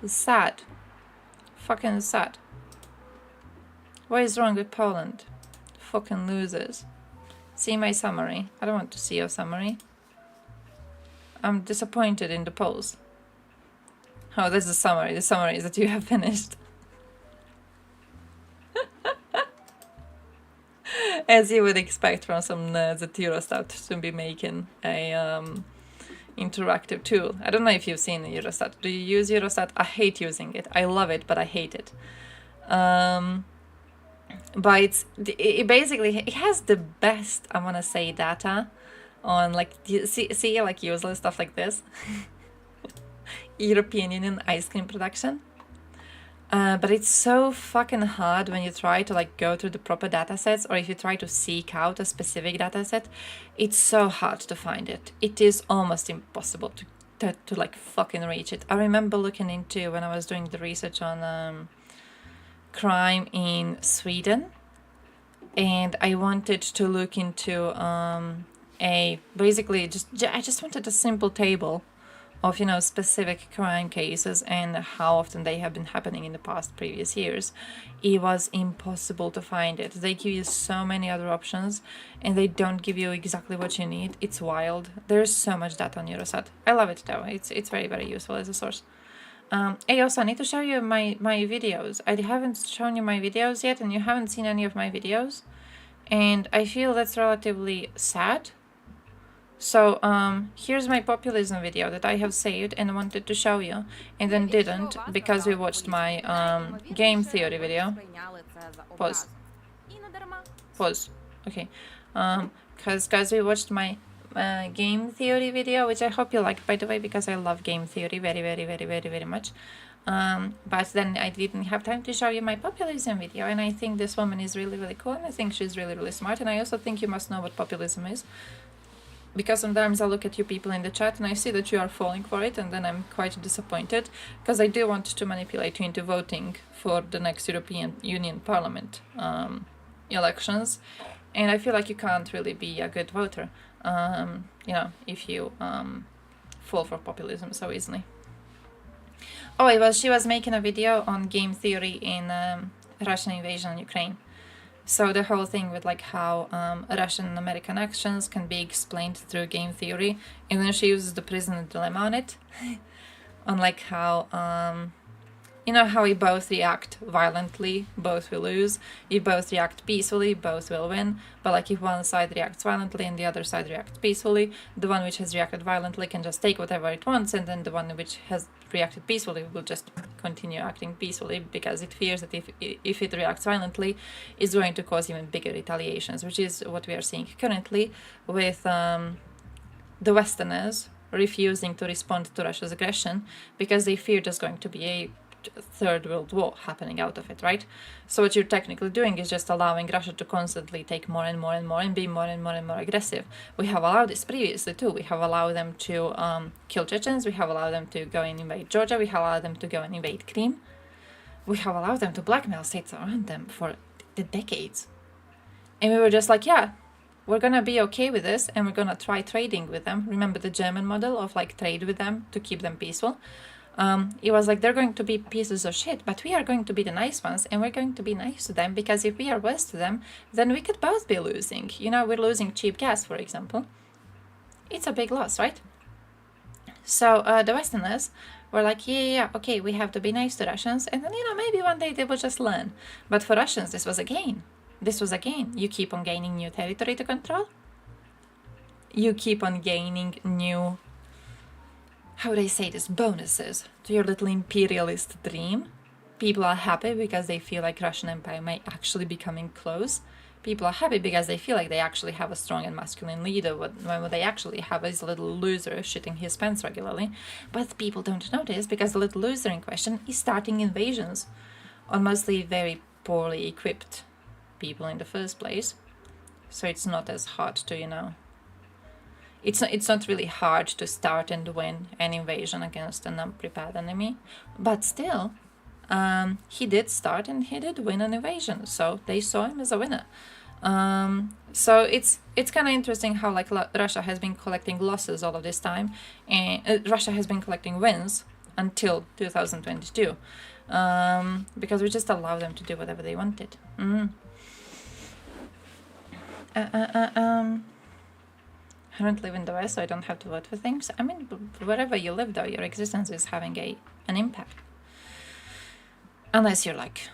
It's sad. Fucking sad. What is wrong with Poland? Fucking losers. See my summary. I don't want to see your summary. I'm disappointed in the polls. Oh, that's the summary. The summary is that you have finished. As you would expect from some nerds at Eurostat to be making a interactive tool. I don't know if you've seen Eurostat. Do you use Eurostat? I hate using it. I love it, but I hate it. But it basically it has the best, I want to say, data on like see like useless stuff like this. European Union ice cream production. But it's so fucking hard when you try to like go through the proper data sets, or if you try to seek out a specific data set, it's so hard to find it. It is almost impossible to like fucking reach it. I remember looking into when I was doing the research on crime in Sweden, and I wanted to look into I just wanted a simple table of, you know, specific crime cases and how often they have been happening in the previous years. It was impossible to find it. They give you so many other options and they don't give you exactly what you need. It's wild. There's so much data on Eurostat. I love it though. It's very, very useful as a source. Hey, also, I need to show you my videos. I haven't shown you my videos yet, and you haven't seen any of my videos. And I feel that's relatively sad. So, here's my populism video that I have saved and wanted to show you, and then didn't, because we watched my game theory video. Pause. Okay. Because guys, we watched my game theory video, which I hope you like, by the way, because I love game theory very, very, very, very, very much. But then I didn't have time to show you my populism video, and I think this woman is really, really cool, and I think she's really, really smart, and I also think you must know what populism is. Because sometimes I look at you people in the chat and I see that you are falling for it, and then I'm quite disappointed, because I do want to manipulate you into voting for the next European Union Parliament elections, and I feel like you can't really be a good voter, you know, if you fall for populism so easily. Oh, she was making a video on game theory in Russian invasion on Ukraine. So the whole thing with like how Russian and American actions can be explained through game theory, and then she uses the prisoner dilemma on it, on like how you know how we both react violently, both will lose. If both react peacefully, both will win. But like if one side reacts violently and the other side reacts peacefully, the one which has reacted violently can just take whatever it wants, and then the one which has reacted peacefully will just continue acting peacefully, because it fears that if it reacts violently, it's going to cause even bigger retaliations, which is what we are seeing currently with the Westerners refusing to respond to Russia's aggression because they fear there's going to be a third world war happening out of it, right? So what you're technically doing is just allowing Russia to constantly take more and more and more and be more and more and more aggressive. We have allowed this previously too. We have allowed them to kill Chechens, we have allowed them to go and invade Georgia, we have allowed them to go and invade Crimea. We have allowed them to blackmail states around them for the decades. And we were just like, yeah, we're gonna be okay with this, and we're gonna try trading with them. Remember the German model of like trade with them to keep them peaceful? It was like, they're going to be pieces of shit, but we are going to be the nice ones, and we're going to be nice to them, because if we are worse to them, then we could both be losing. You know, we're losing cheap gas, for example. It's a big loss, right? So the Westerners were like, yeah, okay, we have to be nice to Russians, and then, you know, maybe one day they will just learn. But for Russians, this was a gain. This was a gain. You keep on gaining new territory to control. You keep on gaining new, how would I say this, bonuses to your little imperialist dream. People are happy because they feel like Russian Empire may actually be coming close. People are happy because they feel like they actually have a strong and masculine leader, when what they actually have is a little loser shitting his pants regularly. But people don't notice, because the little loser in question is starting invasions on mostly very poorly equipped people in the first place. So it's not as hard to, you know, it's not really hard to start and win an invasion against an unprepared enemy, but still, he did start and he did win an invasion, so they saw him as a winner. So it's kind of interesting how like Russia has been collecting losses all of this time, and Russia has been collecting wins until 2022, because we just allowed them to do whatever they wanted. I don't live in the West, so I don't have to vote for things. I mean, wherever you live, though, your existence is having an impact. Unless you're like,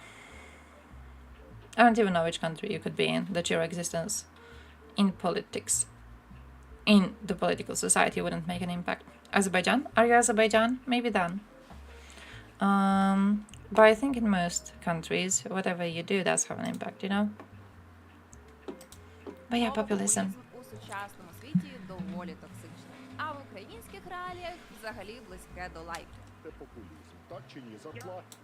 I don't even know which country you could be in, that your existence in politics, in the political society, wouldn't make an impact. Azerbaijan? Are you Azerbaijan? Maybe then. But I think in most countries, whatever you do does have an impact, you know? But yeah, populism. Доволі токсичне. А в українських реаліях взагалі близьке до лайку. Це популізм, так чи ні?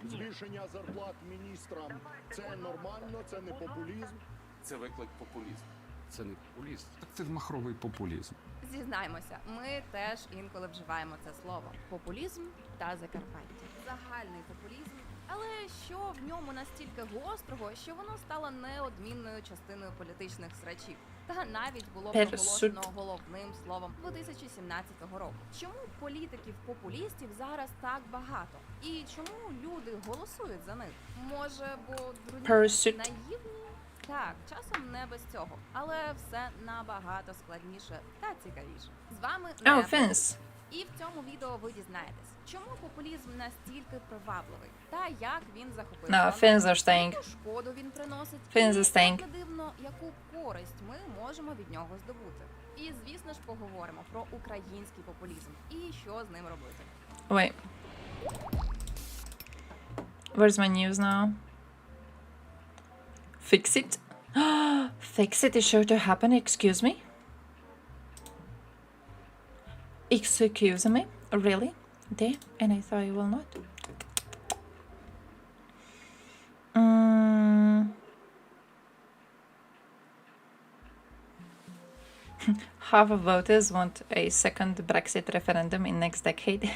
Збільшення зарплат міністрам – це нормально, це не популізм? Це виклик популізм. Це не популізм, так це махровий популізм. Зізнаймося, ми теж інколи вживаємо це слово. Популізм та Закарпаття. Загальний популізм, але що в ньому настільки гострого, що воно стало неодмінною частиною політичних срачів. Та навіть було проголошено головним словом 2017 року. Чому політиків-популістів зараз так багато? І чому люди голосують за них? Може, бо друзі наївні? Так, часом не без цього. Але все набагато складніше та цікавіше. З вами Фінс. І в цьому відео ви дізнаєтесь, чому популізм настільки привабливий, та як він захопив яку шкоду він приносить, і як не дивно, яку користь ми можемо від нього здобути. І, звісно ж, поговоримо про український популізм і що з ним робити. Wait. Where's my news now? Fix it? Exit is sure to happen, excuse me? Excuse me? Really? There? And I thought you will not? Half of voters want a second Brexit referendum in next decade.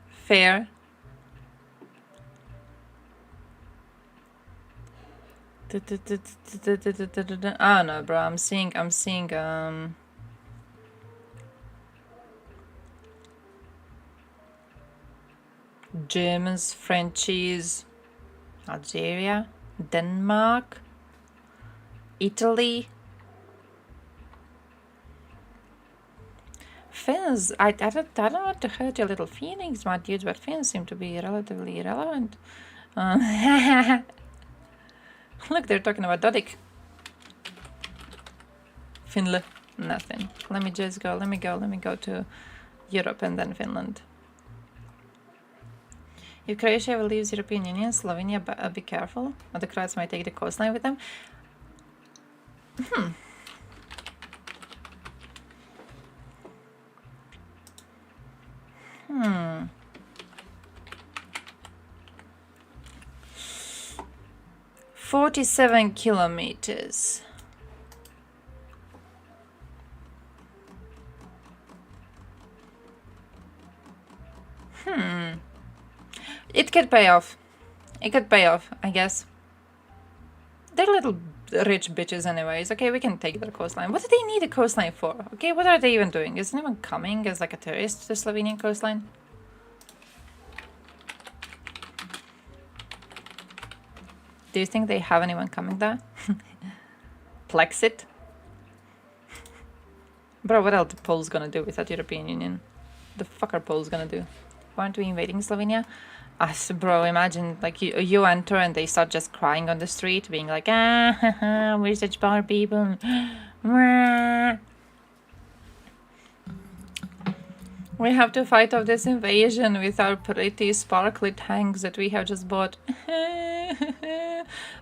Fair. Oh no, bro, I'm seeing Germans, Frenchies, Algeria, Denmark, Italy. Finns, I don't want to hurt your little feelings, my dudes, but Finns seem to be relatively irrelevant. Look, they're talking about Dodik. Finland, nothing. Let me go to Europe and then Finland. If Croatia ever leaves European Union, Slovenia, be careful. Or the Croats might take the coastline with them. 47 kilometers. It could pay off. It could pay off, I guess. They're little rich bitches anyways. Okay, we can take their coastline. What do they need a coastline for? Okay, what are they even doing? Is anyone coming as like a tourist to the Slovenian coastline? Do you think they have anyone coming there? Plexit? Bro, what else the Poles gonna do with that European Union? The fuck are Poles gonna do? Why aren't we invading Slovenia? Bro, imagine like you enter and they start just crying on the street, being like, we're such poor people. We have to fight off this invasion with our pretty sparkly tanks that we have just bought.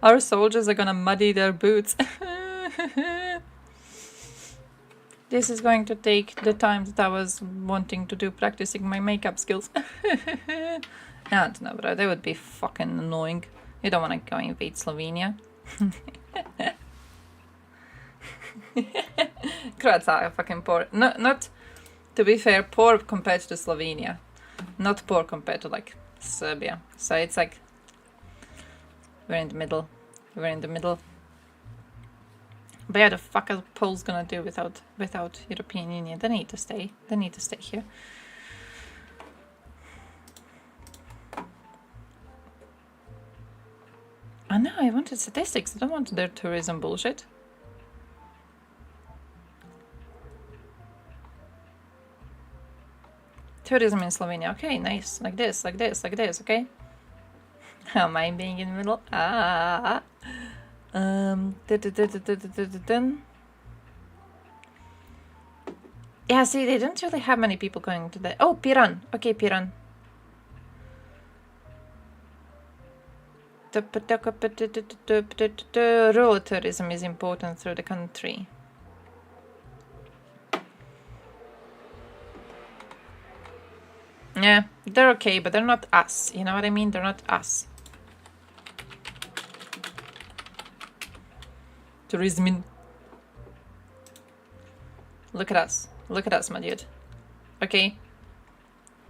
Our soldiers are gonna muddy their boots. This is going to take the time that I was wanting to do practicing my makeup skills. I don't know, bro. They would be fucking annoying. You don't want to go invade Slovenia. Croats are fucking poor. No, not, to be fair, poor compared to Slovenia. Not poor compared to, like, Serbia. So it's like, we're in the middle. We're in the middle. But yeah, the fuck are the Poles gonna do without European Union? They need to stay. They need to stay here. Oh no, I wanted statistics. I don't want their tourism bullshit. Tourism in Slovenia. Okay, nice. Like this, like this, like this, okay? How am I being in the middle? Yeah, see, they don't really have many people going to the... Oh, Piran. Okay, Piran. Rural tourism is important through the country. Yeah, they're okay, but they're not us. You know what I mean? They're not us. Tourism. Look at us. Look at us, my dude. Okay?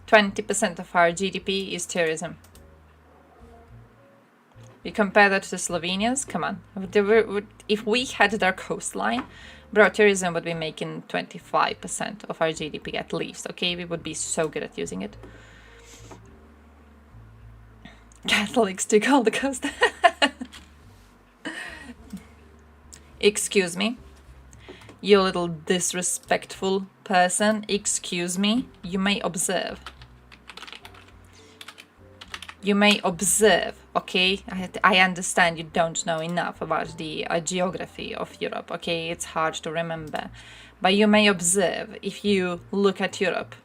20% of our GDP is tourism. You compare that to Slovenians? Come on. If we had their coastline, bro, tourism would be making 25% of our GDP at least, okay? We would be so good at using it. Catholics took all the coast. Excuse me. You little disrespectful person. Excuse me. You may observe. You may observe, okay? I understand you don't know enough about the geography of Europe, okay? It's hard to remember. But you may observe if you look at Europe.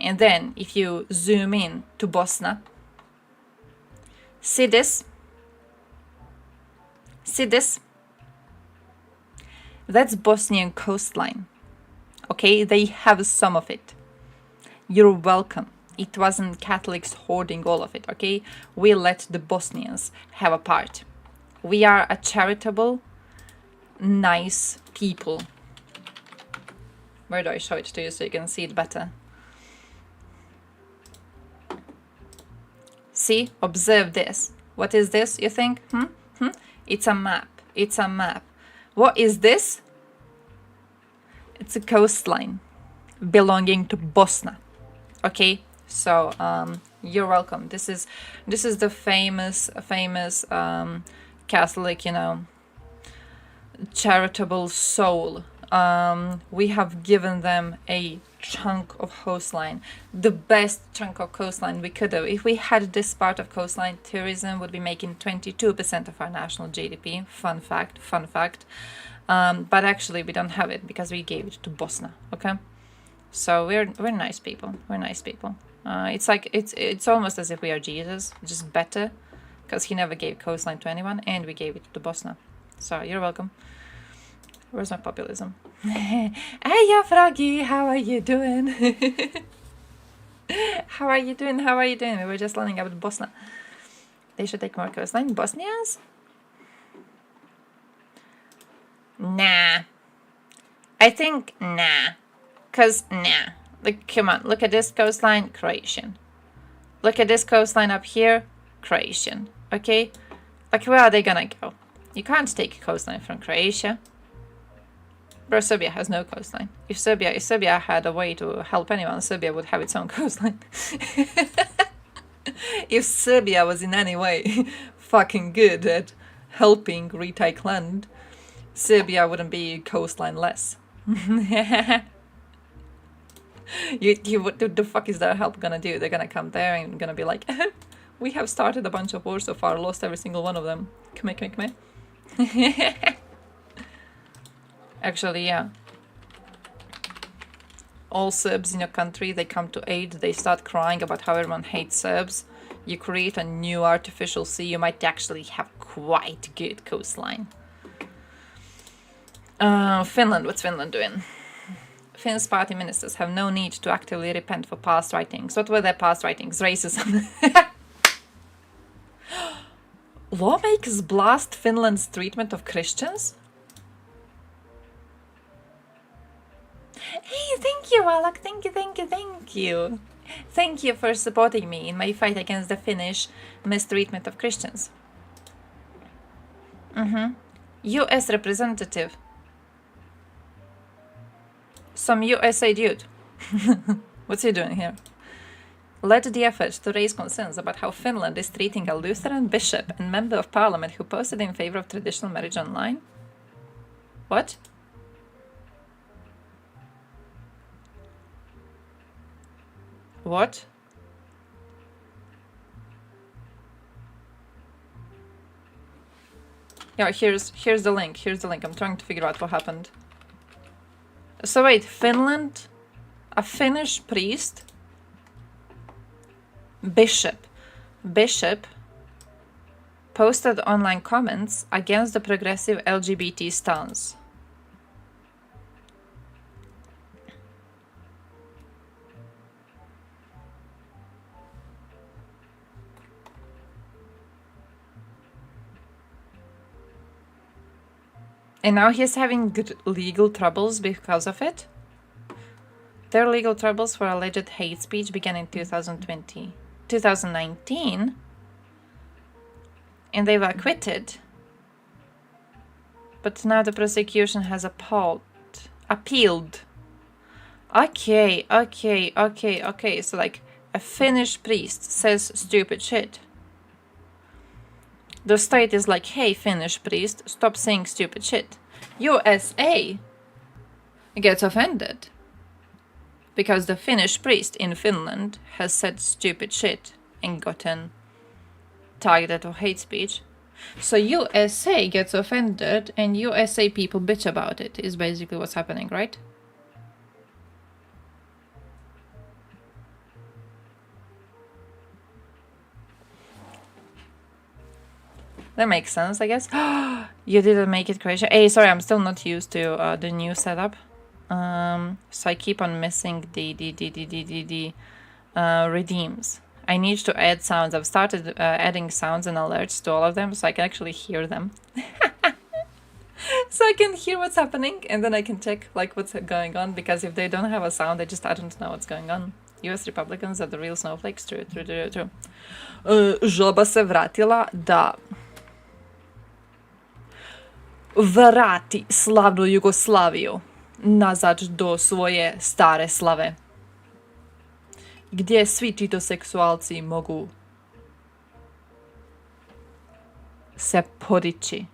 And then if you zoom in to Bosnia. See this? See this? That's Bosnian coastline. Okay, they have some of it. You're welcome. It wasn't Catholics hoarding all of it, okay? We let the Bosnians have a part. We are a charitable, nice people. Where do I show it to you so you can see it better? See? Observe this. What is this, you think? It's a map. It's a map. What is this? It's a coastline belonging to Bosnia. Okay? So, you're welcome. This is the famous Catholic, you know, charitable soul. We have given them a chunk of coastline, the best chunk of coastline we could have. If we had this part of coastline, tourism would be making 22% of our national GDP. Fun fact. But actually, we don't have it because we gave it to Bosnia. Okay, so we're nice people. We're nice people. It's like it's almost as if we are Jesus, just better, because he never gave coastline to anyone, and we gave it to Bosnia. So you're welcome. Where's my populism? Hey, Froggy, how are you doing? How are you doing? How are you doing? We were just learning about Bosnia. They should take more coastline. Bosnians? Nah. I think nah. Cause nah. Like, come on, look at this coastline, Croatian. Look at this coastline up here, Croatian. Okay? Like, where are they gonna go? You can't take a coastline from Croatia. Bro, Serbia has no coastline. If Serbia had a way to help anyone, Serbia would have its own coastline. If Serbia was in any way fucking good at helping retake land, Serbia wouldn't be coastline-less. What the fuck is their help gonna do? They're gonna come there and gonna be like, we have started a bunch of wars so far, lost every single one of them. Come here. Actually, yeah. All Serbs in your country, they come to aid, they start crying about how everyone hates Serbs. You create a new artificial sea, you might actually have quite good coastline. Finland, what's Finland doing? Finns party ministers have no need to actively repent for past writings. What were their past writings? Racism. Lawmakers blast Finland's treatment of Christians? Hey, thank you, Alec. Thank you. Thank you for supporting me in my fight against the Finnish mistreatment of Christians. US representative. Some USA dude. What's he doing here? Led the effort to raise concerns about how Finland is treating a Lutheran bishop and member of parliament who posted in favor of traditional marriage online. What? What? Yeah, here's the link. Here's the link. I'm trying to figure out what happened. So wait, Finland? A Finnish priest? Bishop posted online comments against the progressive LGBT stance. And now he's having legal troubles because of it? Their legal troubles for alleged hate speech began in 2019, and they were acquitted. But now the prosecution has appealed. Okay. So like a Finnish priest says stupid shit. The state is like, hey, Finnish priest, stop saying stupid shit. USA gets offended because the Finnish priest in Finland has said stupid shit and gotten targeted for hate speech. So USA gets offended and USA people bitch about it, is basically what's happening, right? That makes sense, I guess. You didn't make it Croatia. Hey, sorry, I'm still not used to the new setup. So I keep on missing the redeems. I need to add sounds. I've started adding sounds and alerts to all of them so I can actually hear them. So I can hear what's happening and then I can check like what's going on, because if they don't have a sound, I don't know what's going on. US Republicans are the real snowflakes. True. Žaba se vratila da vrati slavnu Jugoslaviju nazad do svoje stare slave, gdje svi čitoseksualci mogu se podići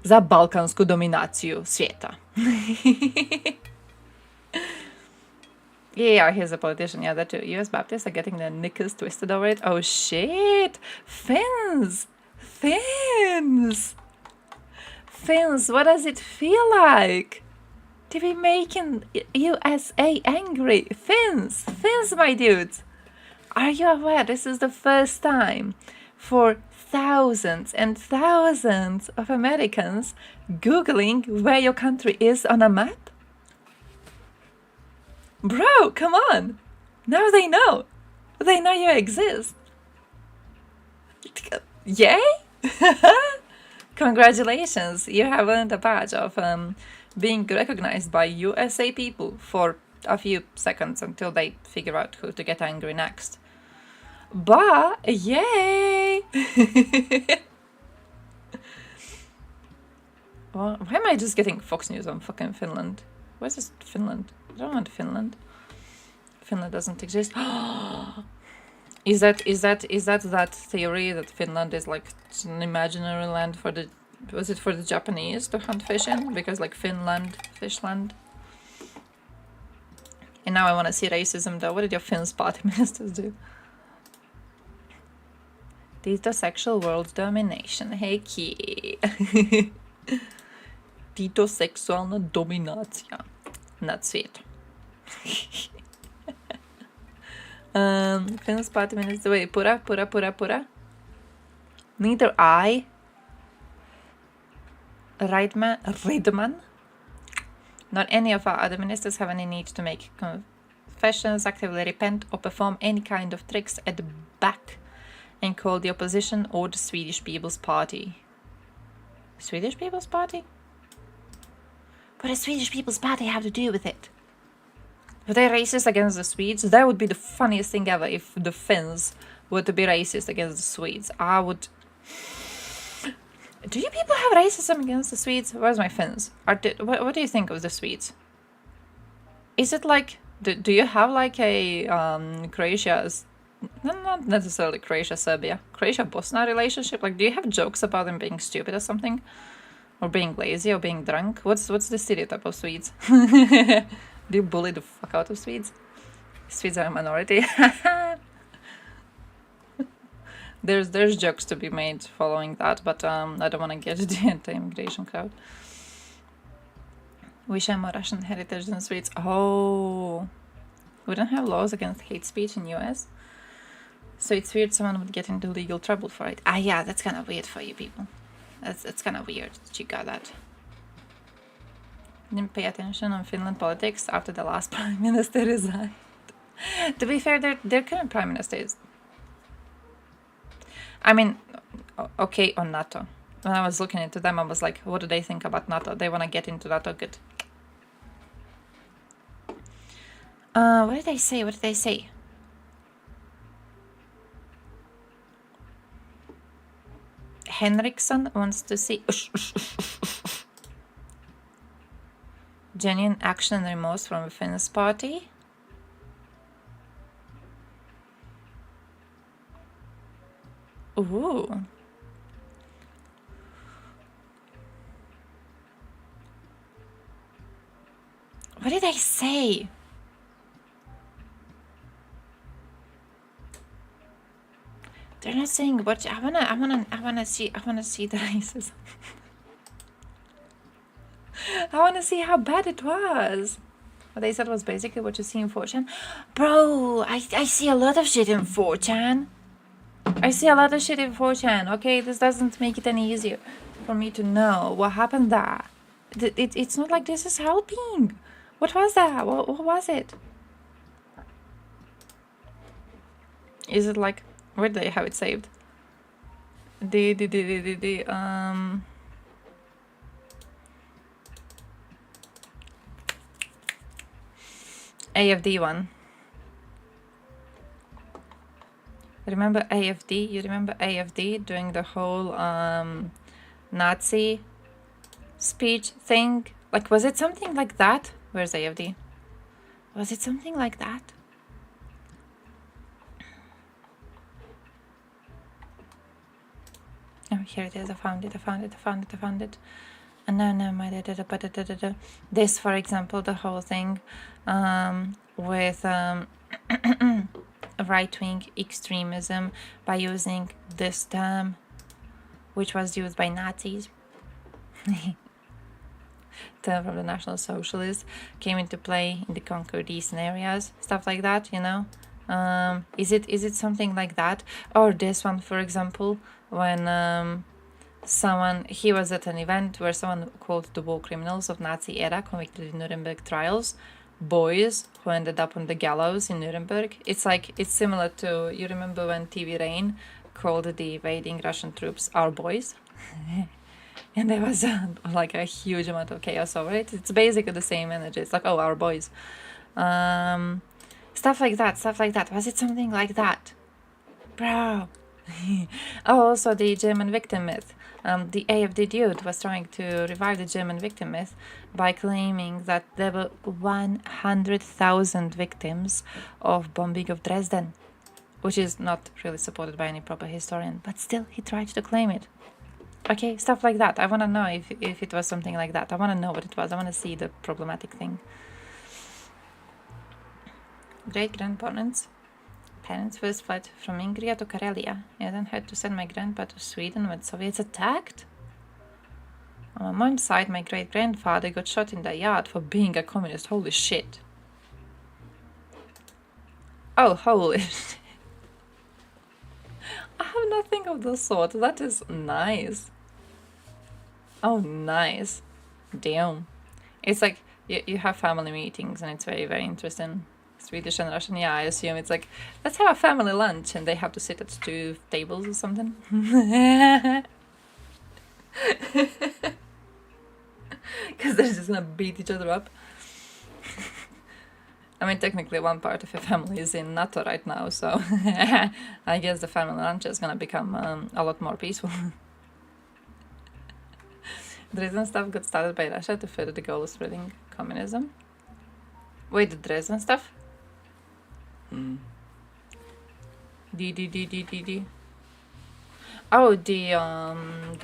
za balkansku dominaciju svijeta. Yeah, here's a politician. Yeah, that too. US Baptists are getting their knickers twisted over it. Oh shit! Finns! What does it feel like to be making USA angry? Finns, my dudes! Are you aware this is the first time for thousands and thousands of Americans Googling where your country is on a map? Bro, come on! Now they know! They know you exist! Yay? Congratulations! You have earned a badge of being recognized by USA people for a few seconds until they figure out who to get angry next. But, yay! Well, why am I just getting Fox News on fucking Finland? Where's this Finland? I don't want Finland. Finland doesn't exist. Is that theory that Finland is like an imaginary land for the... Was it for the Japanese to hunt fish in? Because like Finland, fishland. And now I want to see racism though. What did your Finns party ministers do? Tito sexual world domination. Heki. Tito seksualna dominacja nad svijetom. Finns party minister. Wait, pura. Neither I, Rydman, nor any of our other ministers have any need to make confessions, actively repent, or perform any kind of tricks at the back and call the opposition or the Swedish People's Party. Swedish People's Party? What does Swedish People's Party have to do with it? Were they racist against the Swedes? That would be the funniest thing ever if the Finns were to be racist against the Swedes. I would... Do you people have racism against the Swedes? Where's my Finns? What do you think of the Swedes? Is it like... Do you have like a Croatia's... Not necessarily Croatia-Serbia. Croatia-Bosnia relationship? Like, do you have jokes about them being stupid or something? Or being lazy or being drunk? What's the stereotype of Swedes? Do you bully the fuck out of Swedes? Swedes are a minority. There's jokes to be made following that, but I don't want to get the anti-immigration crowd. We share more Russian heritage than Swedes. Oh, we don't have laws against hate speech in US, so it's weird someone would get into legal trouble for it. Ah, yeah, that's kind of weird for you people. That's kind of weird that you got that. Didn't pay attention on Finland politics after the last prime minister resigned. To be fair, their current prime minister is... I mean, okay on NATO. When I was looking into them, I was like, what do they think about NATO? They want to get into NATO, good. What did they say? Henriksson wants to see genuine action and remorse from the Finnish party. Ooh. What did I say? They're not saying what. I wanna see the racism. I wanna see how bad it was. What they said was basically what you see in 4chan. Bro, I see a lot of shit in 4chan. I see a lot of shit in 4chan, okay? This doesn't make it any easier for me to know what happened there. It's not like this is helping. What was that? What was it? Is it like... Where do they have it saved? AFD one. Remember AFD? You remember AFD doing the whole Nazi speech thing? Like, was it something like that? Where's AFD? Was it something like that? Oh, here it is. I found it. No, this, for example, the whole thing with right-wing extremism by using this term, which was used by Nazis. Term from the National Socialists came into play in the conquered eastern areas, stuff like that, you know. Is it something like that? Or this one, for example, when he was at an event where someone called the war criminals of Nazi era convicted in Nuremberg trials boys who ended up on the gallows in Nuremberg. It's similar to, you remember when TV Rain called the invading Russian troops our boys? And there was like a huge amount of chaos over it. It's basically the same energy. It's like, oh, our boys. Stuff like that. Was it something like that? Bro. Oh, also the German victim myth. The AFD dude was trying to revive the German victim myth by claiming that there were 100,000 victims of bombing of Dresden, which is not really supported by any proper historian, but still he tried to claim it. Okay, stuff like that. I want to know if it was something like that. I want to know what it was. I want to see the problematic thing. Great-grandparents. Parents first fled from Ingria to Karelia. I then had to send my grandpa to Sweden when Soviets attacked. On my mom's side, my great-grandfather got shot in the yard for being a communist. Holy shit. Oh, holy shit. I have nothing of the sort. That is nice. Oh, nice. Damn. It's like you have family meetings and it's very, very interesting. Swedish and Russian, yeah, I assume it's like, let's have a family lunch and they have to sit at 2 tables or something. Because they're just gonna beat each other up. I mean, technically one part of your family is in NATO right now, so I guess the family lunch is gonna become a lot more peaceful. Dresden stuff got started by Russia to further the goal of spreading communism. Wait, the Dresden stuff? Oh, the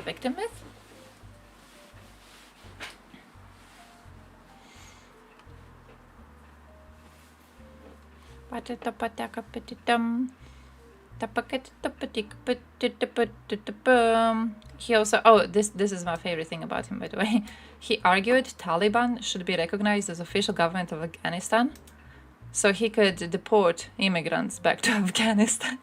victim myth? He also, oh, this is my favorite thing about him, by the way. He argued Taliban should be recognized as official government of Afghanistan, so he could deport immigrants back to Afghanistan.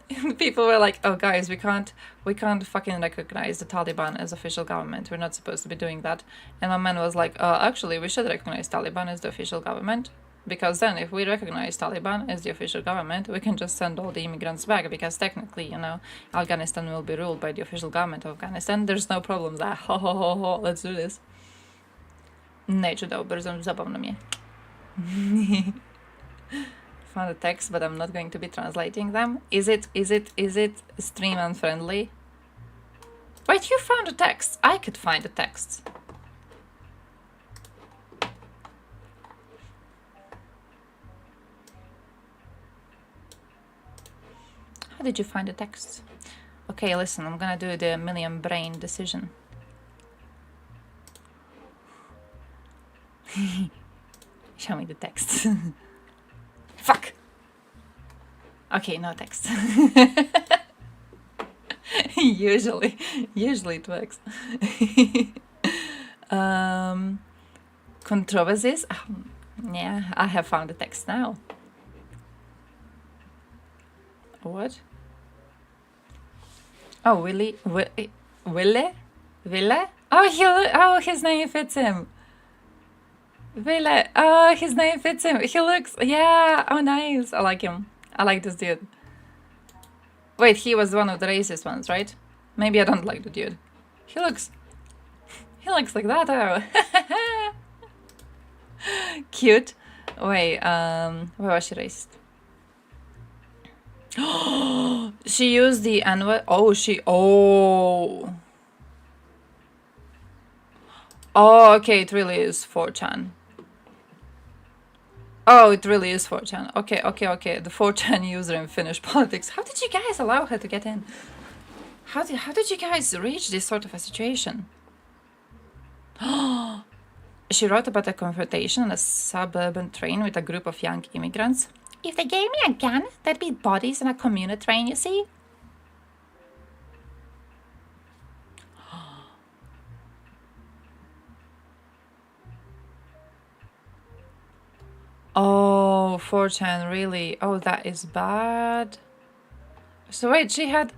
And people were like, oh guys, we can't fucking recognize the Taliban as official government. We're not supposed to be doing that. And my man was like, actually, we should recognize Taliban as the official government. Because then if we recognize Taliban as the official government, we can just send all the immigrants back. Because technically, you know, Afghanistan will be ruled by the official government of Afghanistan. There's no problem there. Ho ho ho ho, let's do this. Neću da ubrzam, zabavno mi je. Found the text, but I'm not going to be translating them. Is it stream unfriendly? Wait, you found the text. I could find the text. How did you find the text? Okay, listen, I'm gonna do the million brain decision. Show me the text. Fuck! Okay, no text. Usually it works. Controversies? Yeah, I have found the text now. What? Oh, Willie? Wille? Oh, his name fits him. Wille. Oh, his name fits him. He looks... Yeah. Oh, nice. I like him. I like this dude. Wait, he was one of the racist ones, right? Maybe I don't like the dude. He looks like that, oh. Cute. Wait, where was she racist? She used the N-word. Oh, Oh, okay, it really is 4chan. Oh, it really is 4chan. Okay. The 4chan user in Finnish politics. How did you guys allow her to get in? How did you guys reach this sort of a situation? She wrote about a confrontation on a suburban train with a group of young immigrants. If they gave me a gun, there'd be bodies on a commuter train, you see? Oh, 4chan, really? Oh, that is bad. So wait, she had...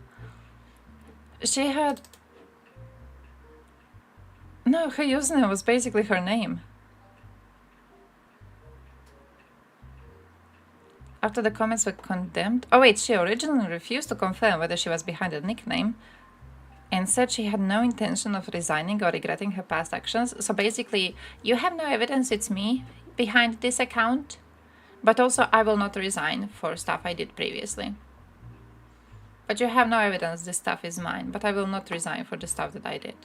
No, her username was basically her name. After the comments were condemned... Oh wait, she originally refused to confirm whether she was behind the nickname and said she had no intention of resigning or regretting her past actions. So basically, you have no evidence it's me behind this account, but also I will not resign for stuff I did previously. But you have no evidence this stuff is mine, but I will not resign for the stuff that I did.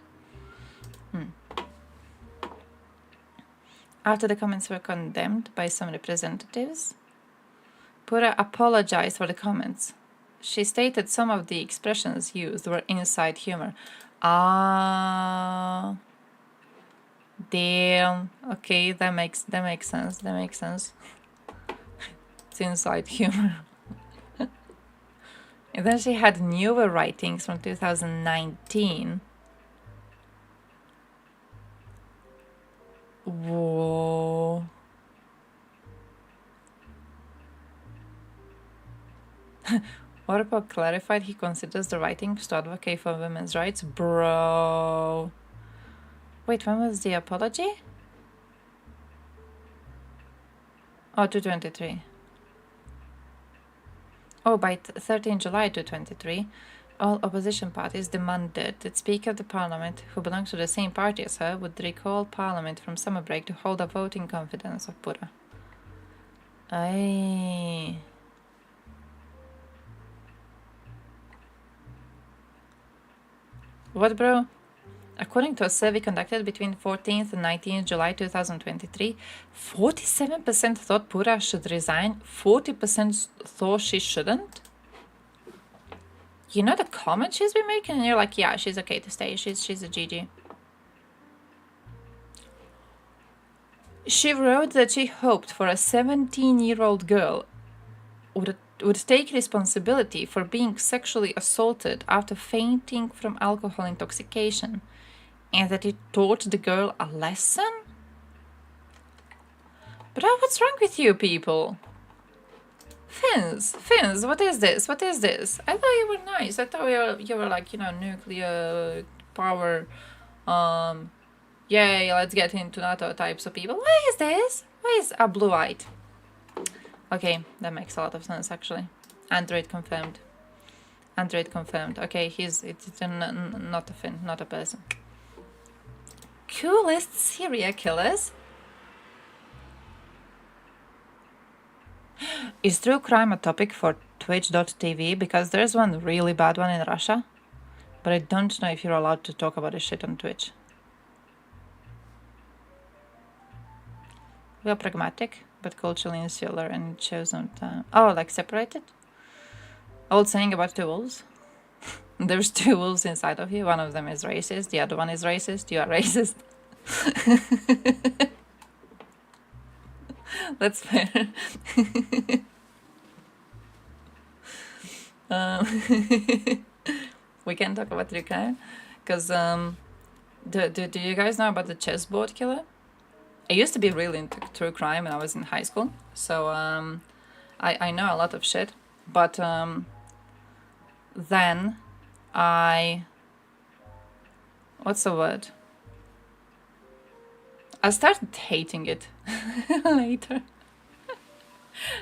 After the comments were condemned by some representatives, Pura apologized for the comments. She stated some of the expressions used were inside humor. Ah, damn. Okay, that makes sense. That makes sense. It's inside humor. And then she had newer writings from 2019. Whoa. Orpo clarified he considers the writings to advocate for women's rights. Bro. Wait, when was the apology? Oh, 223. Oh, by 13 July 2023, all opposition parties demanded that Speaker of the Parliament, who belongs to the same party as her, would recall Parliament from summer break to hold a vote in confidence of Pura. Aye. What, bro? According to a survey conducted between 14th and 19th July 2023, 47% thought Pura should resign, 40% thought she shouldn't. You know the comment she's been making, and you're like, yeah, she's okay to stay. She's a GG. She wrote that she hoped for a 17-year-old girl would take responsibility for being sexually assaulted after fainting from alcohol intoxication, and that it taught the girl a lesson? But what's wrong with you people? Finns, what is this? What is this? I thought you were nice. I thought you were like, you know, nuclear power, yay, let's get into NATO types of people. What is this? What is a blue-eyed? Okay, that makes a lot of sense actually. Android confirmed. Android confirmed. Okay, it's not a Finn, not a person. Coolest serial killers? Is true crime a topic for Twitch.tv? Because there's one really bad one in Russia, but I don't know if you're allowed to talk about this shit on Twitch. We are pragmatic, but culturally insular and chosen time. Oh, like separated? Old saying about two wolves. There's two wolves inside of you. One of them is racist. The other one is racist. You are racist. That's fair. We can talk about true crime. Because, do you guys know about the chessboard killer? I used to be really into true crime when I was in high school. So, I know a lot of shit. But, then what's the word? I started hating it later.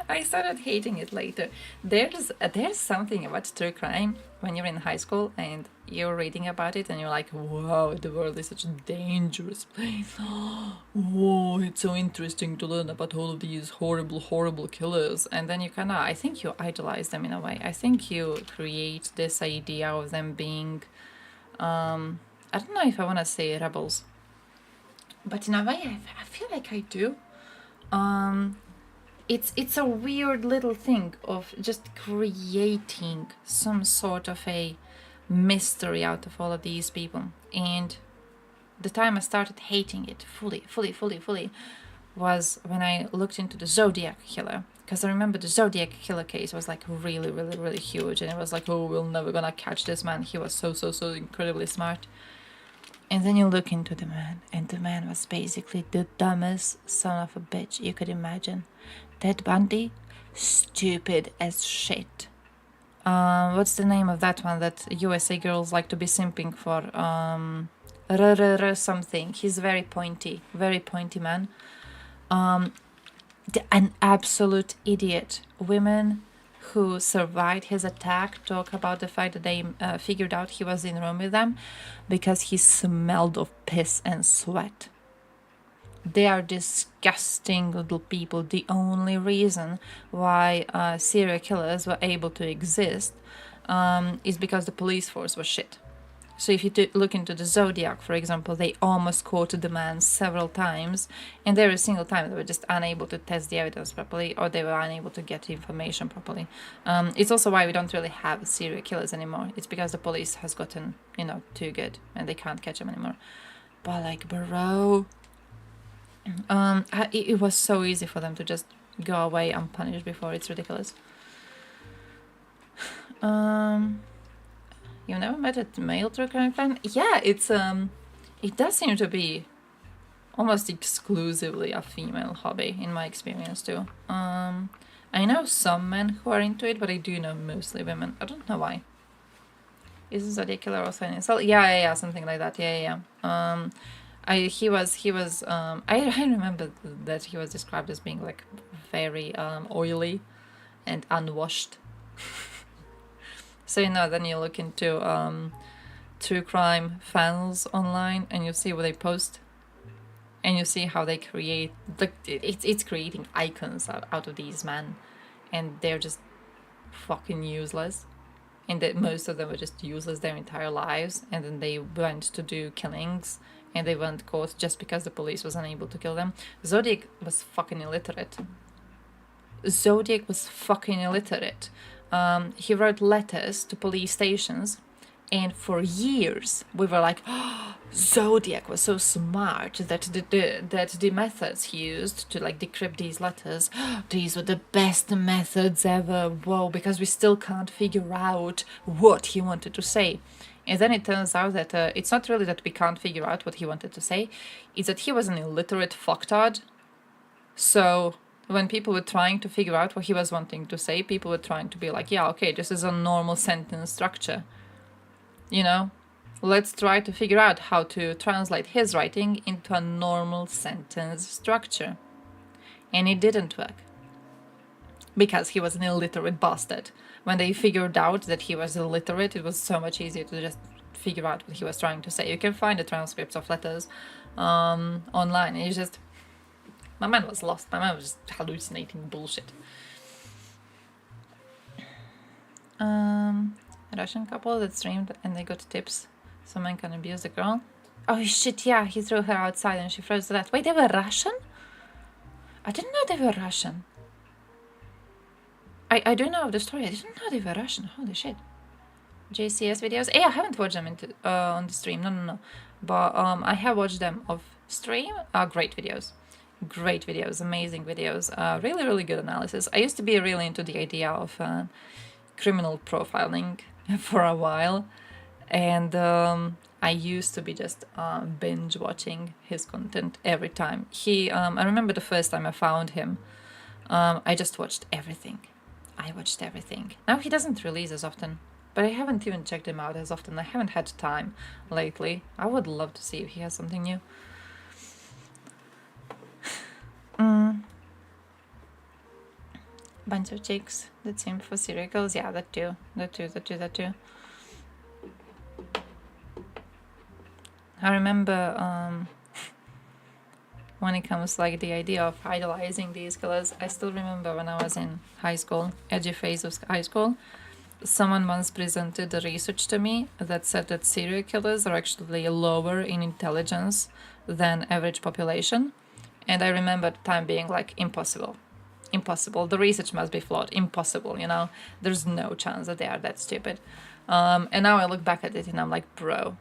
I started hating it later. There's something about true crime when you're in high school and you're reading about it and you're like, wow, the world is such a dangerous place. Whoa, it's so interesting to learn about all of these horrible, horrible killers. And then you kind of, I think you idolize them in a way. I think you create this idea of them being, I don't know if I want to say rebels. But in a way, I feel like I do. It's a weird little thing of just creating some sort of a mystery out of all of these people. And the time I started hating it fully was when I looked into the Zodiac Killer. Because I remember the Zodiac Killer case was like really, really, really huge. And it was like, oh, we're never gonna catch this man. He was so incredibly smart. And then you look into the man, and the man was basically the dumbest son of a bitch you could imagine. Ted Bundy, stupid as shit. What's the name of that one that USA girls like to be simping for? Something. He's very pointy man. An absolute idiot. Women who survived his attack talk about the fact that they figured out he was in the room with them because he smelled of piss and sweat. They are disgusting little people. The only reason why serial killers were able to exist is because the police force was shit. So if you look into the Zodiac, for example, they almost caught the man several times, and every single time they were just unable to test the evidence properly, or they were unable to get information properly. It's also why we don't really have serial killers anymore. It's because the police has gotten, too good, and they can't catch them anymore. But like, bro, it was so easy for them to just go away unpunished before. It's ridiculous. You've never met a male true crime fan? Yeah, it does seem to be almost exclusively a female hobby in my experience too. I know some men who are into it, but I do know mostly women. I don't know why. Is the Zodiac Killer also an insult? Yeah, something like that. Yeah. I remember that he was described as being like very oily and unwashed. So then you look into true crime fans online and you see what they post, and you see how they create, like, it's creating icons out of these men, and they're just fucking useless, and that most of them were just useless their entire lives, and then they went to do killings and they weren't caught just because the police was unable to kill them. Zodiac was fucking illiterate. He wrote letters to police stations, and for years we were like, oh, Zodiac was so smart that the methods he used to like decrypt these letters, these were the best methods ever. Whoa, because we still can't figure out what he wanted to say. And then it turns out that it's not really that we can't figure out what he wanted to say, it's that he was an illiterate fucktard. So when people were trying to figure out what he was wanting to say, people were trying to be like, yeah, okay, this is a normal sentence structure. Let's try to figure out how to translate his writing into a normal sentence structure. And it didn't work. Because he was an illiterate bastard. When they figured out that he was illiterate, it was so much easier to just figure out what he was trying to say. You can find the transcripts of letters online. It's just... my man was lost. My man was just hallucinating bullshit. Russian couple that streamed and they got tips. Some man can abuse the girl. Oh shit, yeah, he threw her outside and she froze to death. Wait, they were Russian? I didn't know they were Russian. I do know the story. I didn't know they were Russian. Holy shit. JCS videos? Yeah, I haven't watched them on the stream. No. But I have watched them off stream. Great videos. Great videos, amazing videos, really, really good analysis. I used to be really into the idea of criminal profiling for a while, and I used to be just binge watching his content every time. I remember the first time I found him, I just watched everything. Now he doesn't release as often. But I haven't even checked him out as often. I haven't had time lately. I would love to see if he has something new. Bunch of chicks that seem for serial killers. Yeah, that too. That too. I remember when it comes like the idea of idolizing these killers, I still remember when I was in high school, edgy phase of high school, someone once presented a research to me that said that serial killers are actually lower in intelligence than average population. And I remember at the time being like, impossible. Impossible. The research must be flawed. Impossible, you know? There's no chance that they are that stupid. And now I look back at it and I'm like, bro,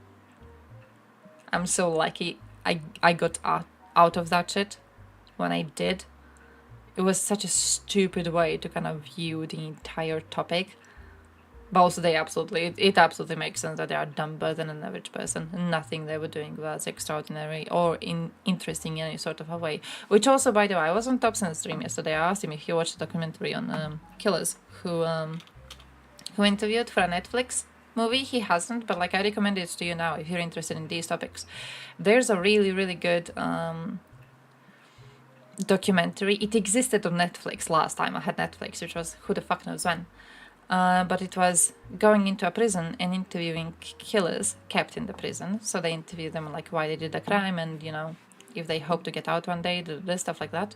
I'm so lucky I got out of that shit when I did. It was such a stupid way to kind of view the entire topic. But also it absolutely makes sense that they are dumber than an average person. Nothing they were doing was extraordinary or interesting in any sort of a way. Which also, by the way, I was on Thompson's stream yesterday. I asked him if he watched a documentary on killers who interviewed for a Netflix movie. He hasn't, but like I recommend it to you now if you're interested in these topics. There's a really, really good documentary. It existed on Netflix last time I had Netflix, which was who the fuck knows when. But it was going into a prison and interviewing killers kept in the prison. So they interview them like why they did the crime and, you know, if they hope to get out one day, stuff like that.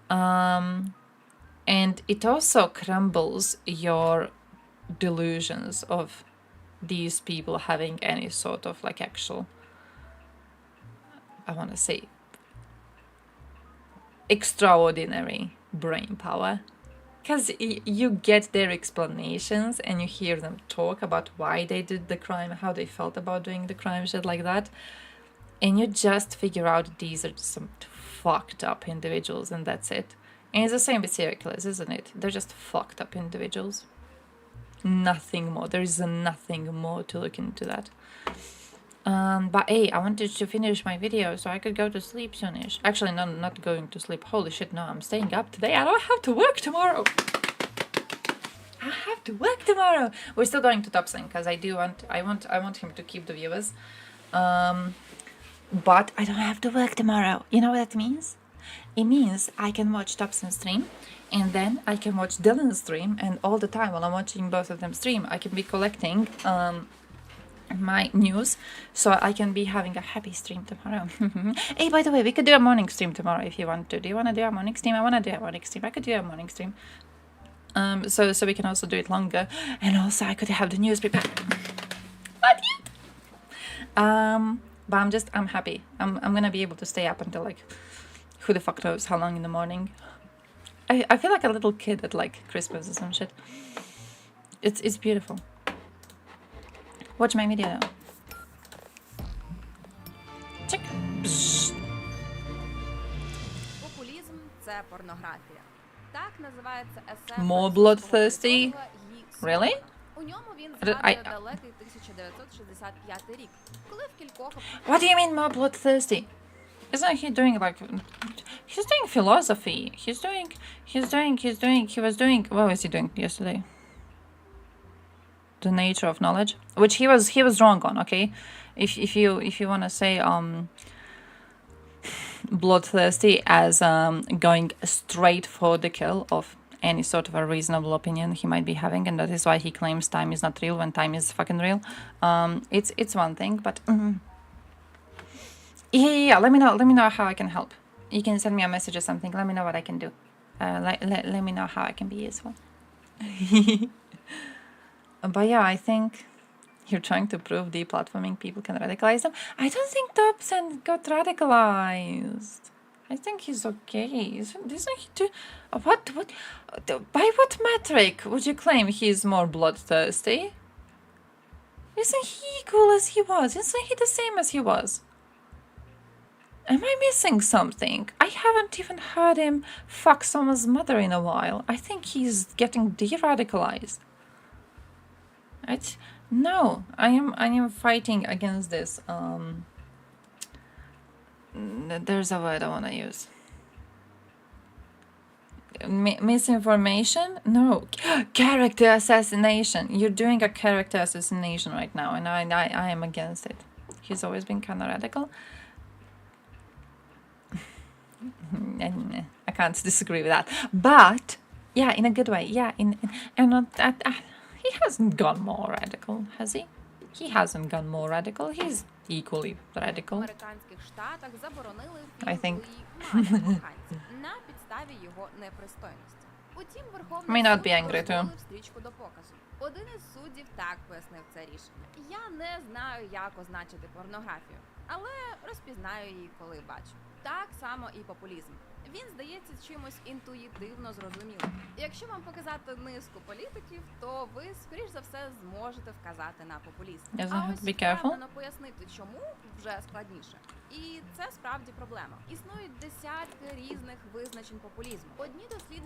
And it also crumbles your delusions of these people having any sort of like actual, I want to say, extraordinary brain power. Because you get their explanations and you hear them talk about why they did the crime, how they felt about doing the crime, shit like that. And you just figure out these are some fucked up individuals and that's it. And it's the same with serial killers, isn't it? They're just fucked up individuals. Nothing more. There is nothing more to look into that. But hey, I wanted to finish my video so I could go to sleep soonish. Actually, no, not going to sleep. Holy shit, no, I'm staying up today. I don't have to work tomorrow. I have to work tomorrow. We're still going to Thompson because I want him to keep the viewers. But I don't have to work tomorrow. You know what that means? It means I can watch Thompson stream and then I can watch Dylan's stream, and all the time while I'm watching both of them stream, I can be collecting my news, so I can be having a happy stream tomorrow. Hey, by the way, we could do a morning stream tomorrow if you want to. Do you want to do a morning stream? I want to do a morning stream. I could do a morning stream. So we can also do it longer, and also I could have the news prepared. Not yet. But I'm happy. I'm gonna be able to stay up until like who the fuck knows how long in the morning. I feel like a little kid at like Christmas or some shit. It's beautiful. Watch my video now. Check. Популізм – це порнографія. Так називається есе. More bloodthirsty? Really? У ньому він згадує далекий 1965 рік, коли в кількох... What do you mean more bloodthirsty? Isn't he doing like... He's doing philosophy. He was doing... What was he doing yesterday? The nature of knowledge, which he was wrong on. Okay, if you want to say bloodthirsty as going straight for the kill of any sort of a reasonable opinion he might be having, and that is why he claims time is not real when time is fucking real. It's one thing, but yeah. Let me know how I can help. You can send me a message or something. Let me know what I can do. Let me know how I can be useful. But yeah, I think you're trying to prove deplatforming people can radicalize them. I don't think Thompson got radicalized. I think he's okay. Isn't he too... What? By what metric would you claim he's more bloodthirsty? Isn't he equal as he was? Isn't he the same as he was? Am I missing something? I haven't even heard him fuck someone's mother in a while. I think he's getting de-radicalized. No, I am fighting against this. There's a word I want to use. misinformation? No. Character assassination. You're doing a character assassination right now, and I am against it. He's always been kind of radical. I can't disagree with that. But yeah, in a good way. Yeah, and not that he hasn't gone more radical, has he? He hasn't gone more radical. He's equally radical. Американських штатах заборонили I think. фільм «Мати коханців» на підставі його непристойності. Утім, May Верховний not суд be angry too. дозволив стрічку до показу. Один із суддів так пояснив це рішення. Я не знаю, як означити порнографію, але розпізнаю її, коли бачу. Так само і популізм. Він здається чимось інтуїтивно зрозумілим. Якщо вам показати низку політиків, то ви, скоріш за все, зможете вказати на популізм. Yes, А ось be careful. впевнено пояснити, чому, вже складніше. І це справді проблема. Існують десятки різних визначень популізму. Одні дослід...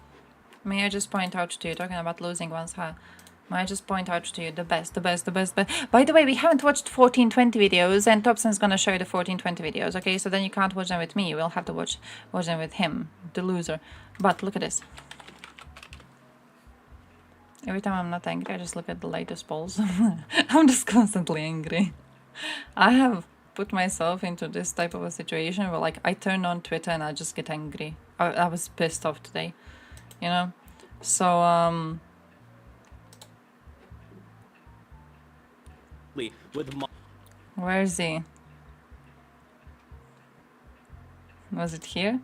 May I just point out to you, talking about losing one's hair, may I just point out to you the best. By the way, we haven't watched 1420 videos, and Thompson's gonna show you the 1420 videos, okay? So then you can't watch them with me, we'll have to watch them with him, the loser. But look at this. Every time I'm not angry, I just look at the latest polls. I'm just constantly angry. I have put myself into this type of a situation where, like, I turn on Twitter and I just get angry. I was pissed off today, you know? So, where is he? Was it here?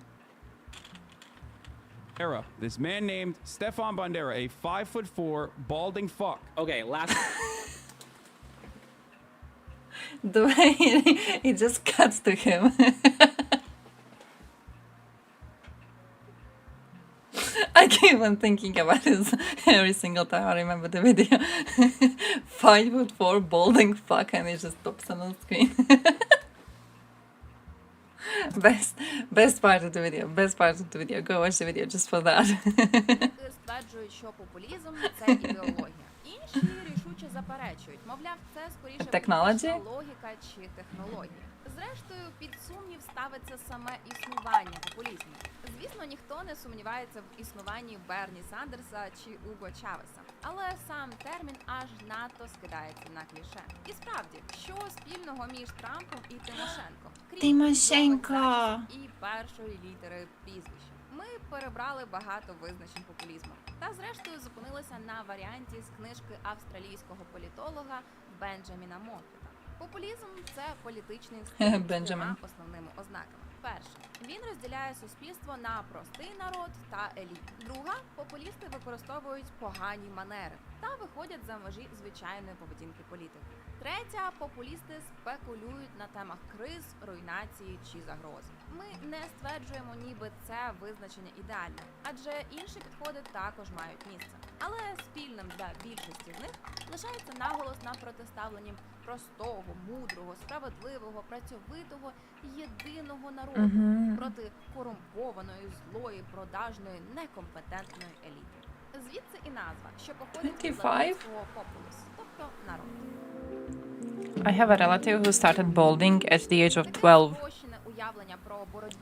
This man named Stefan Bandera, a 5'4" balding fuck. Okay, last. The way it just cuts to him. I keep on thinking about this every single time I remember the video. 5'4" balding fuck, and it just pops on the screen. Best part of the video. Best part of the video. Go watch the video just for that. стверджують, що популізм – це ідеологія. Інші рішуче заперечують. Мовляв, це скоріше політична логіка чи технологія. Зрештою, під сумнів ставиться саме існування популізму. Звісно, ніхто не сумнівається в існуванні Берні Сандерса чи Уго Чавеса. Але сам термін аж надто скидається на кліше. І справді, що спільного між Трампом і Тимошенком? Тимошенко! І першої літери прізвища. Ми перебрали багато визначень популізму. Та зрештою зупинилися на варіанті з книжки австралійського політолога Бенджаміна Моффета. Популізм – це політичний стиль з двома основними ознаками. Перше, він розділяє суспільство на простий народ та еліт. Друга, популісти використовують погані манери та виходять за межі звичайної поведінки політики. Третя, популісти спекулюють на темах криз, руйнації чи загрози. Ми не стверджуємо, ніби це визначення ідеальне, адже інші підходи також мають місце. Але спільним для більшості з них лишається наголос на протиставленні простого, мудрого, справедливого, працьовитого, єдиного народу проти корумпованої, злої, продажної, некомпетентної еліти. Звідси і назва, що походить від латинського populus, тобто народ. I have a relative who started balding at the age of 12.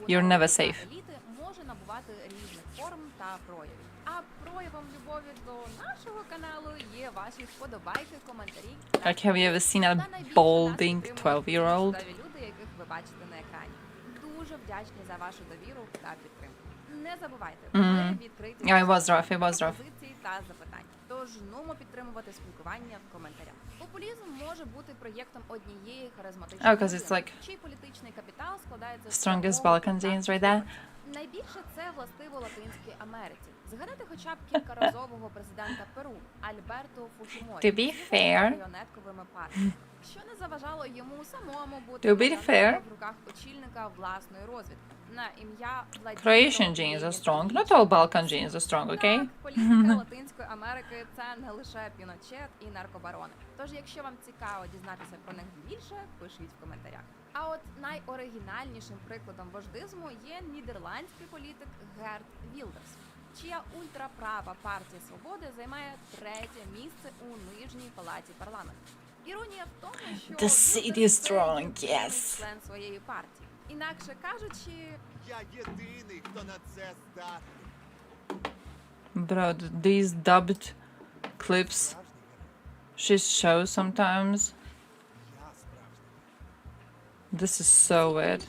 You're never safe. Еліти може набувати різних форм та проявів. А проявом любові до нашого каналу є ваші вподобайки, коментарі. Like, have you ever seen a balding 12-year-old? Люди, яких ви бачите на екрані. Дуже вдячні за вашу довіру та підтримку. Не забувайте, ви відкриті пропозиції та запитань. Тож нумо підтримувати спілкування в коментарях. Популізм може бути проєктом однієї харизматичної людини, чий політичний капітал складається з strongest Balkan genes right there. Найбільше це властиво Латинській Америці. Згадайте хоча б кількаразового президента Перу Альберто Фухіморі з маріонетковими партіями, що не заважало йому самому бути в руках очільника власної розвідки на ім'я Croatian genes are strong. Not all Balkan genes are strong, okay? Політика Латинської Америки – це не лише Піночет і наркобарони. Тож, якщо вам цікаво дізнатися про них більше, пишіть в коментарях. А от найоригінальнішим прикладом вождизму є нідерландський політик Герт Вілдерс, чия ультраправа партія «Свободи» займає 3-те місце у нижній палаті парламенту. Іронія в тому, що Вілдерс – член своєї партії. Інакше кажучи, я єдиний, хто на це здатний. Bro, these dubbed clips she shows sometimes. This is so weird.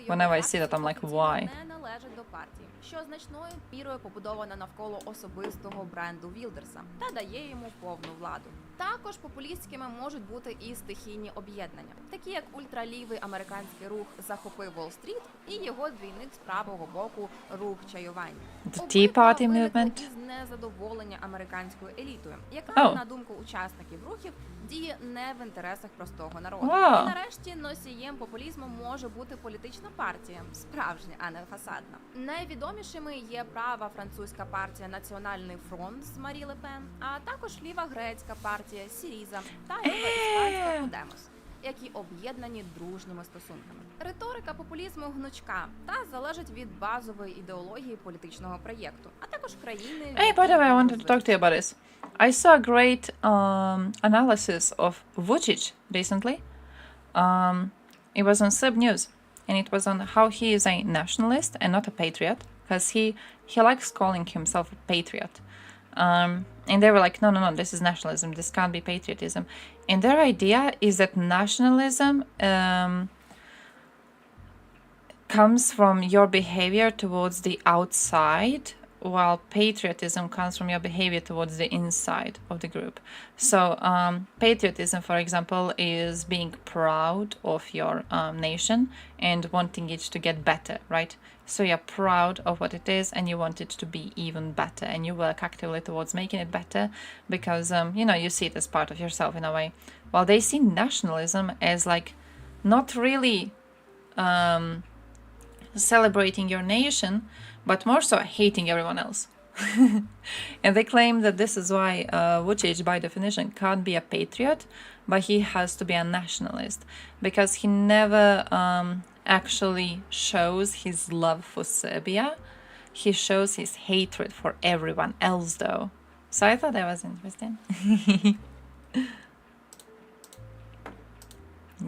Whenever I see that, I'm like, why? Не належить до партії, що значною мірою побудована навколо особистого бренду Вілдерса та дає йому повну владу. Також популістськими можуть бути і стихійні об'єднання, такі як ультралівий американський рух «Захопи Уолл-стріт» і його двійник з правого боку рух чаювання. The Tea Party movement. Із незадоволення американською елітою, яка, Oh. на думку учасників рухів, діє не в інтересах простого народу. Wow. І нарешті носієм популізму може бути політична партія, справжня, а не фасадна. Найвідомішими є права французька партія «Національний фронт» з Марі Ле Пен, а також ліва грецька партія «Сіріза» та ліва іспанська «Подемос», які об'єднані дружніми стосунками. Риторика популізму гнучка та залежить від базової ідеології політичного проєкту, а також країни. Hey, by the way, I wanted to talk to you about this. I saw a great analysis of Vučić recently. It was on Sib News, and it was on how he is a nationalist and not a patriot, because he likes calling himself a patriot. And they were like, no, this is nationalism. This can't be patriotism. And their idea is that nationalism comes from your behavior towards the outside, while patriotism comes from your behavior towards the inside of the group. So patriotism, for example, is being proud of your nation and wanting it to get better, right? So you're proud of what it is and you want it to be even better, and you work actively towards making it better because, you see it as part of yourself in a way. While they see nationalism as like not really celebrating your nation, but more so hating everyone else. And they claim that this is why Vučić, by definition, can't be a patriot, but he has to be a nationalist, because he never actually shows his love for Serbia. He shows his hatred for everyone else, though. So I thought that was interesting.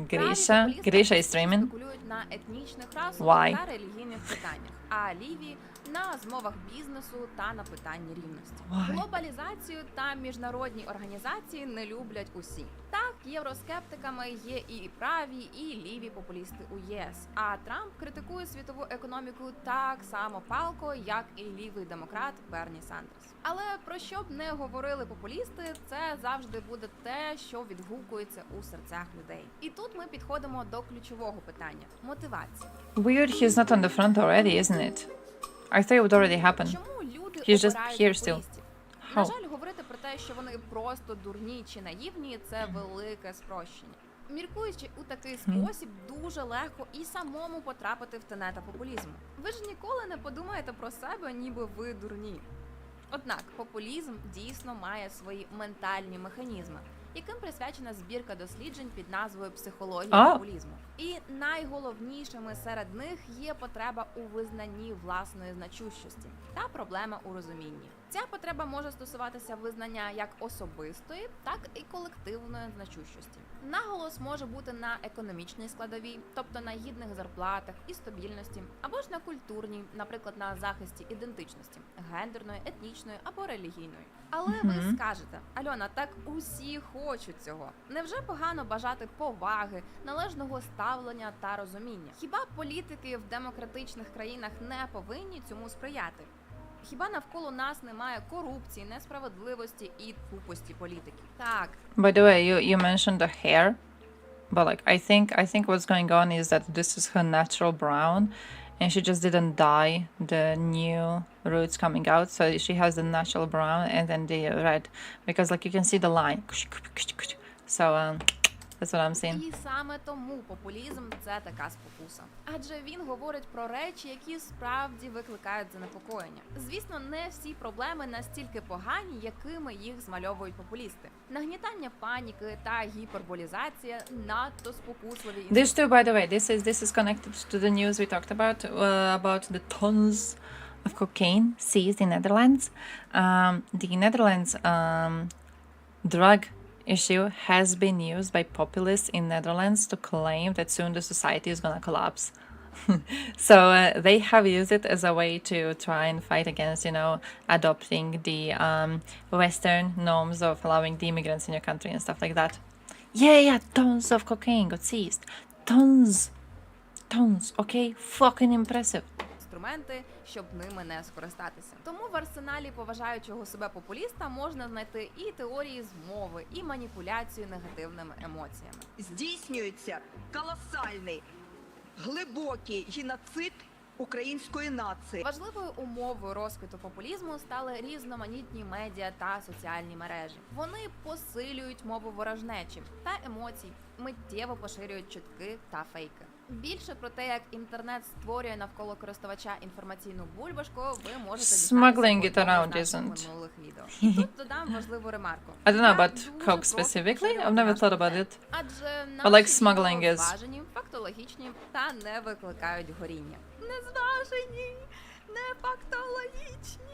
Grisha is streaming. На етнічних, расових Why? та релігійних питаннях, а ліві на змовах бізнесу та на питанні рівності. Why? Глобалізацію та міжнародні організації не люблять усі. Так, євроскептиками є і праві, і ліві популісти у ЄС. А Трамп критикує світову економіку так само палко, як і лівий демократ Берні Сандерс. Але про що б не говорили популісти, це завжди буде те, що відгукується у серцях людей. І тут ми підходимо до ключового питання – мотивації. Weird, he's not on the front already, isn't it? I thought it would already happen. Чому люди He's just обирають here still. популістів? На How? жаль, говорити про те, що вони просто дурні чи наївні – це велике спрощення. Міркуючи у такий спосіб, дуже легко і самому потрапити в тенета популізму. Ви ж ніколи не подумаєте про себе, ніби ви дурні. Однак популізм дійсно має свої ментальні механізми, яким присвячена збірка досліджень під назвою «Психологія популізму». І найголовнішими серед них є потреба у визнанні власної значущості та проблема у розумінні. Ця потреба може стосуватися визнання як особистої, так і колективної значущості. Наголос може бути на економічній складовій, тобто на гідних зарплатах і стабільності, або ж на культурній, наприклад, на захисті ідентичності, гендерної, етнічної або релігійної. Але ви скажете, Альона, так усі хочуть цього. Невже погано бажати поваги, належного ставлення та розуміння? Хіба політики в демократичних країнах не повинні цьому сприяти? Хіба навколо нас немає корупції, несправедливості і тупості політики? Так. By the way, you mentioned the hair, but like I think what's going on is that this is her natural brown, and she just didn't dye the new roots coming out, so she has the natural brown and then the red, because like you can see the line. So that's what I'm seeing. І саме тому популізм – це така спокуса. Адже він говорить про речі, які справді викликають занепокоєння. Звісно, не всі проблеми настільки погані, якими їх змальовують популісти. Нагнітання паніки та гіперболізація надто спокусливі. This too, by the way, this is connected to the news we talked about the tons of cocaine seized in Netherlands. The Netherlands drug issue has been used by populists in Netherlands to claim that soon the society is gonna collapse. So they have used it as a way to try and fight against, you know, adopting the Western norms of allowing the immigrants in your country and stuff like that. Yeah, tons of cocaine got seized. Tons, okay? Fucking impressive. Інструменти, щоб ними не скористатися. Тому в арсеналі поважаючого себе популіста можна знайти і теорії змови, і маніпуляцію негативними емоціями. Здійснюється колосальний, глибокий геноцид української нації. Важливою умовою розквіту популізму стали різноманітні медіа та соціальні мережі. Вони посилюють мову ворожнечі та емоцій, миттєво поширюють чутки та фейки. Більше про те, як інтернет створює навколо користувача інформаційну бульбашку, ви можете Smuggling it around дізнатися в isn't. минулих відео. І тут додам важливу ремарку. I don't know Як about дуже coke просто specifically. поширювати I've never наш thought about контент. it. Адже But like наші smuggling відео is. зважені, фактологічні та не викликають горіння. Не зважені, не фактологічні.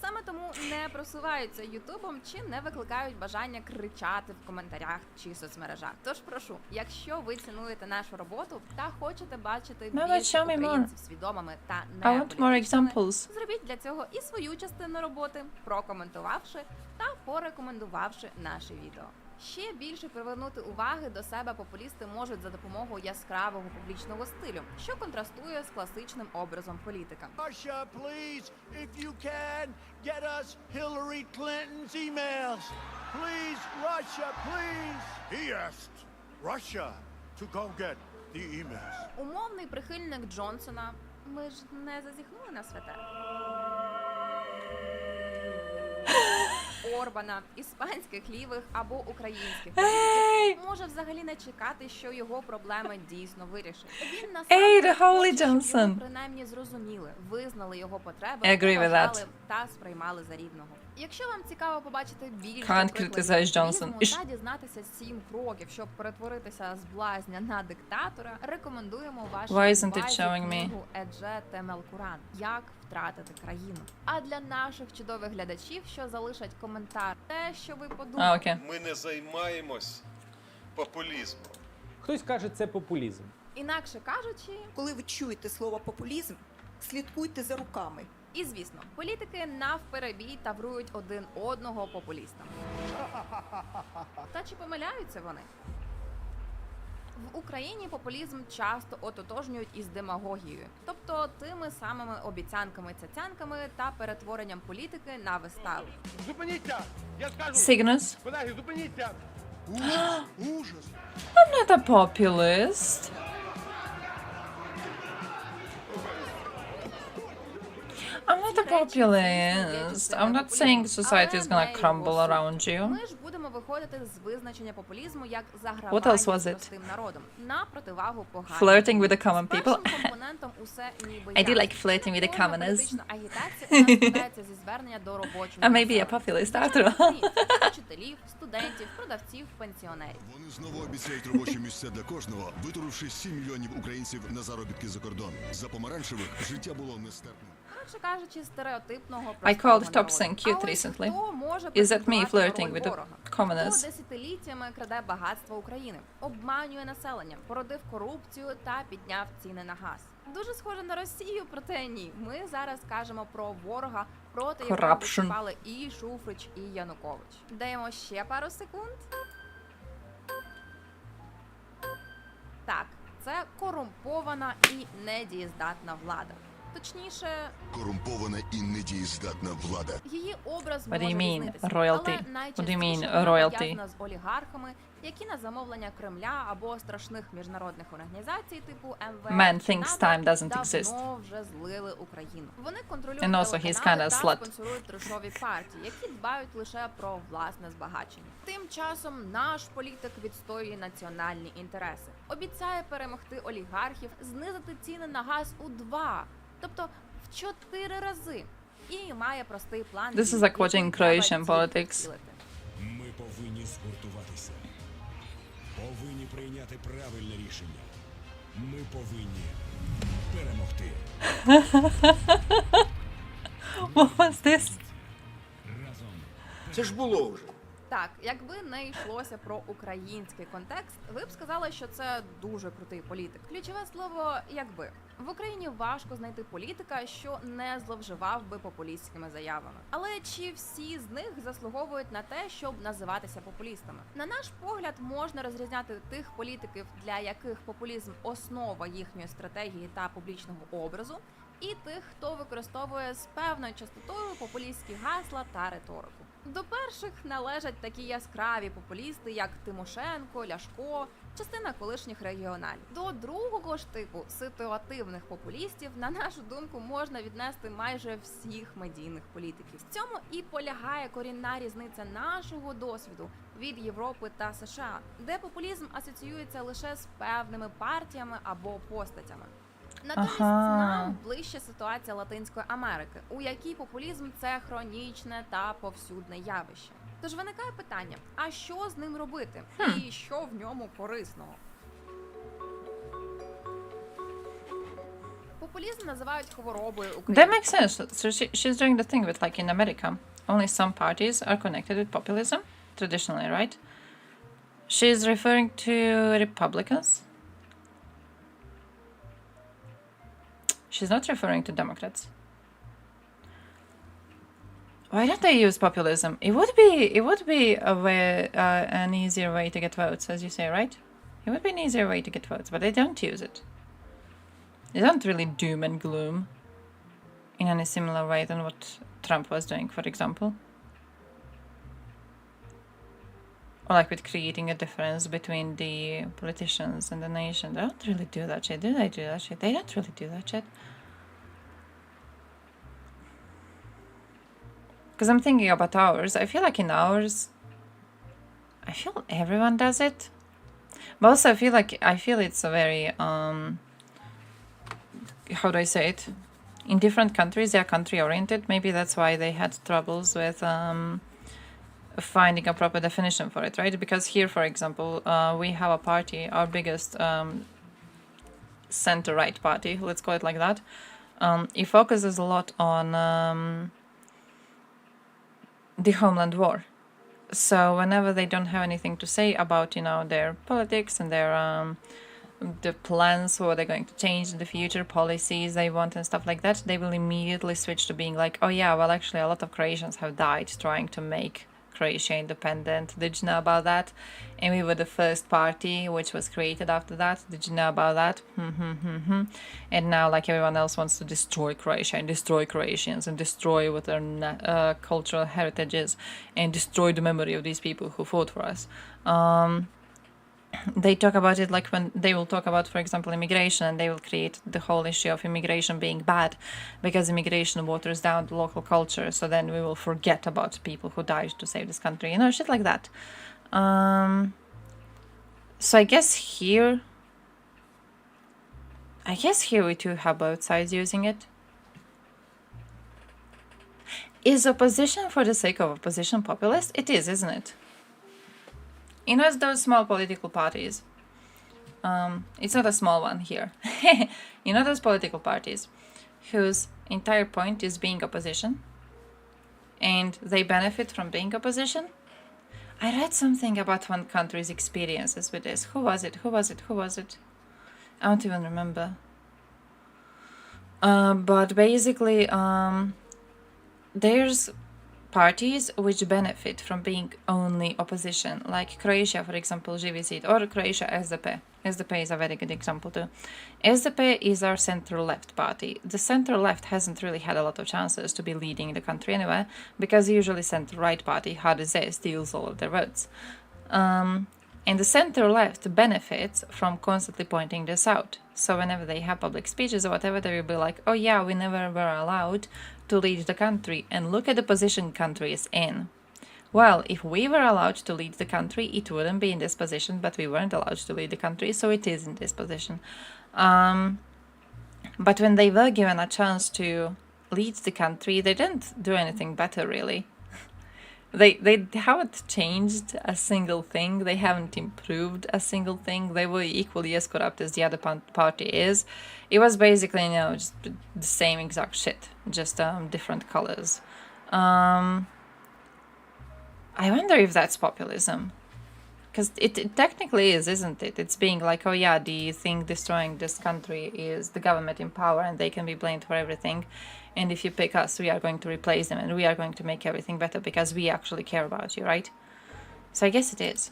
Саме тому не просуваються ютубом чи не викликають бажання кричати в коментарях чи соцмережах. Тож прошу, якщо ви цінуєте нашу роботу та хочете бачити No, but більше show me more. українців свідомими та I want more неполітичними, examples. зробіть для цього і свою частину роботи, прокоментувавши та порекомендувавши наше відео. Ще більше привернути уваги до себе популісти можуть за допомогою яскравого публічного стилю, що контрастує з класичним образом політика. Russia, please, if you can, get us Hillary Clinton's emails. Please, Russia, please. He asked Russia to go get the emails. Умовний прихильник Джонсона. Ми ж не зазіхнули на святе. Орбана, іспанських лівих або українських політиків може взагалі не чекати, що його проблеми дійсно вирішать. Він Hey, the Holy хоче, щоб його Johnson. принаймні зрозуміли, визнали його потреби, I agree with that. поважали та сприймали за рівного. Якщо вам цікаво побачити більше Can't прикладів criticize Johnson. популізму та дізнатися 7 кроків, щоб перетворитися з блазня на диктатора, рекомендуємо вашій Why isn't it увазі showing me? книгу Едже Темелкуран «Як втратити країну». А для наших чудових глядачів, що залишать коментар, те, що ви подумали. окей. Ми не займаємось популізмом. Хтось каже, це популізм. Інакше кажучи, Коли ви чуєте слово популізм, слідкуйте за руками. і звісно, політики навперебій таврують один одного популістам. Та чи помиляються вони? В Україні популізм часто ототожнюють із демагогією, тобто тими самими обіцянками-цяцянками та перетворенням політики на виставу. Зупиніться! Я скажу! Cygnus. Колеги, зупиніться! Ужас! I'm not a populist. I'm not a populist. I'm not saying society is gonna crumble around you. Ми ж будемо виходити з визначення популізму як What загравання else з was it? простим народом на противагу поганим. Flirting with the common З people. першим компонентом усе ніби I do ясно. like flirting with the Кожна commoners. політична агітація у нас складається зі звернення до робочого I may be a населення. populist after all. Вчителів, студентів, продавців, пенсіонерів. Вони знову обіцяють робочі місця для кожного, витуривши 7 мільйонів українців на заробітки за кордон. За помаранчевих життя було нестерпним. Коротше кажучи, стереотипного I простого called народу. Thompson cute А ось recently. хто може Is that me претендувати на flirting роль with the ворога? commoners? Хто десятиліттями краде багатство України, обманює населення, породив корупцію та підняв ціни на газ. Дуже схоже на Росію, проте ні. Ми зараз кажемо про ворога, проти якого Corruption. виступали і Шуфрич, і Янукович. Даємо ще пару секунд. Так, це корумпована і недієздатна влада. Точніше, Корумпована і недієздатна влада. її образ What do you може mean, різнитися, royalty? але What do you найчастіше mean, вона royalty? пов'язана з олігархами, які на замовлення Кремля або страшних міжнародних організацій типу МВФ Man чи thinks НАТО time doesn't давно exist. вже злили Україну. Вони контролюють And also he's телеканали kinda та slut. спонсорують трешові партії, які дбають лише про власне збагачення. Тим часом наш політик відстоює національні інтереси. Обіцяє перемогти олігархів, знизити ціни на газ у 2, тобто в 4 рази. І має простий план. This is like watching Croatian politics. Ми повинні згуртуватися. Повинні прийняти правильне рішення. Ми повинні перемогти. What was this? Разом. Це ж було вже. Так, якби не йшлося про український контекст, ви б сказали, що це дуже крутий політик. Ключове слово «якби». В Україні важко знайти політика, що не зловживав би популістськими заявами. Але чи всі з них заслуговують на те, щоб називатися популістами? На наш погляд, можна розрізняти тих політиків, для яких популізм – основа їхньої стратегії та публічного образу, і тих, хто використовує з певною частотою популістські гасла та риторику. До перших належать такі яскраві популісти, як Тимошенко, Ляшко, частина колишніх регіоналів. До другого ж типу ситуативних популістів, на нашу думку, можна віднести майже всіх медійних політиків. В цьому і полягає корінна різниця нашого досвіду від Європи та США, де популізм асоціюється лише з певними партіями або постатями. Натомість нам ближче ситуація Латинської Америки, у якій популізм – це хронічне та повсюдне явище. Тож виникає питання, а що з ним робити? І що в ньому корисного? Популізм називають хворобою України. That makes sense. So she's doing the thing with like in America. Only some parties are connected with populism, traditionally, right? She's referring to Republicans. She's not referring to Democrats. Why don't they use populism? It would be a way, an easier way to get votes, as you say, right? It would be an easier way to get votes, but they don't use it. They don't really doom and gloom in any similar way than what Trump was doing, for example. Or like with creating a difference between the politicians and the nation. They don't really do that shit. Do they do that shit? They don't really do that shit. Because I'm thinking about ours. I feel like in ours, I feel everyone does it. But also I feel it's a very, how do I say it? In different countries, they are country oriented. Maybe that's why they had troubles with, finding a proper definition for it, right? Because here, for example, we have a party, our biggest center-right party, let's call it like that. It focuses a lot on the homeland war. So whenever they don't have anything to say about, you know, their politics and their the plans for what they're going to change in the future, policies they want and stuff like that, they will immediately switch to being like, oh yeah, well actually a lot of Croatians have died trying to make Croatia independent. Did you know about that? And we were the first party which was created after that. Did you know about that? And now like everyone else wants to destroy Croatia and destroy Croatians and destroy what their cultural heritage is and destroy the memory of these people who fought for us. They talk about it like when they will talk about, for example, immigration, and they will create the whole issue of immigration being bad because immigration waters down the local culture. So then we will forget about people who died to save this country, you know, shit like that. So I guess here we too have both sides using it. Is opposition for the sake of opposition populist? It is, isn't it? You know, it's those small political parties. It's not a small one here. You know, those political parties whose entire point is being opposition and they benefit from being opposition. I read something about one country's experiences with this. Who was it? I don't even remember. But basically, there's parties which benefit from being only opposition, like Croatia, for example, Živi Zid, or Croatia SDP. SDP is a very good example too. SDP is our center-left party. The center-left hasn't really had a lot of chances to be leading the country anywhere, because usually center-right party, HDZ, steals all of their votes. And the center-left benefits from constantly pointing this out. So whenever they have public speeches or whatever, they will be like, oh yeah, we never were allowed to lead the country, and look at the position country is in. Well, if we were allowed to lead the country, it wouldn't be in this position, but we weren't allowed to lead the country, so it is in this position. But when they were given a chance to lead the country, they didn't do anything better, really. They haven't changed a single thing. They haven't improved a single thing. They were equally as corrupt as the other party is. It was basically, you know, just the same exact shit, just different colors. I wonder if that's populism. Because it technically is, isn't it? It's being like, oh yeah, do you think destroying this country is the government in power and they can be blamed for everything? And if you pick us, we are going to replace them and we are going to make everything better because we actually care about you, right? So I guess it is.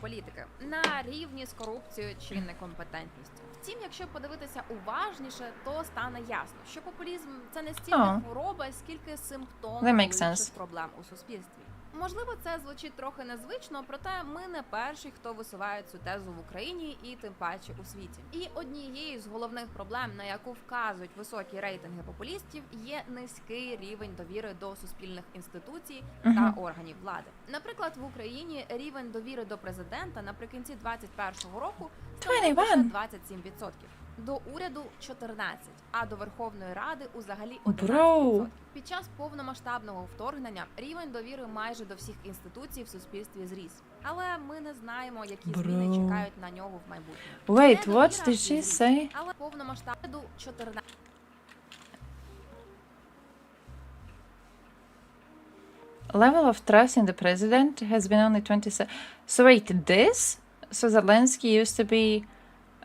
Політики на рівні з корупцією чи некомпетентністю. Втім, якщо подивитися уважніше, то стане ясно, що популізм – це не стільки хвороба, скільки симптом глибших проблем у суспільстві. Можливо, це звучить трохи незвично, проте ми не перші, хто висуває цю тезу в Україні і тим паче у світі. І однією з головних проблем, на яку вказують високі рейтинги популістів, є низький рівень довіри до суспільних інституцій та органів влади. Наприклад, в Україні рівень довіри до президента наприкінці 2021 року становив лише 27%. До уряду 14, а до Верховної Ради узагалі 11%. Під час повномасштабного вторгнення рівень довіри майже до всіх інституцій в суспільстві зріс. Але ми не знаємо, які зміни чекають на нього в майбутньому. Wait, what did she say? Але повномасштабну 14. Level of trust in the president has been only 27. So wait, this? So Zelensky used to be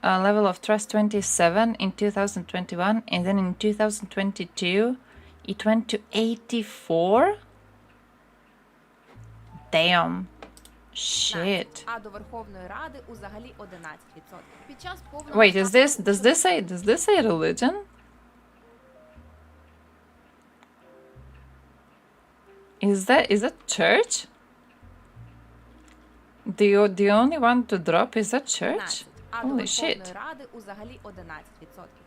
level of trust 27 in 2021, and then in 2022 it went to 84? Damn. Shit. А до Верховної Ради узагалі 11%. Під час Wait, does this say religion? Is that church? The only one to drop is that church? А до Holy shit. Верховної Ради узагалі 11%.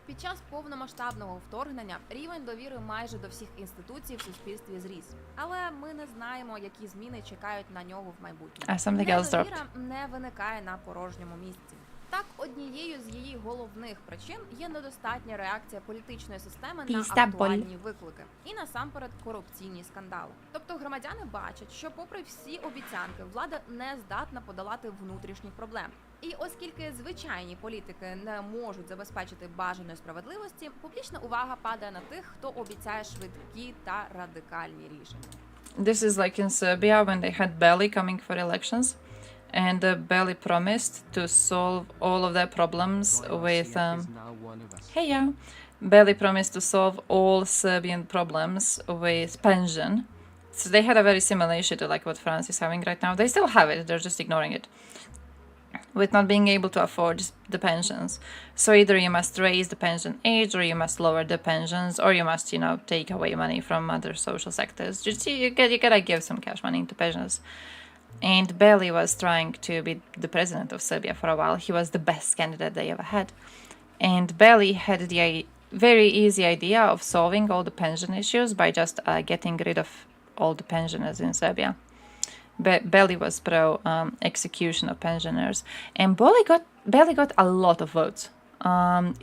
Під час повномасштабного вторгнення рівень довіри майже до всіх інституцій в суспільстві зріс. Але ми не знаємо, які зміни чекають на нього в майбутньому. Недовіра не виникає на порожньому місці. Так, однією з її головних причин є недостатня реакція політичної системи на актуальні виклики. І насамперед корупційні скандали. Тобто громадяни бачать, що попри всі обіцянки, влада не здатна подолати внутрішніх проблем. І оскільки звичайні політики не можуть забезпечити бажаної справедливості, публічна увага падає на тих, хто обіцяє швидкі та радикальні рішення. This is like in Serbia when they had Belly coming for elections. And Belly promised to solve all of their problems with hey yeah, Belly promised to solve all Serbian problems with pension. So they had a very similar issue to like what France is having right now. They still have it, they're just ignoring it. With not being able to afford the pensions. So either you must raise the pension age, or you must lower the pensions, or you must, you know, take away money from other social sectors. Just you gotta give some cash money into pensions. And Belly was trying to be the president of Serbia for a while. He was the best candidate they ever had. And Belly had the very easy idea of solving all the pension issues by just getting rid of all the pensioners in Serbia. Belly was pro execution of pensioners. And Belly got a lot of votes.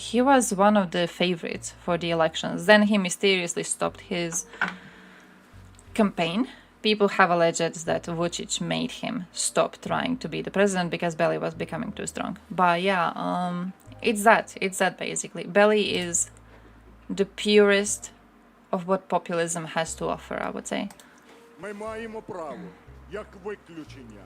He was one of the favorites for the elections. Then he mysteriously stopped his campaign. People have alleged that Vucic made him stop trying to be the president because Belly was becoming too strong. But yeah, it's that basically. Belly is the purest of what populism has to offer, I would say. Ми маємо право, як виключення,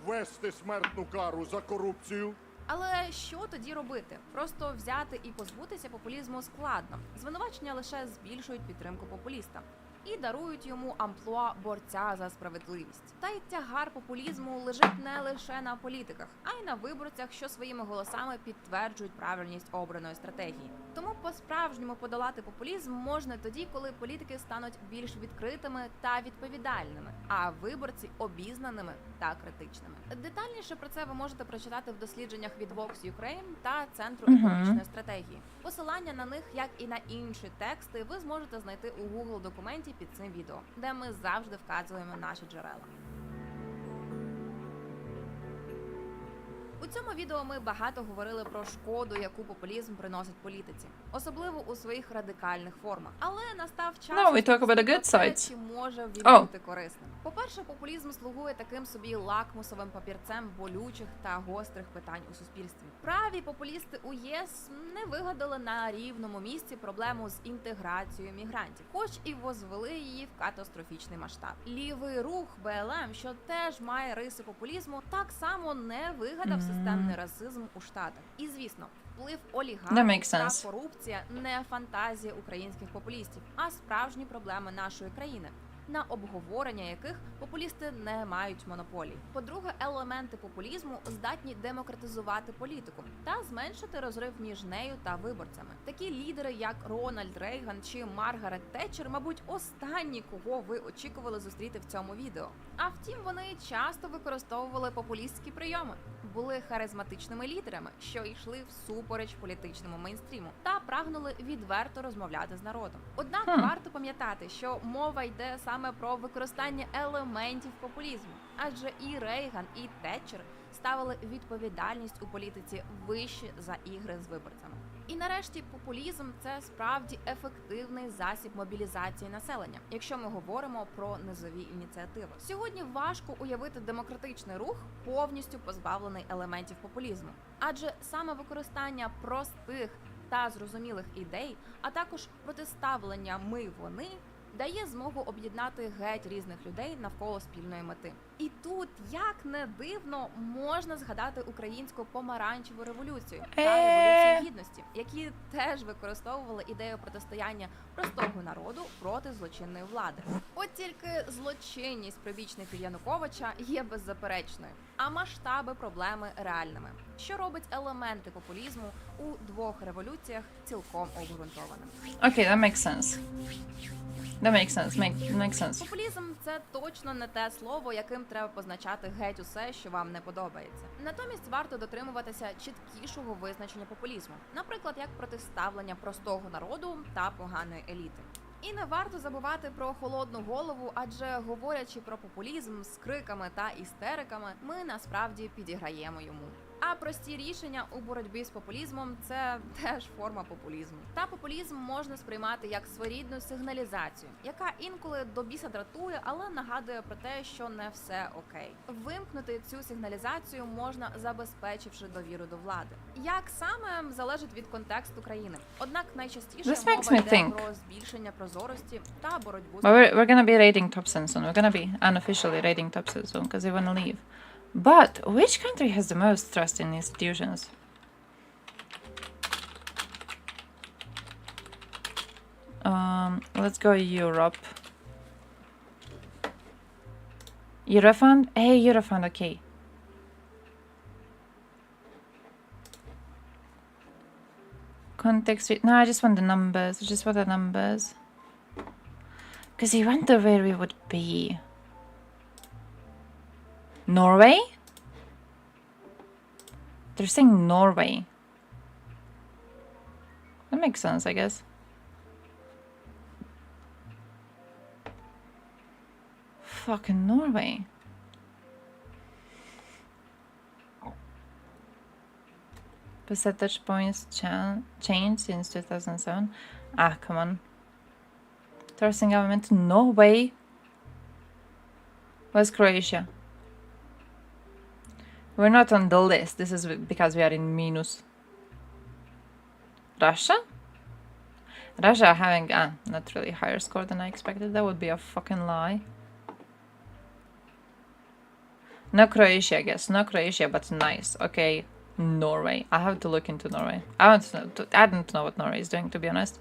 ввести смертну кару за корупцію. Але що тоді робити? Просто взяти і позбутися популізму складно. Звинувачення лише збільшують підтримку популіста і дарують йому амплуа борця за справедливість. Та й тягар популізму лежить не лише на політиках, а й на виборцях, що своїми голосами підтверджують правильність обраної стратегії. Тому по-справжньому подолати популізм можна тоді, коли політики стануть більш відкритими та відповідальними, а виборці обізнаними та критичними. Детальніше про це ви можете прочитати в дослідженнях від Vox Ukraine та Центру економічної стратегії. Посилання на них, як і на інші тексти, ви зможете знайти у Google документі під цим відео, де ми завжди вказуємо наші джерела. У цьому відео ми багато говорили про шкоду, яку популізм приносить політиці, особливо у своїх радикальних формах. Але настав час, No, we talk about the good про те, sides. чи може він Oh. бути корисним. По-перше, популізм слугує таким собі лакмусовим папірцем болючих та гострих питань у суспільстві. Праві популісти у ЄС не вигадали на рівному місці проблему з інтеграцією мігрантів, хоч і возвели її в катастрофічний масштаб. Лівий рух БЛМ, що теж має риси популізму, так само не вигадав системний расизм у Штатах. І звісно, вплив That олігархів makes та sense. корупція не фантазія українських популістів, а справжні проблеми нашої країни, на обговорення яких популісти не мають монополій. По-друге, елементи популізму здатні демократизувати політику та зменшити розрив між нею та виборцями. Такі лідери, як Рональд Рейган чи Маргарет Тетчер, мабуть, останні, кого ви очікували зустріти в цьому відео. А втім, вони часто використовували популістські прийоми, були харизматичними лідерами, що йшли всупереч політичному мейнстріму та прагнули відверто розмовляти з народом. Однак варто пам'ятати, що мова йде саме про використання елементів популізму, адже і Рейган, і Тетчер ставили відповідальність у політиці вище за ігри з виборцями. І нарешті популізм – це справді ефективний засіб мобілізації населення, якщо ми говоримо про низові ініціативи. Сьогодні важко уявити демократичний рух, повністю позбавлений елементів популізму. Адже саме використання простих та зрозумілих ідей, а також протиставлення «ми-вони» дає змогу об'єднати геть різних людей навколо спільної мети. І тут, як не дивно, можна згадати українську помаранчеву революцію та революцію гідності, які теж використовували ідею протистояння простого народу проти злочинної влади. От тільки злочинність прибічників Януковича є беззаперечною, а масштаби проблеми реальними, що робить елементи популізму у двох революціях цілком обґрунтованими. Okay, that makes sense. That makes sense. Makes sense. Популізм – це точно не те слово, яким треба позначати геть усе, що вам не подобається. Натомість варто дотримуватися чіткішого визначення популізму, наприклад, як протиставлення простого народу та поганої еліти. І не варто забувати про холодну голову, адже говорячи про популізм з криками та істериками, ми насправді підіграємо йому. А прості рішення у боротьбі з популізмом – це теж форма популізму. Та популізм можна сприймати як своєрідну сигналізацію, яка інколи до біса дратує, але нагадує про те, що не все окей. Вимкнути цю сигналізацію можна, забезпечивши довіру до влади. Як саме – залежить від контексту країни. Однак найчастіше This makes мова me йде think. про збільшення прозорості та боротьбу з But we're gonna be raiding Thompson soon. We're gonna be unofficially raiding Thompson soon because they wanna leave. But which country has the most trust in institutions? Let's go Europe. Eurofund? Hey, Eurofund, okay. Context. No, I just want the numbers. I just want the numbers. Because I wonder where we would be. Norway? They're saying Norway. That makes sense, I guess. Fucking Norway. Percentage points changed since 2007. Ah, come on. Trusting government. Norway. Where's Croatia? We're not on the list. This is because we are in minus. Russia? Russia having not really higher score than I expected. That would be a fucking lie. No Croatia, I guess. No Croatia, but nice. Okay, Norway. I have to look into Norway. I don't know what Norway is doing, to be honest.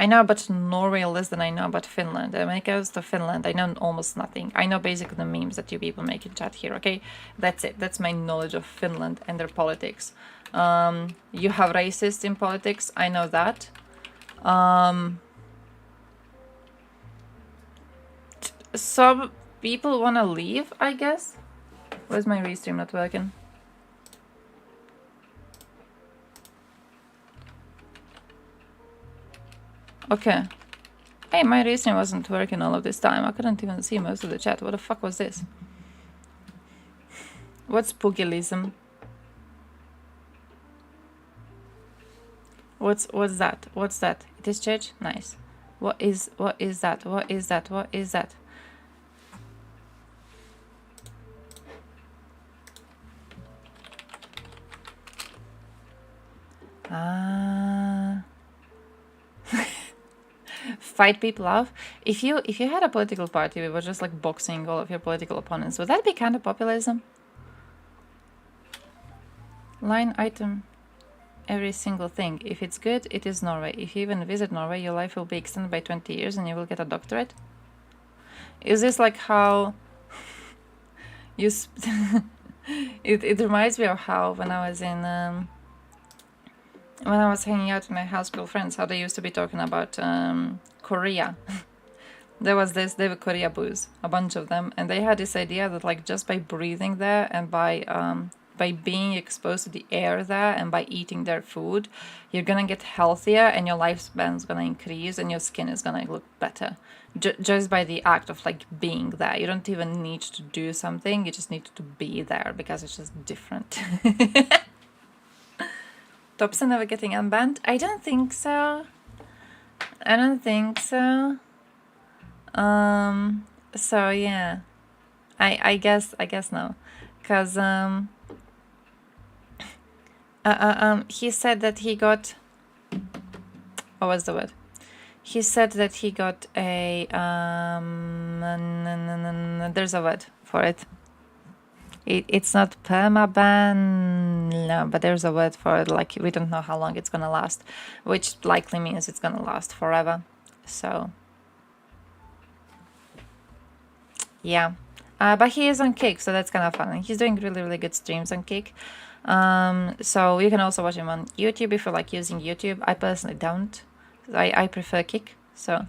I know about Norway less than I know about Finland. When it goes to Finland, I know almost nothing. I know basically the memes that you people make in chat here, okay? That's it. That's my knowledge of Finland and their politics. You have racists in politics. I know that. Some people want to leave, I guess. Where's my restream not working? Okay. Hey, my restream wasn't working all of this time. I couldn't even see most of the chat. What the fuck was this? What's pugilism? What's that? What's that? It is church? Nice. What is that? What is that? What is that? Fight people off. If you had a political party, we were just like boxing all of your political opponents, would that be kind of populism? Line item. Every single thing. If it's good, it is Norway. If you even visit Norway, your life will be extended by 20 years and you will get a doctorate. Is this like how you it reminds me of how when I was in when I was hanging out with my high school friends, how they used to be talking about Korea. They were Korea boos, a bunch of them, and they had this idea that like just by breathing there and by being exposed to the air there and by eating their food, you're gonna get healthier and your lifespan's gonna increase and your skin is gonna look better. Just by the act of like being there. You don't even need to do something, you just need to be there because it's just different. Topson ever getting unbanned? I don't think so. I don't think so. So yeah. I guess no. Cause he said that he got, what was the word? He said that he got a there's a word for it. It's not permaban, no, but there's a word for it, like we don't know how long it's gonna last, which likely means it's gonna last forever. So yeah, but he is on Kick, so that's kind of fun. He's doing really good streams on Kick. So you can also watch him on YouTube if you like using YouTube. I personally don't. I prefer Kick. So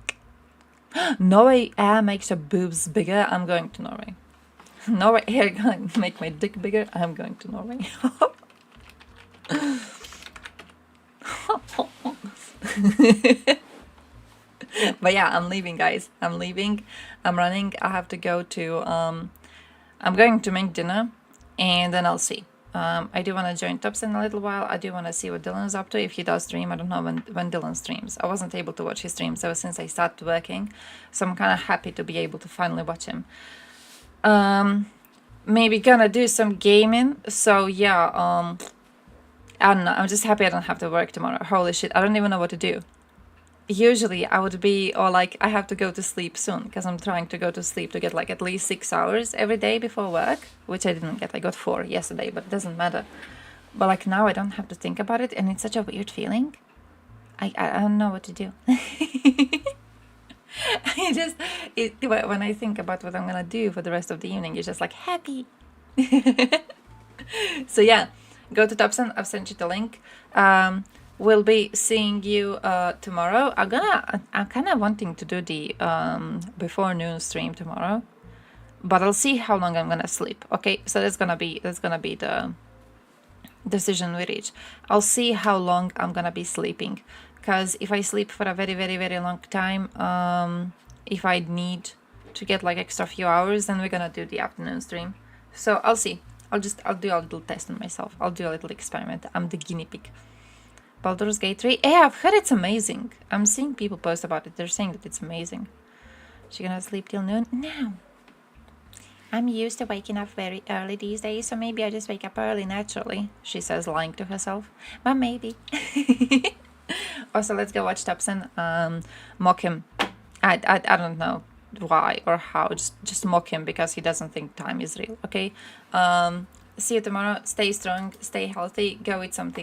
Norway air makes your boobs bigger. I'm going to Norway. Norway air gonna make my dick bigger. I'm going to Norway. But yeah, I'm leaving, guys. I'm leaving. I'm running. I have to go to I'm going to make dinner and then I'll see. I do want to join Topson in a little while. I do want to see what Dylan's up to, if he does stream. I don't know when Dylan streams. I wasn't able to watch his streams ever since I started working, so I'm kind of happy to be able to finally watch him. Maybe gonna do some gaming. So yeah, I don't know. I'm just happy I don't have to work tomorrow. Holy shit, I don't even know what to do. Usually I would be, or like I have to go to sleep soon because I'm trying to go to sleep to get like at least 6 hours every day before work, which I didn't get. I got 4 yesterday, but it doesn't matter. But like now I don't have to think about it and it's such a weird feeling. I don't know what to do. When I think about what I'm gonna do for the rest of the evening, it's just like happy. So yeah, go to Topson. I've sent you the link. We'll be seeing you tomorrow. I'm kind of wanting to do the before noon stream tomorrow, but I'll see how long I'm gonna sleep. Okay, so that's gonna be the decision we reach. I'll see how long I'm gonna be sleeping, because if I sleep for a very long time, if I need to get like extra few hours, then we're gonna do the afternoon stream. So I'll see. I'll do a little test on myself. I'll do a little experiment. I'm the guinea pig. Baldur's Gate 3. Yeah, I've heard it's amazing. I'm seeing people post about it. They're saying that it's amazing. She gonna sleep till noon? No. I'm used to waking up very early these days, so maybe I just wake up early naturally, she says, lying to herself. But maybe. Also, let's go watch Topson mock him. I don't know why or how. Just mock him because he doesn't think time is real, okay? See you tomorrow. Stay strong, stay healthy, go eat something.